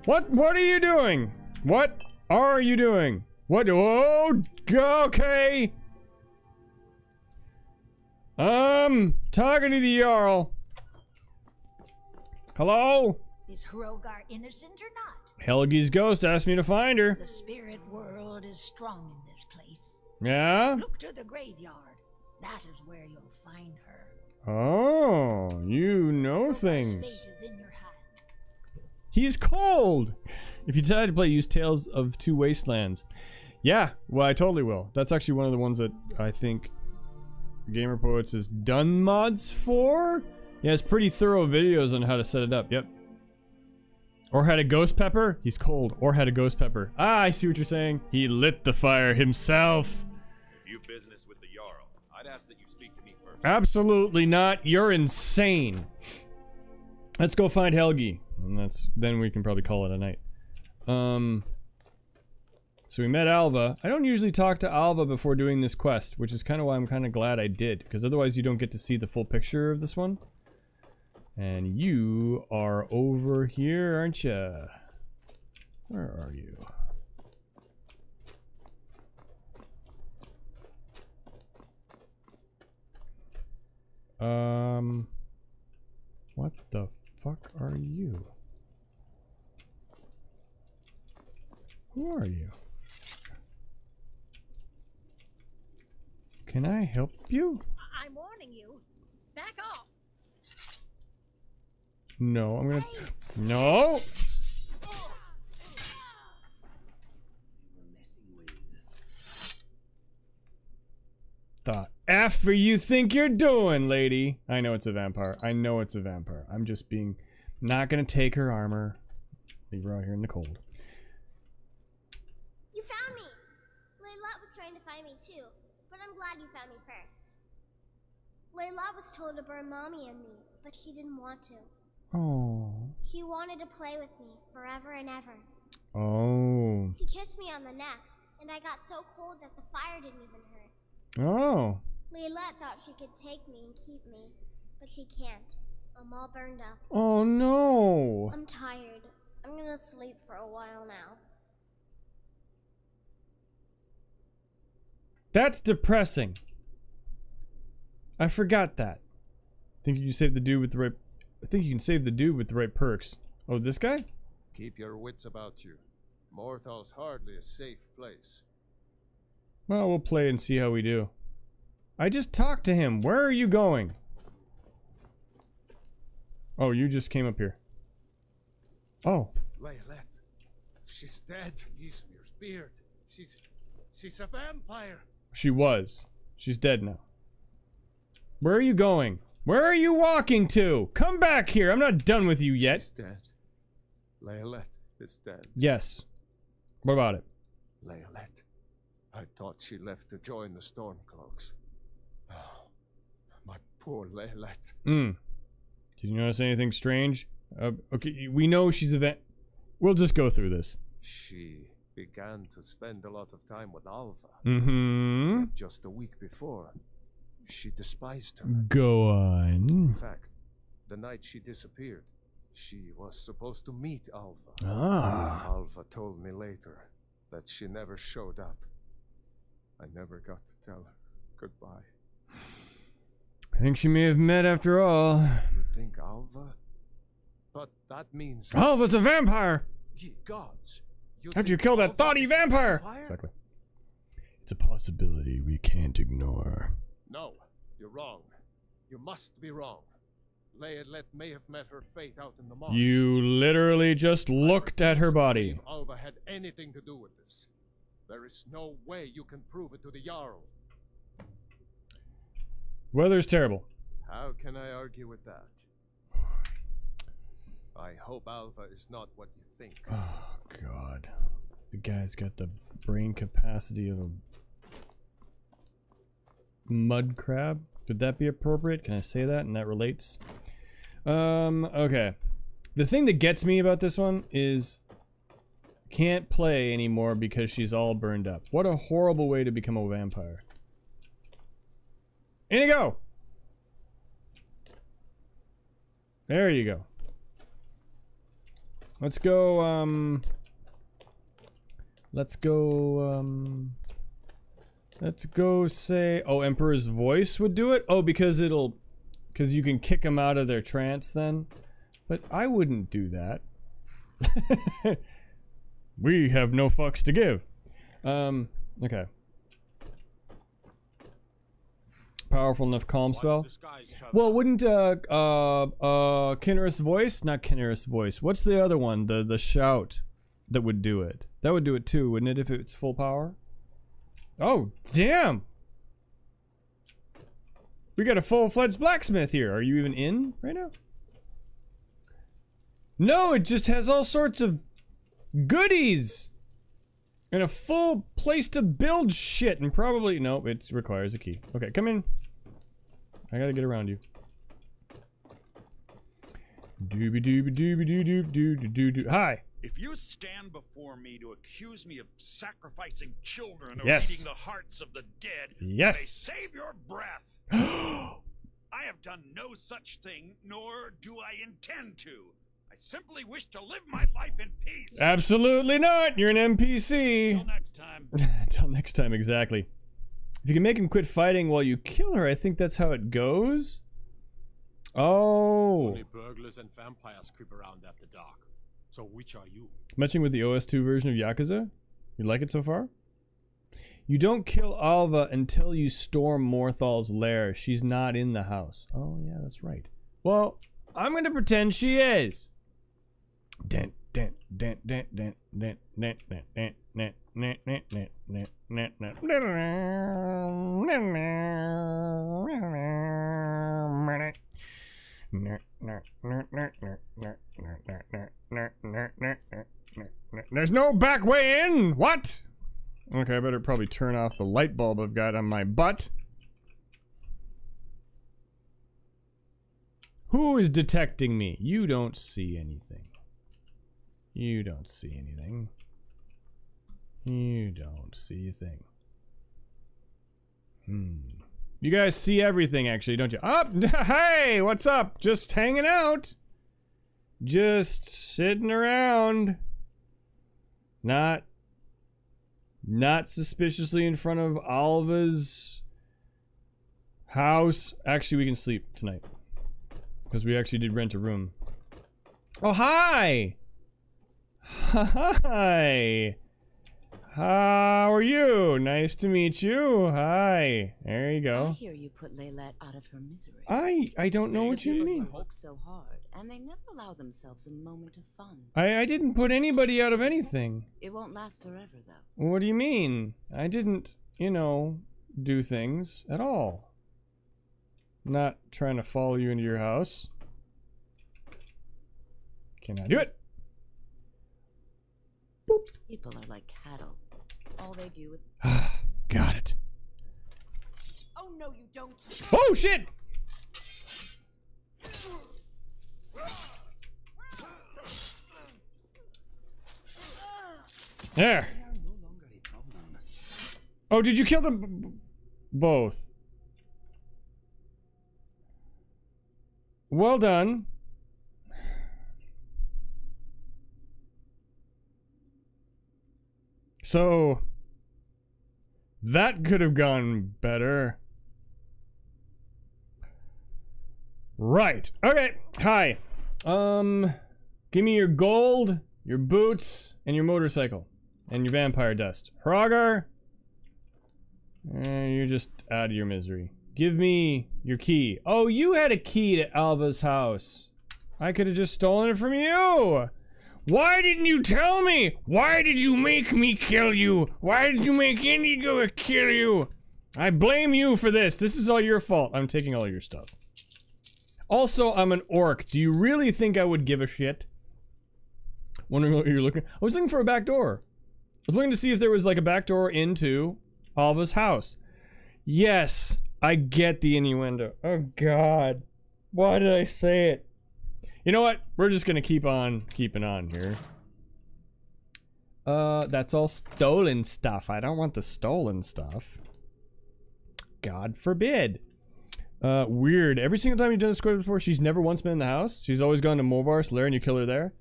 What are you doing? What are you doing? What? Oh, okay. Talking to the Jarl. Hello? Is Hrogar innocent or not? Helgi's ghost asked me to find her. The spirit world is strong in this place. Yeah? Look to the graveyard. That is where you'll find her. Oh, you know things. Hrogar's fate is in your hands. He's cold! If you decide to play, use Tales of Two Wastelands. Yeah, well, I totally will. That's actually one of the ones that I think Gamer Poets has done mods for. He has pretty thorough videos on how to set it up, yep. Or had a ghost pepper? He's cold. Or had a ghost pepper. Ah, I see what you're saying. He lit the fire himself. If you've business with the Jarl, I I'd ask that you speak to me first. Absolutely not. You're insane. Let's go find Helgi. And then we can probably call it a night. So we met Alva. I don't usually talk to Alva before doing this quest, which is kind of why I'm kind of glad I did, because otherwise you don't get to see the full picture of this one. And you are over here, aren't you? Where are you? What the fuck are you? Who are you? Can I help you? I'm warning you. Back off. No, I'm gonna... No! The F you think you're doing, lady? I know it's a vampire. I know it's a vampire. I'm just being... Not gonna take her armor. Leave her out here in the cold. You found me! Layla was trying to find me too, but I'm glad you found me first. Layla was told to burn Mommy and me, but she didn't want to. Oh. He wanted to play with me forever and ever. Oh. He kissed me on the neck, and I got so cold that the fire didn't even hurt. Oh. Layla thought she could take me and keep me, but she can't. I'm all burned up. Oh no. I'm tired. I'm gonna sleep for a while now. That's depressing. I forgot that. Think you saved the dude with the right... I think you can save the dude with the right perks. Oh, this guy? Keep your wits about you. Morthal's hardly a safe place. Well, we'll play and see how we do. I just talked to him. Where are you going? Oh, you just came up here. Oh. Layla. She's dead. Ysmir's beard. She's a vampire. She was. She's dead now. Where are you going? Where are you walking to? Come back here. I'm not done with you yet. She's dead. Layla is dead. Yes. What about it? Layla. I thought she left to join the Stormcloaks. Oh, my poor Layla. Did you notice anything strange? Okay, we know she's a We'll just go through this. She began to spend a lot of time with Alva. Mm-hmm. Just a week before, she despised her. Go on. In fact, the night she disappeared, she was supposed to meet Alva. Ah. Alva told me later that she never showed up. I never got to tell her goodbye. I think she may have met after all. You think Alva? But that means... Alva's a vampire! Ye gods! After you kill that thoughty vampire! Exactly. It's a possibility we can't ignore. No, you're wrong. You must be wrong. Layla may have met her fate out in the marsh. You literally just looked at her body. Alva had anything to do with this. There is no way you can prove it to the Jarl. Weather's terrible. How can I argue with that? I hope Alva is not what you think. Oh, God. The guy's got the brain capacity of a mud crab. Could that be appropriate? Can I say that? And that relates? Okay. The thing that gets me about this one is can't play anymore because she's all burned up. What a horrible way to become a vampire. In you go! There you go. Let's go, let's go say, oh, Emperor's Voice would do it? Oh, because because you can kick them out of their trance then? But I wouldn't do that. We have no fucks to give. Okay. Powerful enough calm spell. Well, wouldn't Kinnerous Voice? Not Kinnerous Voice. What's the other one? The shout that would do it. That would do it too, wouldn't it, if it's full power? Oh, damn! We got a full-fledged blacksmith here. Are you even in right now? No, it just has all sorts of goodies. And a full place to build shit, and probably... Nope, it requires a key. Okay, come in. I gotta get around you. Dooby dooby dooby doo doo doo doo doo. Hi. If you stand before me to accuse me of sacrificing children or Yes. eating the hearts of the dead, Yes. may save your breath. I have done no such thing, nor do I intend to. I simply wish to live my life in peace. Absolutely not. You're an NPC. Until next time. Until next time, exactly. If you can make him quit fighting while you kill her, I think that's how it goes. Oh. Only burglars and vampires creep around after dark. So which are you? Matching with the OS2 version of Yakuza? You like it so far? You don't kill Alva until you storm Morthal's lair. She's not in the house. Oh, yeah, that's right. Well, I'm going to pretend she is. Dent, dent, dent, dent, dent, dent, dent, dent, dent, dent, dent, dent, dent, dent, dent, There's no back way in! What? Okay, I better probably turn off the light bulb I've got on my butt. Who is detecting me? You don't see anything. You don't see anything. You don't see a thing. You guys see everything, actually, don't you? Up! Hey, what's up? Just hanging out. Just sitting around. Not suspiciously in front of Alva's house. Actually, we can sleep tonight. Because we actually did rent a room. Oh, hi! Hi! How are you? Nice to meet you. Hi. There you I go. hear you put Laylat out of her misery. I don't know what you mean. Work so hard, and they never allow themselves a moment of fun. I didn't put anybody out of anything. It won't last forever, though. What do you mean? I didn't, you know, do things at all. Not trying to follow you into your house. Can I do it? Boop. People are like cattle. All they do is... Got it. Oh, no, you don't. Oh, shit! There. Oh, did you kill them both? Well done. So that could have gone better. Right. Okay. Hi. Give me your gold, your boots, and your motorcycle. And your vampire dust. Hrogar. You're just out of your misery. Give me your key. Oh, you had a key to Alva's house. I could have just stolen it from you. Why didn't you tell me? Why did you make me kill you? Why did you make Indigo kill you? I blame you for this. This is all your fault. I'm taking all your stuff. Also, I'm an orc. Do you really think I would give a shit? Wondering what you're looking... I was looking for a back door. I was looking to see if there was like a back door into Alva's house. Yes, I get the innuendo. Oh god. Why did I say it? You know what? We're just gonna keep on keeping on here. That's all stolen stuff. I don't want the stolen stuff. God forbid. Weird. Every single time you've done this quest before, she's never once been in the house. She's always gone to Movar's lair and you kill her there.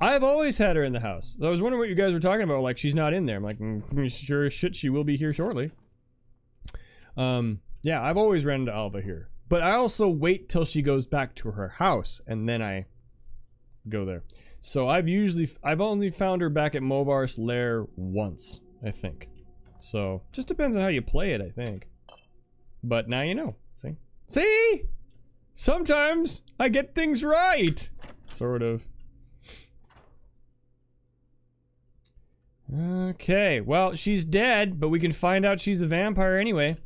I've always had her in the house. I was wondering what you guys were talking about. Like, she's not in there. I'm like, sure as shit she will be here shortly. Yeah, I've always ran into Alva here. But I also wait till she goes back to her house, and then I go there. So I've only found her back at Movar's lair once, I think. So, just depends on how you play it, I think. But now you know. See? See? Sometimes I get things right! Sort of. Okay, well, she's dead, but we can find out she's a vampire anyway.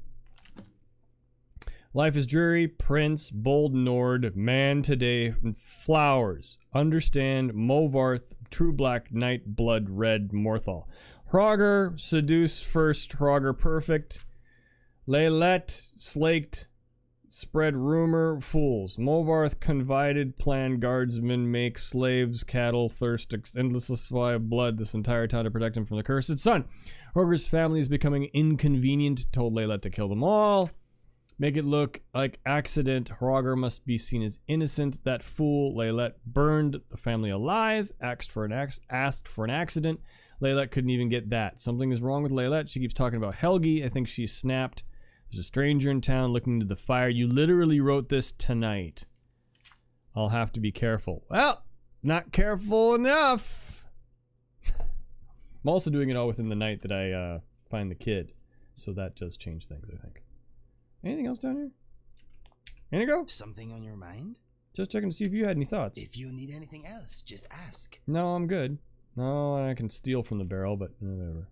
Life is dreary, Prince, bold Nord, man today, flowers. Understand, Movarth, true black, night, blood, red, Morthal. Hroger, seduce first, Hroger perfect. Laylet, slaked, spread rumor, fools. Movarth, confided, plan, guardsmen, make slaves, cattle, thirst, endless supply of blood this entire time to protect him from the cursed sun. Hroger's family is becoming inconvenient, told Laylet to kill them all. Make it look like accident. Hroger must be seen as innocent. That fool, Laylet, burned the family alive, asked for an accident. Laylet couldn't even get that. Something is wrong with Laylet. She keeps talking about Helgi. I think she's snapped. There's a stranger in town looking into the fire. You literally wrote this tonight. I'll have to be careful. Well, not careful enough. I'm also doing it all within the night that I find the kid. So that does change things, I think. Anything else down here? Inigo? Something on your mind? Just checking to see if you had any thoughts. If you need anything else, just ask. No, I'm good. No, I can steal from the barrel, but whatever.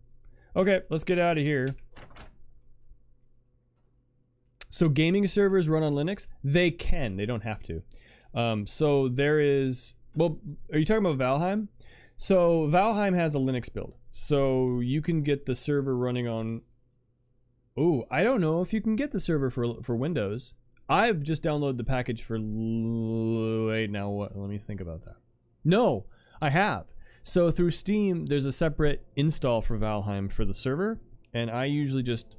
Okay, let's get out of here. So gaming servers run on Linux? They can. They don't have to. So there is... Well, are you talking about Valheim? So Valheim has a Linux build. So you can get the server running on... Oh, I don't know if you can get the server for Windows. I've just downloaded the package for... Wait, now what? Let me think about that. No, I have. So through Steam, there's a separate install for Valheim for the server, and I usually just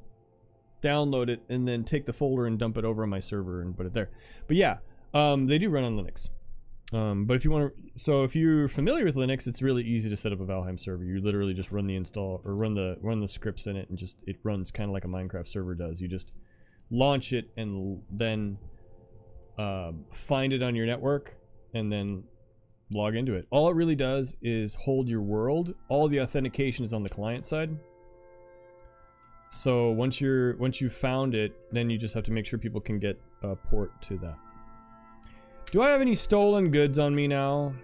download it and then take the folder and dump it over on my server and put it there. But yeah, they do run on Linux. But if you want to, so if you're familiar with Linux, it's really easy to set up a Valheim server. You literally just run the install or run the scripts in it, and just it runs kind of like a Minecraft server does. You just launch it and then find it on your network and then log into it. All it really does is hold your world. All the authentication is on the client side. So once you found it, then you just have to make sure people can get a port to that. Do I have any stolen goods on me now?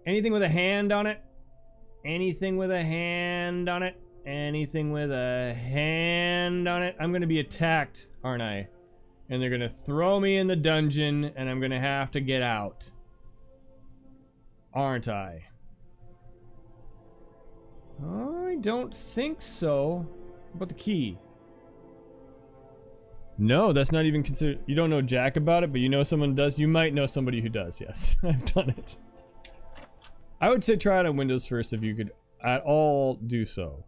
Anything with a hand on it? Anything with a hand on it? Anything with a hand on it? I'm gonna be attacked, aren't I? And they're gonna throw me in the dungeon, and I'm gonna have to get out. Aren't I? I don't think so. What about the key? No, that's not even considered. You don't know jack about it, but you know someone does. You might know somebody who does, yes. I've done it. I would say try it on Windows first if you could at all do so.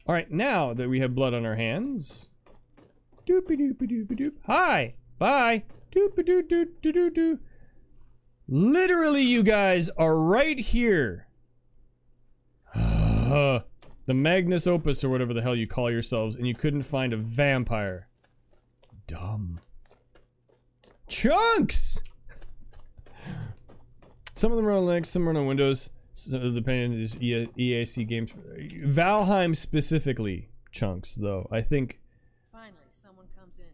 Alright, now that we have blood on our hands. Doopy doopy doopy doop. Hi! Bye! Doopy doo doo doo doo doo. Literally, you guys are right here. The Magnus Opus or whatever the hell you call yourselves, and you couldn't find a vampire. Dumb. Chunks! Some of them run on Linux, some run on Windows, so depending on EAC games. Valheim specifically, Chunks, though, I think Finally, someone comes in.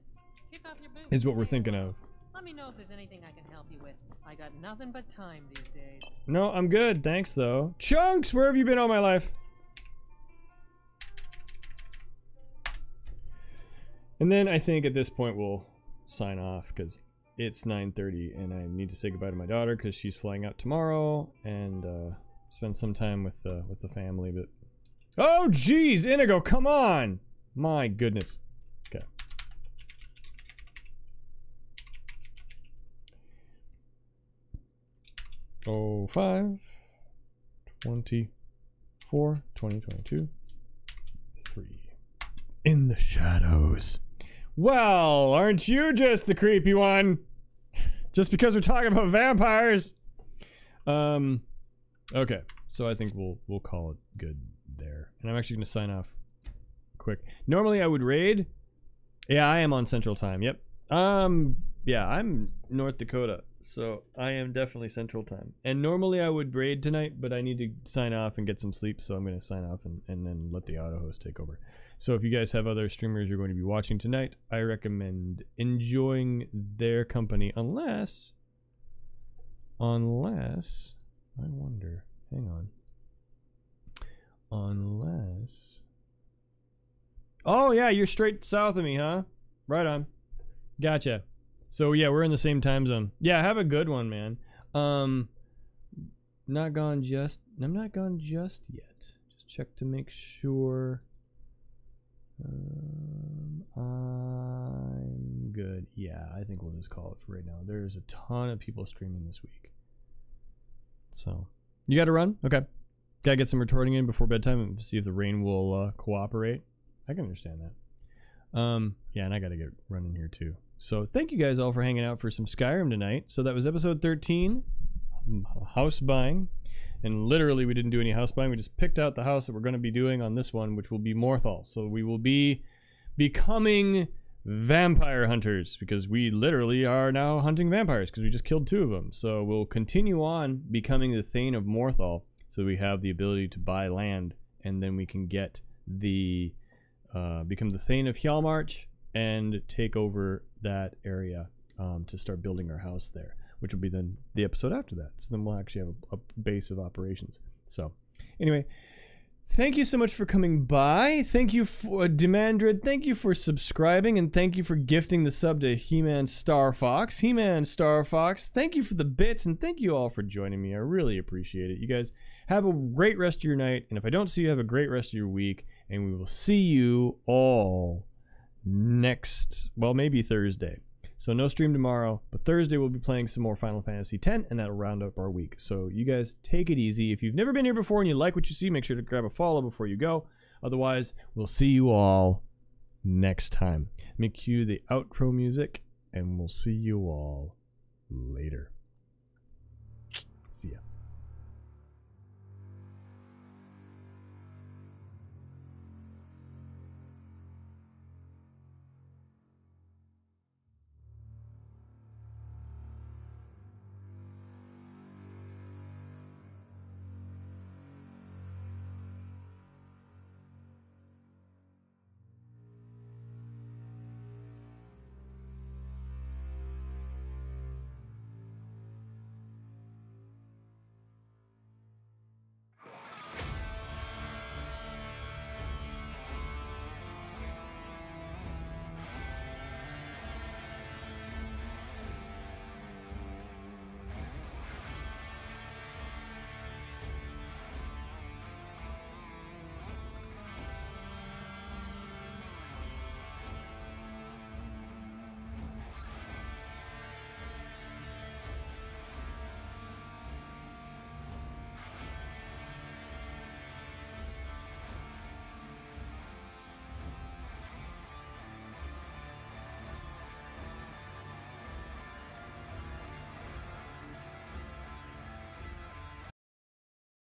Kick off your boots. is what we're thinking of. Let me know if there's anything I can help you with. I got nothing but time these days. No, I'm good, thanks, though. Chunks, where have you been all my life? And then I think at this point we'll sign off because it's 9:30 and I need to say goodbye to my daughter because she's flying out tomorrow and spend some time with the family. But oh geez, Inigo, come on! My goodness. Okay. Oh 5 24 2022 3 in the shadows. Well, aren't you just the creepy one? Just because we're talking about vampires. Okay, so I think we'll call it good there. And I'm actually gonna sign off quick. Normally I would raid. Yeah, I am on Central Time. Yep. Yeah, I'm North Dakota, so I am definitely Central Time. And normally I would raid tonight, but I need to sign off and get some sleep, so I'm gonna sign off and then let the auto host take over. So if you guys have other streamers you're going to be watching tonight, I recommend enjoying their company unless I wonder, hang on. Unless, oh yeah, you're straight south of me, huh? Right on. Gotcha. So yeah, we're in the same time zone. Yeah, have a good one, man. not gone just. I'm not gone just yet. Just check to make sure. I'm good. Yeah, I think we'll just call it for right now. There's a ton of people streaming this week. So, you got to run? Okay. Gotta get some retorting in before bedtime and see if the rain will cooperate. I can understand that. Yeah, and I gotta get running here too. So, thank you guys all for hanging out for some Skyrim tonight. So, that was episode 13, house buying. And literally, we didn't do any house buying. We just picked out the house that we're going to be doing on this one, which will be Morthal. So we will be becoming vampire hunters because we literally are now hunting vampires because we just killed 2 of them. So we'll continue on becoming the Thane of Morthal so we have the ability to buy land, and then we can get the become the Thane of Hjalmarch and take over that area to start building our house there, which will be then the episode after that. So then we'll actually have a base of operations. So anyway, thank you so much for coming by. Thank you for Demandred. Thank you for subscribing, and thank you for gifting the sub to He-Man Star Fox. He-Man Star Fox, thank you for the bits, and thank you all for joining me. I really appreciate it. You guys have a great rest of your night, and if I don't see you, have a great rest of your week, and we will see you all next, well, maybe Thursday. So no stream tomorrow, but Thursday we'll be playing some more Final Fantasy X, and that'll round up our week. So you guys take it easy. If you've never been here before and you like what you see, make sure to grab a follow before you go. Otherwise, we'll see you all next time. Let me cue the outro music, and we'll see you all later. See ya.